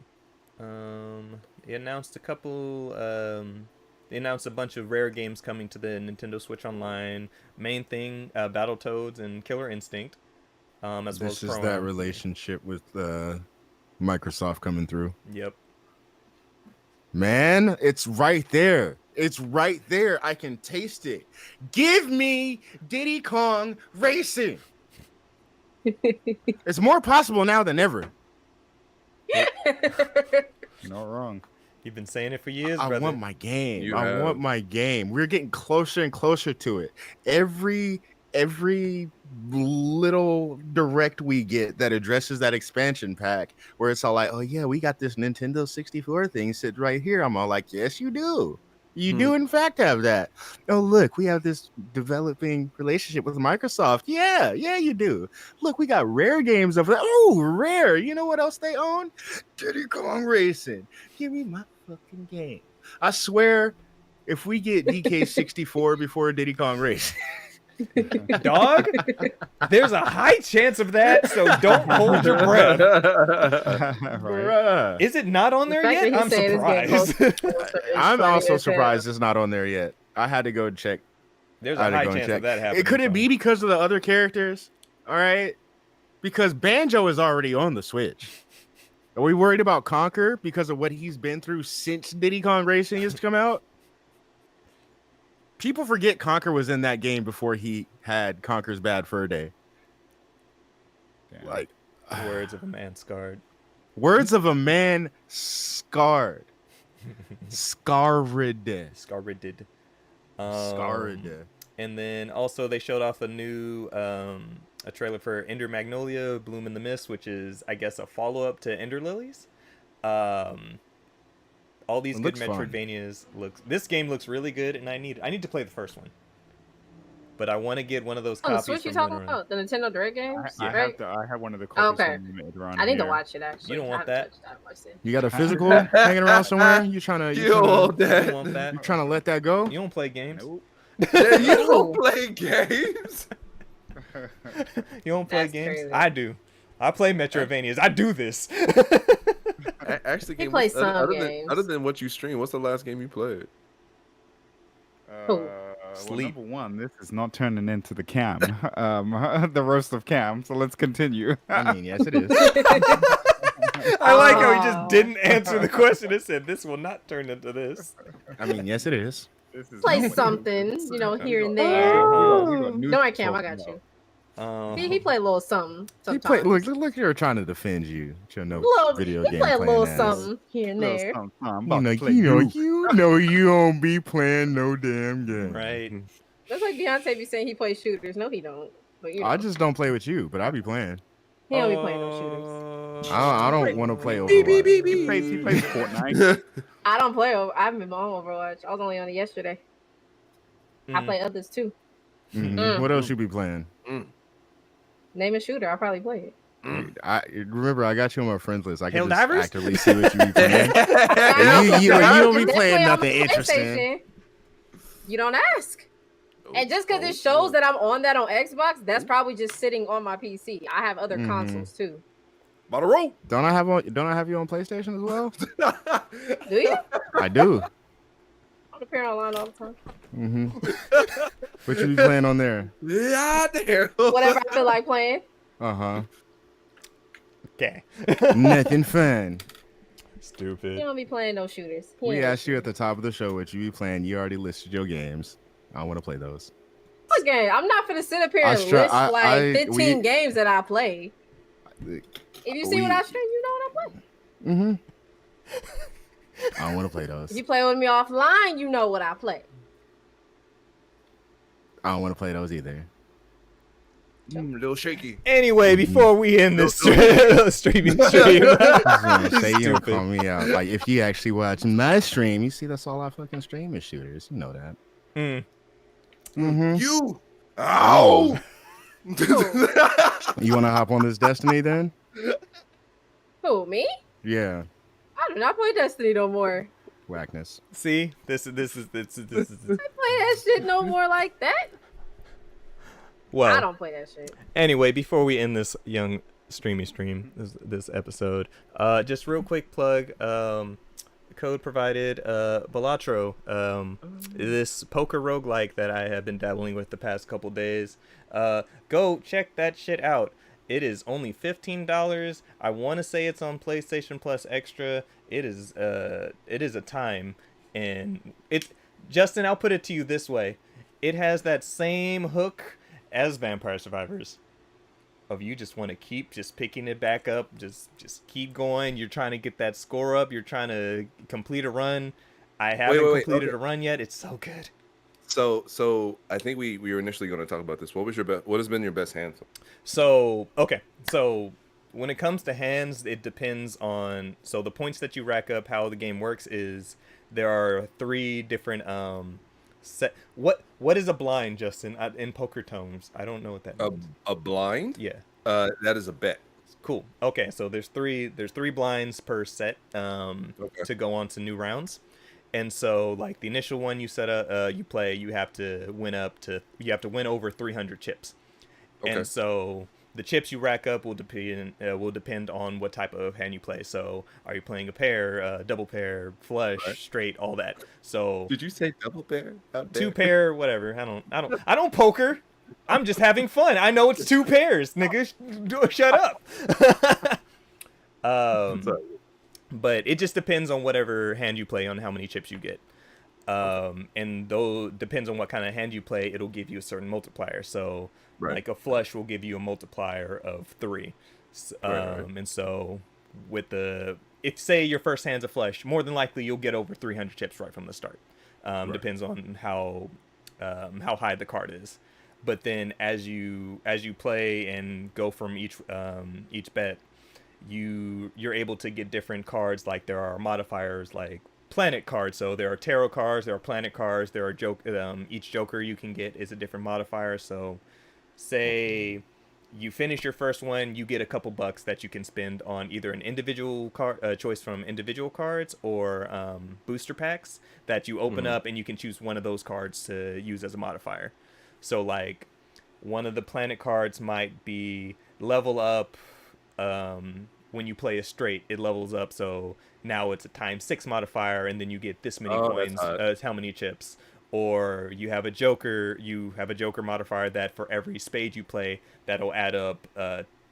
They announced a couple They announced a bunch of rare games coming to the Nintendo Switch Online. Main thing, Battletoads and Killer Instinct. As well as This is that relationship with Microsoft coming through. Yep. Man, it's right there. It's right there. I can taste it. Give me Diddy Kong Racing. It's more possible now than ever. Not wrong. You've been saying it for years, I brother. want my game. I want my game. We're getting closer and closer to it. Every little direct we get that addresses that expansion pack, where it's all like, oh yeah, we got this Nintendo 64 thing sit right here. I'm all like, yes, you do. You do in fact have that. Oh look, we have this developing relationship with Microsoft. Yeah, you do. Look, we got Rare games of that. Oh, Rare. You know what else they own? Diddy Kong Racing. Give me my fucking game. I swear, if we get DK64 before Diddy Kong Racing, dog, there's a high chance of that, so don't hold your breath. Right. Is it not on there yet? I'm surprised. I'm also surprised it's not on there yet. I had to go check. There's a high chance of that happening. Could it be because of the other characters? All right, because Banjo is already on the Switch. Are we worried about Conker because of what he's been through since Diddy Kong Racing has come out? People forget Conker was in that game before he had Conker's Bad Fur Day. Damn. Like, Words of a man scarred. Words of a man scarred. Scarred. Scarred. Scarred. And then also they showed off a new a trailer for Ender Magnolia, Bloom in the Mist, which is, I guess, a follow-up to Ender Lilies. All these good Metroidvanias this game looks really good, and I need to play the first one. But I want to get one of those copies. The Switch you talking about? The Nintendo Direct games? I have one of the copies. Okay. I need to watch it actually. You don't want that? You got a physical hanging around somewhere? You trying to? You want that? You trying to let that go? You don't play games. Nope. Yeah, you don't play games. You don't play games? Crazy. I do. I play Metroidvanias. I do this. Actually, He plays some games. Other than what you stream, what's the last game you played? Well, number one, this is not turning into the Cam, the roast of Cam. So let's continue. I mean, yes, it is. I like how he just didn't answer the question. It said, "This will not turn into this." I mean, yes, it is. Play something, here and there. Don't worry, Cam, I got you. He played a little something. He played. Look, you're trying to defend you. Video game. He played a little something here and there. You know you don't be playing no damn game. Right. That's like Beyonce be saying he plays shooters. No, he don't. But I just don't play with you, but I be playing. He don't be playing no shooters. I don't want to play Overwatch. He plays Fortnite. I don't play. I've been on Overwatch. I was only on it yesterday. I play others too. What else you be playing? Name a shooter. I'll probably play it. I remember I got you on my friends list. I can just Helldivers? actively see what you be playing. you don't be playing nothing interesting. You don't ask. And just because it shows that I'm on that on Xbox, that's probably just sitting on my PC. I have other consoles too. Balatro. Don't I have you on PlayStation as well? Do you? I do. I'm appearing online all the time. What you be playing on there? Yeah, there. Whatever I feel like playing. Okay. Nothing fun. Stupid. You don't be playing no shooters. We asked you at the top of the show what you be playing. You already listed your games. I want to play those. What game? I'm not gonna sit up here and list 15 games that I play. If you see what I stream, you know what I play. I don't want to play those. If you play with me offline, you know what I play. I don't want to play those either. A little shaky. Anyway, before we end this streaming stream, say you don't call me out. Like if you actually watch my stream, you see that's all I fucking stream is shooters. You know that. You. Ow. You want to hop on this Destiny then? Who, me? Yeah. I do not play Destiny no more. Whackness. see, this is. I play that shit no more like that. Well, I don't play that shit. Anyway, before we end this young stream, this episode, just real quick plug. code provided, Balatro, this poker roguelike that I have been dabbling with the past couple days. Go check that shit out. It is only $15. I want to say it's on PlayStation Plus Extra. It is a time, and it's Justin. I'll put it to you this way: it has that same hook as Vampire Survivors. Of you just want to keep just picking it back up, just keep going. You're trying to get that score up. You're trying to complete a run. I haven't completed a run yet. It's so good. So I think we were initially going to talk about this. What has been your best hand? So when it comes to hands, it depends on the points that you rack up. How the game works is there are 3 different What is a blind, Justin? In poker terms, I don't know what that means. A blind? Yeah. That is a bet. Cool. Okay, so there's three blinds per set to go on to new rounds. And so like the initial one you set up, you play, you have to win over 300 chips. Okay. And so the chips you rack up will depend on what type of hand you play. So are you playing a pair, double pair, flush, straight, all that. So did you say double pair? 2 pair, whatever. I don't poker. I'm just having fun. I know it's 2 pairs, nigga. Shut up. But it just depends on whatever hand you play on how many chips you get. And though depends on what kind of hand you play, it'll give you a certain multiplier. So like a flush will give you a multiplier of 3. And so with if say your first hand's a flush, more than likely you'll get over 300 chips right from the start. Depends on how high the card is. But then as you play and go from each bet, you're able to get different cards. Like there are modifiers like planet cards. So there are tarot cards, there are planet cards, there are each joker you can get is a different modifier. So say you finish your first one, you get a couple bucks that you can spend on either an individual card choice from individual cards or booster packs that you open up, and you can choose one of those cards to use as a modifier. So like one of the planet cards might be level up. When you play a straight, it levels up, so now it's a ×6 modifier, and then you get this many coins, how many chips. Or you have a joker modifier that for every spade you play, that'll add up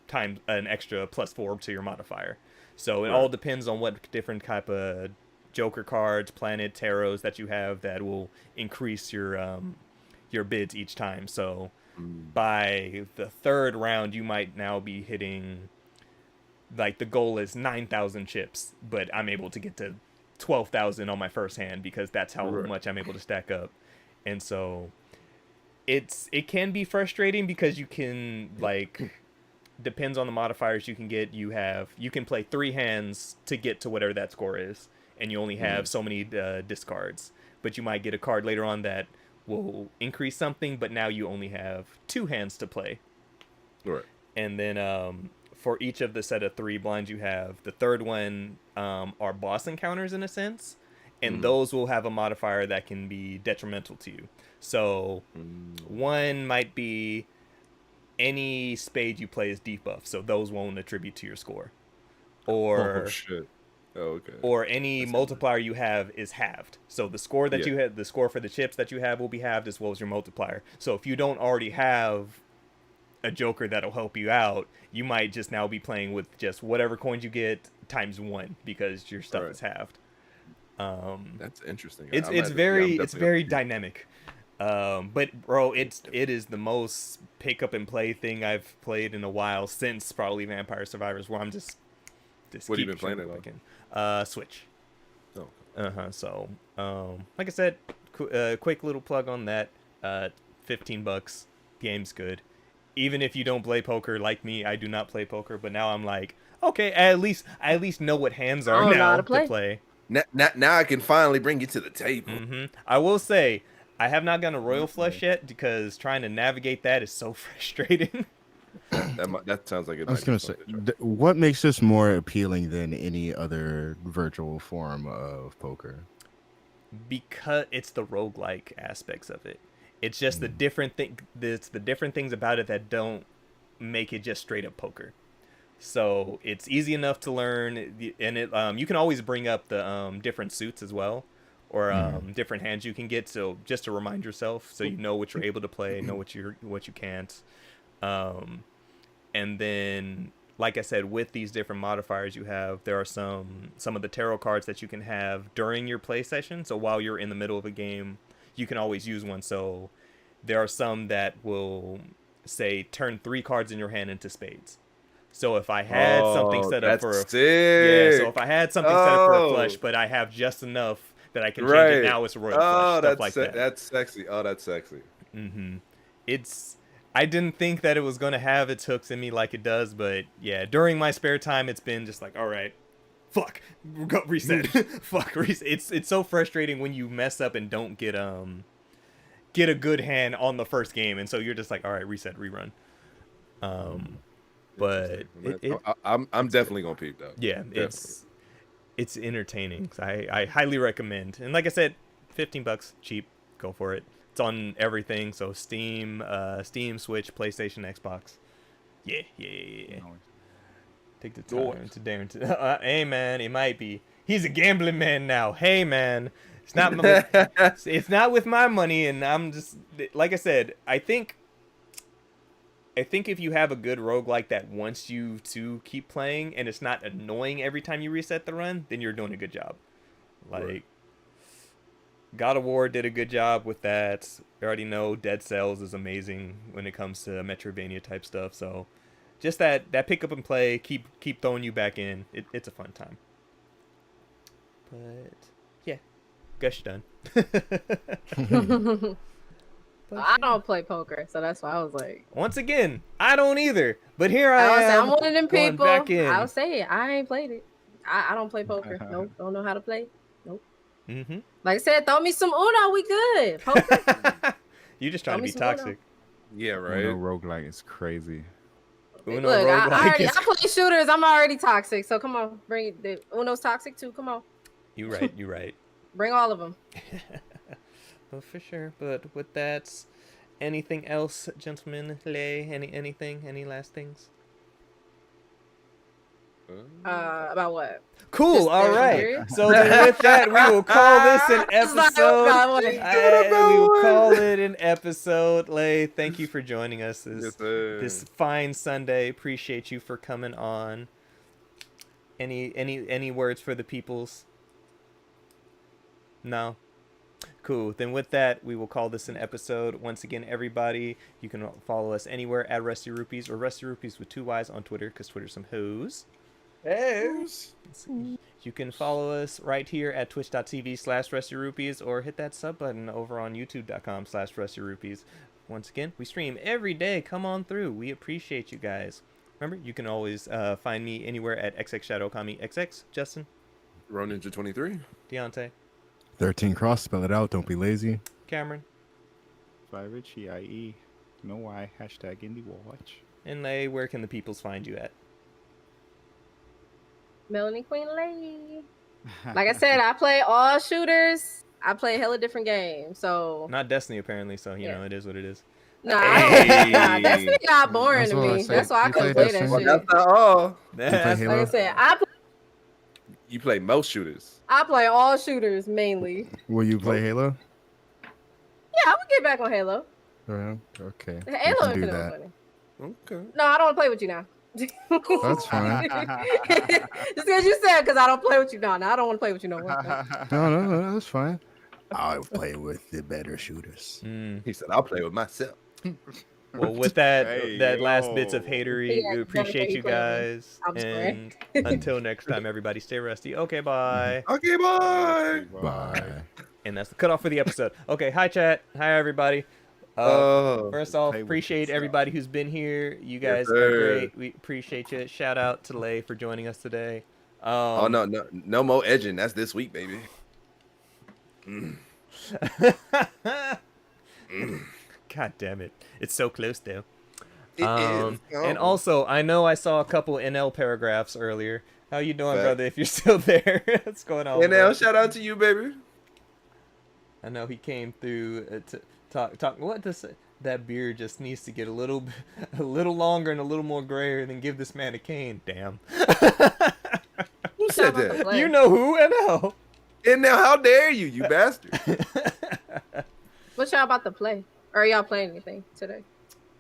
times an extra +4 to your modifier. So it all depends on what different type of joker cards, planet, tarots that you have that will increase your bids each time. So by the 3rd round, you might now be hitting, like the goal is 9,000 chips, but I'm able to get to 12,000 on my first hand because that's how much I'm able to stack up. And so it can be frustrating because you can depends on the modifiers you can get. You can play 3 hands to get to whatever that score is, and you only have so many discards. But you might get a card later on that will increase something, but now you only have 2 hands to play. Right. And then for each of the set of 3 blinds you have, the 3rd one are boss encounters in a sense, and those will have a modifier that can be detrimental to you. So one might be any spade you play is debuff, so those won't attribute to your score. Or or any multiplier you have is halved. So the score that you have, the score for the chips that you have will be halved as well as your multiplier. So if you don't already have a joker that'll help you out, you might just now be playing with just whatever coins you get ×1 because your stuff is halved. That's interesting. It's very dynamic. But bro, it is the most pick up and play thing I've played in a while since probably Vampire Survivors, where I'm just what have you been playing it on? Switch. Oh. So like I said, quick little plug on that. $15. Game's good. Even if you don't play poker like me, I do not play poker, but now I'm like, okay, I at least know what hands are now to play. Now I can finally bring you to the table. I will say, I have not gotten a royal flush yet because trying to navigate that is so frustrating. That sounds like it. I was gonna say, what makes this more appealing than any other virtual form of poker? Because it's the roguelike aspects of it. It's just the different things about it that don't make it just straight up poker. So it's easy enough to learn, and it you can always bring up the different suits as well, or different hands you can get. So just to remind yourself, so you know what you're able to play, know what you can't, and then like I said, with these different modifiers you have, there are some of the tarot cards that you can have during your play session. So while you're in the middle of a game, you can always use one. So there are some that will say turn 3 cards in your hand into spades. So if I had something set up for a so if I had something set up for a flush, but I have just enough that I can change it now, it's a royal flush. Stuff like that. That's sexy. Oh, that's sexy. I didn't think that it was going to have its hooks in me like it does, but yeah, during my spare time, it's been just like, all right, fuck, go reset, fuck, reset. It's so frustrating when you mess up and don't get a good hand on the first game, and so you're just like, all right, reset, rerun. But I'm definitely gonna peep though. Yeah, definitely. It's entertaining. I highly recommend. And like I said, $15, cheap, go for it. It's on everything, so Steam, Switch, PlayStation, Xbox. Yeah. Take the time to dare to. Hey man, it might be. He's a gambling man now. Hey man, it's not. It's not with my money, and I'm just like I said. I think if you have a good roguelike that wants you to keep playing and it's not annoying every time you reset the run, then you're doing a good job. Like, right. God of War did a good job with that. I already know Dead Cells is amazing when it comes to Metroidvania type stuff. So just that pick up and play, keep throwing you back in. It's a fun time. But yeah, guess you're done. I don't play poker, so that's why I was like. Once again, I don't either. But here I am. I'm one of them people. Back in. I'll say it. I ain't played it. I don't play poker. Nope. Don't know how to play. Nope. Like I said, throw me some Uno. We good. Poker. You just trying to be toxic. Uno. Yeah, right. Uno roguelike is crazy. Uno Look, I play shooters. I'm already toxic. So come on, bring it. Uno's toxic too. Come on. You right. Bring all of them. Well, for sure. But with that, anything else, gentlemen? Anything? Any last things? About what? Cool. All right. So then with that, we will call this an episode. We will call it an episode. Lay, thank you for joining us this fine Sunday. Appreciate you for coming on. Any words for the peoples? No. Cool. Then with that, we will call this an episode. Once again, everybody, you can follow us anywhere at Rusty Rupees or Rusty Rupees with 2 Y's on Twitter, because Twitter's some hoes. Hoes. You can follow us right here at twitch.tv/RustyRupees or hit that sub button over on youtube.com/RustyRupees. Once again, we stream every day. Come on through. We appreciate you guys. Remember, you can always find me anywhere at XXShadowKami XX. Justin? RoNinja23. Deontay? 13 Cross, spell it out. Don't be lazy. Cameron? Richie, IE. No why. #IndieWatch. And Lay, where can the peoples find you at? Melanie Queen Lay. Like I said, I play all shooters. I play hella different games. So not Destiny apparently, so you know it is what it is. Nah, Destiny got boring to me. That's why I couldn't play that shit. That's not all. Like I said, you play most shooters. I play all shooters mainly. Will you play Halo? Yeah, I would get back on Halo. Okay. Halo do that. that. Okay. No, I don't want to play with you now. That's fine. Just because you said, because I don't play with you. No, I don't want to play with you no more. No, that's fine. I'll play with the better shooters. He said, I'll play with myself. Well, with that last bits of hatery, we appreciate you guys. And until next time, everybody stay rusty. Okay, bye. Okay, bye. Bye. And that's the cutoff for the episode. Okay, hi chat. Hi everybody. First off, appreciate everybody who's been here. You guys are great. We appreciate you. Shout out to Lay for joining us today. No more edging. That's this week, baby. God damn it. It's so close though. It is. And also, I know I saw a couple NL paragraphs earlier. How you doing, brother, if you're still there? What's going on? NL, shout out to you, baby. I know he came through Talk. What does that beard just needs to get a little longer and a little more grayer than give this man a cane? Damn. Who said that? You know who, NL. And now, how dare you, you bastard? What y'all about to play? Or are y'all playing anything today?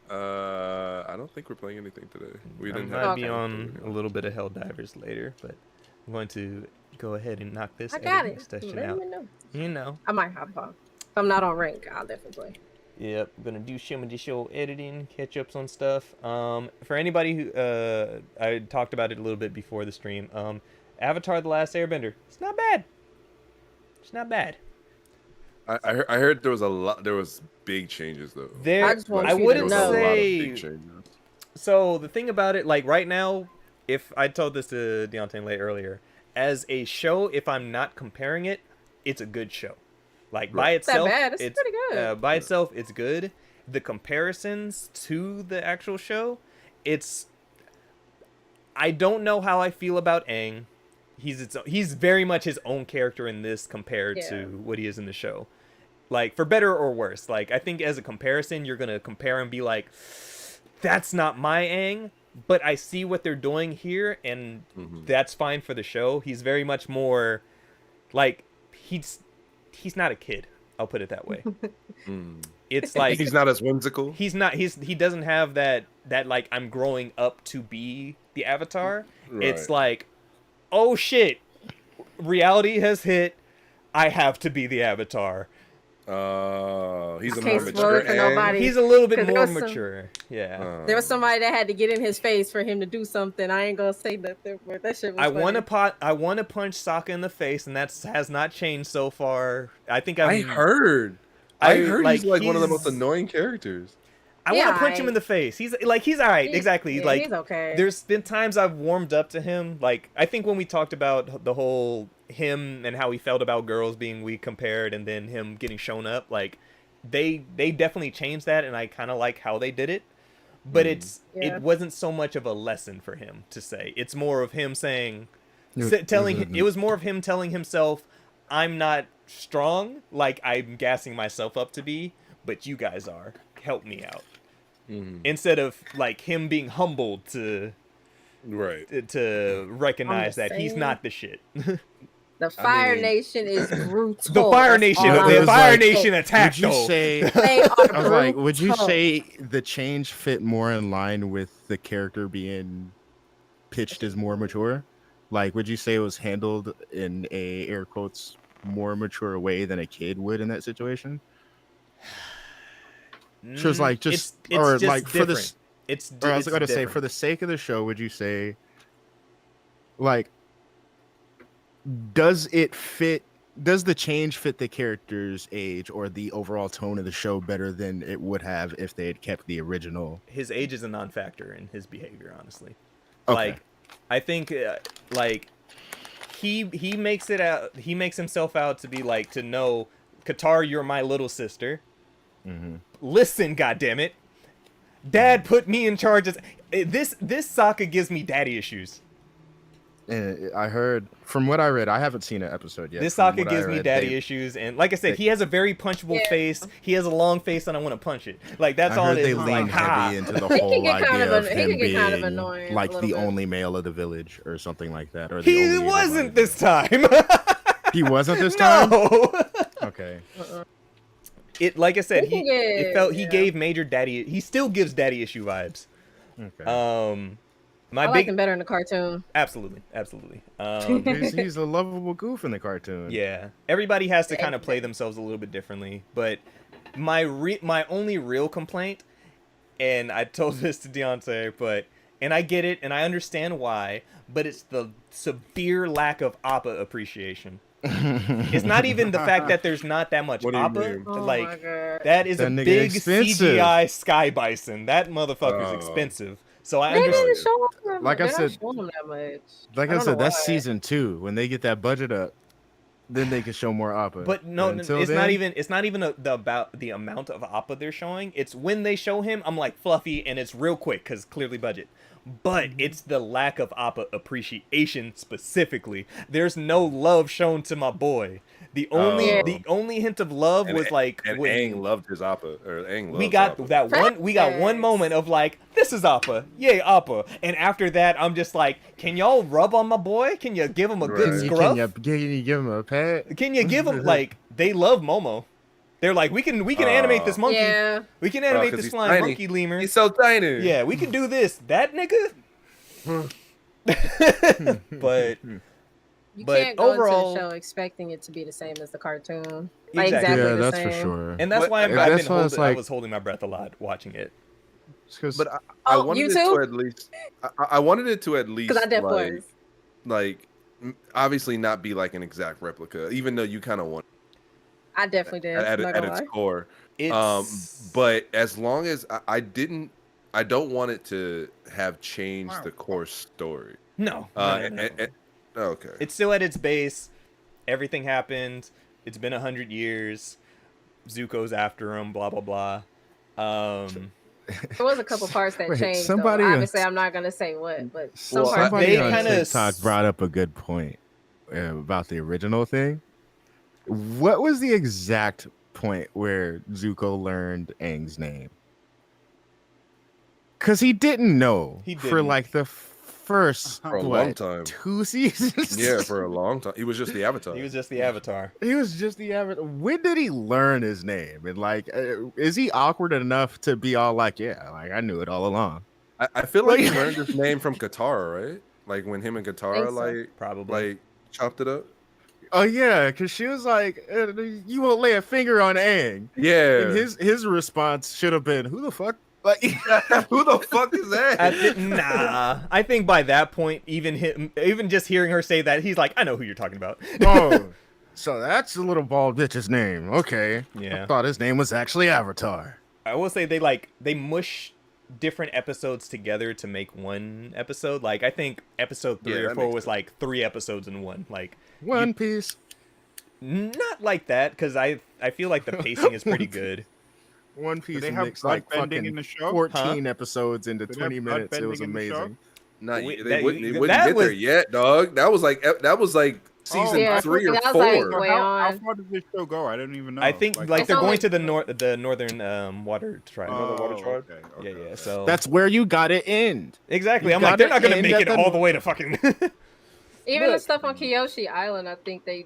I don't think we're playing anything today. We didn't might be on a little bit of Helldivers later, but I'm going to go ahead and knock this session out. You know. I might hop on. If I'm not on rank, I'll definitely play. Yep, I'm gonna do some show editing, catch ups on stuff. For anybody who I talked about it a little bit before the stream. Avatar: The Last Airbender. It's not bad. It's not bad. I heard there was there was big changes though. I wouldn't say. So the thing about it, like right now, if I told this to Deontay and Lay earlier, as a show, if I'm not comparing it, it's a good show. Like by itself, it's pretty good. By itself, it's good. The comparisons to the actual show, I don't know how I feel about Aang. He's very much his own character in this compared to what he is in the show. Like, for better or worse. Like, I think as a comparison, you're going to compare and be like, that's not my Aang, but I see what they're doing here, and that's fine for the show. He's very much more, like, he's not a kid. I'll put it that way. It's like... He's not as whimsical? He doesn't have that, like, I'm growing up to be the Avatar. Right. It's like, oh shit, reality has hit. I have to be the Avatar. He's a more mature. He's a little bit more mature. Yeah. There was somebody that had to get in his face for him to do something. I ain't gonna say nothing, but that shit was funny. I want to punch Sokka in the face, and that has not changed so far. I think I heard he's like one of the most annoying characters. I want to punch him in the face. He's all right. Exactly. Yeah, like he's okay. There's been times I've warmed up to him. Like I think when we talked about the whole him and how he felt about girls being weak compared, and then him getting shown up, like they definitely changed that, and I kind of like how they did it. But it wasn't so much of a lesson for him to say. It's more of him saying, it was more of him telling himself, I'm not strong like I'm gassing myself up to be, but you guys are. Help me out. Instead of like him being humbled to recognize that he's not the shit. The Fire Nation is brutal. The Fire Nation attacked. Would you say? I was like, would you say the change fit more in line with the character being pitched as more mature? Like, would you say it was handled in a air quotes more mature way than a kid would in that situation? So it's like it's like for this. I was going to say, for the sake of the show, would you say, like, does the change fit the character's age or the overall tone of the show better than it would have if they had kept the original? His age is a non-factor in his behavior, honestly. Okay. Like, I think, like, he makes it out. He makes himself out to be like, to know, Qatar, you're my little sister. Listen, goddammit. Dad put me in charge of this Sokka gives me daddy issues. And I heard, from what I read, I haven't seen an episode yet. This Sokka gives me daddy issues, and like I said, he has a very punchable face. He has a long face, and I want to punch it. Like that's all it is. They lean heavy into the whole idea of him being like the only male of the village or something like that. Or he wasn't this time. He wasn't this time. No. Okay. It, like I said, he gave major daddy. He still gives daddy issue vibes. Okay. I like him better in the cartoon. Absolutely. He's a lovable goof in the cartoon. Yeah, everybody has to kind of play themselves a little bit differently. But my only real complaint, and I told this to Deontay, and I get it, and I understand why, but it's the severe lack of Appa appreciation. It's not even the fact that there's not that much Appa. Like that is a big CGI sky bison. That motherfucker's expensive. So I understand. Like I said, that's season 2. When they get that budget up, then they can show more Appa. But no, it's not even about the amount of Appa they're showing. It's when they show him, I'm like fluffy, and it's real quick because clearly budget. But it's the lack of Appa appreciation specifically. There's no love shown to my boy. The only hint of love was like and when Aang loved his Appa, or Aang we loved got Appa. that one. We got one moment of like, this is Appa, yay Appa, and after that, I'm just like, can y'all rub on my boy? Can you give him a good scruff? Can you give him a pat? Can you give him like they love Momo? They're like, we can animate this monkey. Yeah. We can animate this flying monkey lemur. He's so tiny. Yeah, we can do this. That nigga. But You but can't go overall, into the show expecting it to be the same as the cartoon. Exactly. Exactly Yeah, the that's same. for sure. and that's why I was holding my breath a lot watching it. But I wanted you it too? to at least. I wanted it to at least Because I definitely was. like obviously not be like an exact replica, even though you kind of want. I definitely did. At its core. But as long as I don't want it to have changed the core story. No. Okay. It's still at its base. Everything happened. It's been 100 years. Zuko's after him. Blah blah blah. There was a couple parts that changed. Somebody obviously, I'm not gonna say what, but somebody on kinda TikTok brought up a good point about the original thing. What was the exact point where Zuko learned Aang's name? Because he didn't know for like the first for a long time. 2 seasons. Yeah, for a long time. He was just the Avatar. He was just the Avatar. When did he learn his name? And like, is he awkward enough to be all like, yeah, like I knew it all along? I feel like he learned his name from Katara, right? Like when him and Katara probably chopped it up. Oh yeah, because she was like, "You won't lay a finger on Aang." Yeah, and his response should have been, "Who the fuck? Like, who the fuck is that?" Nah, I think by that point, even just hearing her say that, he's like, "I know who you're talking about." Oh, so that's the little bald bitch's name. Okay, yeah, I thought his name was actually Avatar. I will say they mush different episodes together to make one episode. Like I think episode 3 or 4 was like 3 episodes in one. Like One Piece. Not like that, because I feel like the pacing is pretty good. One Piece they have mixed like fucking in the show? 14 episodes into 20 minutes. It was amazing. They wouldn't get there yet, dog. That was like season 3 or 4. Like, how far does this show go? I don't even know. I think like they're going to the northern water tribe. Water tribe. Okay. Yeah. So that's where you gotta end. Exactly. I'm like, they're not gonna make it all the way to fucking. Even the stuff on Kyoshi Island, I think they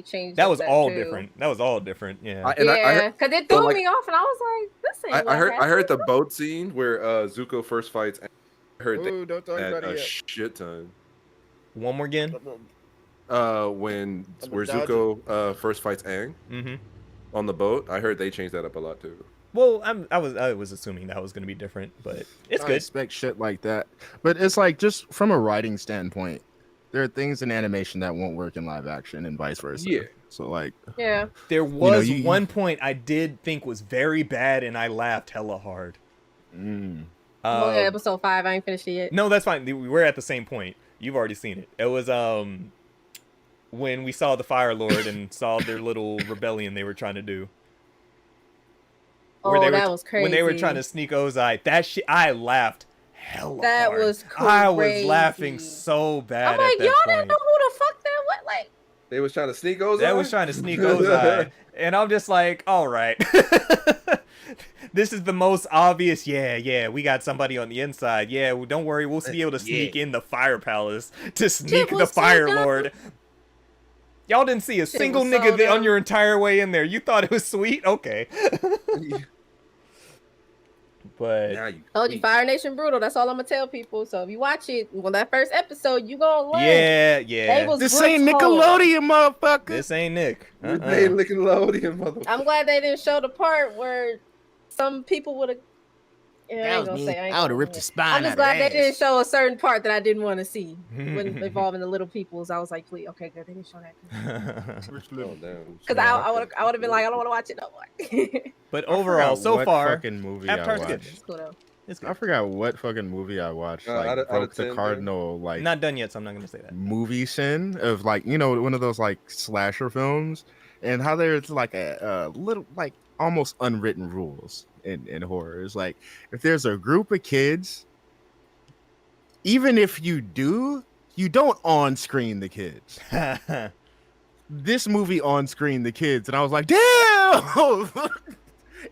changed. That was all different. That was all different. Yeah. Because it threw me off, and I was like, "This ain't." I heard the boat scene where Zuko first fights. I heard don't talk about it a yet. shit ton. One more again. Where Zuko first fights Aang on the boat. I heard they changed that up a lot too. Well, I was assuming that was going to be different, but it's good. I expect shit like that, but it's like just from a writing standpoint, there are things in animation that won't work in live action and vice versa. Yeah. So like, there was one point I did think was very bad, and I laughed hella hard. Episode 5. I ain't finished it yet. No, that's fine. We're at the same point. You've already seen it. It was when we saw the Fire Lord and saw their little rebellion they were trying to do. That was crazy. When they were trying to sneak Ozai, that shit, I laughed hella that hard. Was crazy. I was laughing so bad. I'm like, at that y'all point. didn't know who the fuck that was. Like, they was trying to sneak Ozai. They was trying to sneak Ozai, and I'm just like, all right. This is the most obvious. Yeah, we got somebody on the inside. Yeah, well, don't worry, we'll be able to sneak in the Fire Palace to sneak the Fire Lord. Y'all didn't see a single nigga on your entire way in there. You thought it was sweet? Okay. But told you, Fire Nation brutal. That's all I'm gonna tell people. So if you watch it, on that first episode, you gonna learn. Yeah. This ain't Nickelodeon, motherfucker. This ain't Nick. This ain't Nickelodeon, motherfucker. I'm glad they didn't show the part where some people would have. I would have ripped your spine out. I'm just glad they didn't show a certain part that I didn't want to see when involving the little peoples. I was like, please, okay, good, they didn't show that. Because I would have been like, I don't want to watch it no more. But overall, so far, fucking movie Avatar's I good. It's cool though. It's good. I forgot what fucking movie I watched. Like broke the cardinal like not done yet, so I'm not gonna say that. Movie sin of like one of those like slasher films, and how there's like a little like almost unwritten rules in horror. It's like if there's a group of kids, even if you don't on screen the kids. this movie on screen, The Kids, and I was like, damn.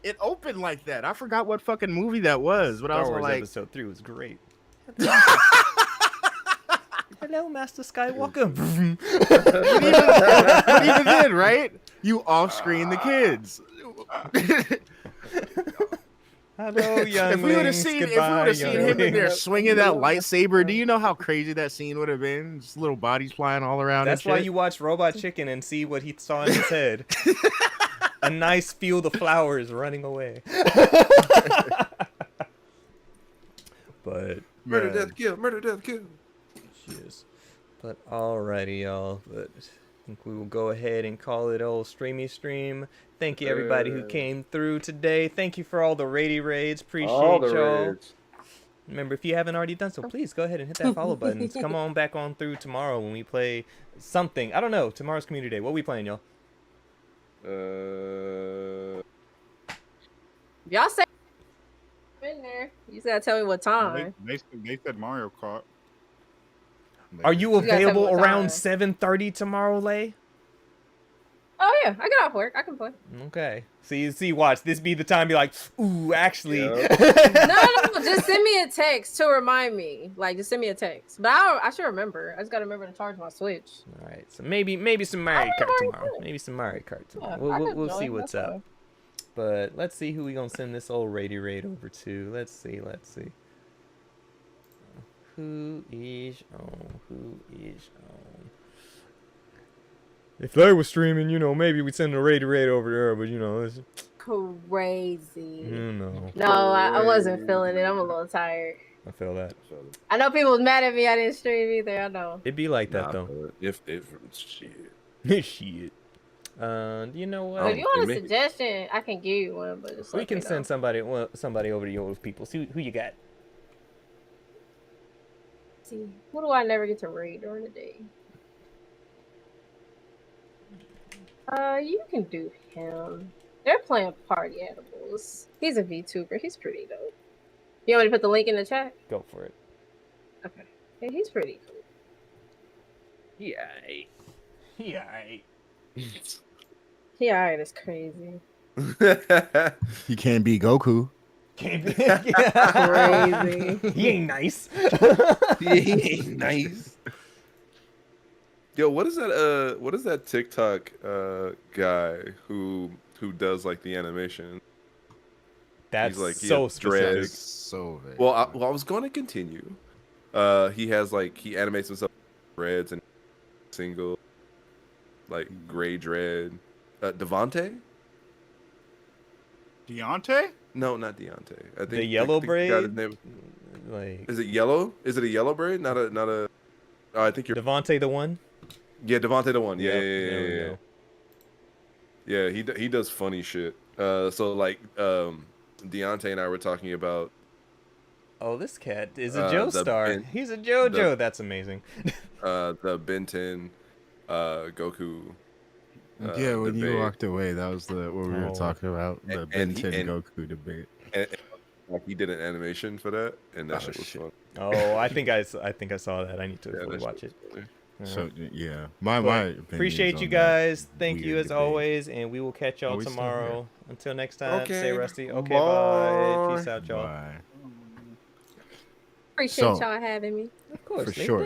It opened like that. I forgot what fucking movie that was, but I was like, Episode 3 was great. Hello, Master Skywalker. but even then, right? You off-screen The Kids. Hello, young. If we would have seen him in there swinging that lightsaber, do you know how crazy that scene would have been? Just little bodies flying all around. That's why you watch Robot Chicken and see what he saw in his head. A nice field of flowers running away. But murder, death, kill. Murder, death, kill. Yes. But alrighty, y'all. But I think we will go ahead and call it old streamy stream. Thank you everybody who came through today. Thank you for all the raidy raids. Appreciate y'all. Remember, if you haven't already done so, please go ahead and hit that follow button. Come on back on through tomorrow when we play something. I don't know. Tomorrow's community day. What are we playing, y'all? Y'all say in there. You just gotta tell me what time. They said Mario Kart. Are you available around 7:30 tomorrow, Lay? Oh yeah, I get off work. I can play. Okay. See, watch. This be the time. Be like, ooh, actually. No, just send me a text to remind me. Like, just send me a text. But I should remember. I just gotta remember to charge my Switch. All right. So maybe some Mario Kart tomorrow. Maybe some Mario Kart tomorrow. Yeah, we'll see what's up. But let's see who we gonna send this old raidy raid over to. Let's see. Who is on? If they were streaming, maybe we'd send a raidy raid over there. But it's crazy. No, I wasn't feeling it. I'm a little tired. I feel that. I know people was mad at me. I didn't stream either. I know. It'd be like that though. If shit. Shit. You know what? If you want a suggestion, I can give you one. But we can send somebody over to your people. See who you got. See, who do I never get to raid during the day? You can do him. They're playing Party Animals. He's a VTuber. He's pretty dope. You want me to put the link in the chat? Go for it. Okay. Hey, he's pretty cool. Yay. He alright is crazy. He can't be Goku. Can't be crazy. He ain't nice. He ain't nice. Yo, what is that TikTok guy who does like the animation? That's like, so specific. So vague. Well, I was going to continue. He has he animates himself reds and single, like gray dread. Devontae? Deontay? No, not Deontay. I think the yellow braid. His name, is it yellow? Is it a yellow braid? Not a. Oh, I think you're Devontae the one. Yeah, Devontae the one. Yeah. Yeah, he does funny shit. So Deontay and I were talking about. Oh, this cat is a Joestar. He's a JoJo. That's amazing. The Ben 10, Goku. Yeah, when you walked away, that was what we were talking about. The Ben 10 Goku debate. And he did an animation for that, and that shit was fun. Oh, I think I saw that. I need to fully watch it. So yeah, my appreciate you guys. Thank you as always, and we will catch y'all tomorrow. Until next time, stay rusty. Okay, bye. Peace out, y'all. Bye. Appreciate y'all having me. Of course, for sure.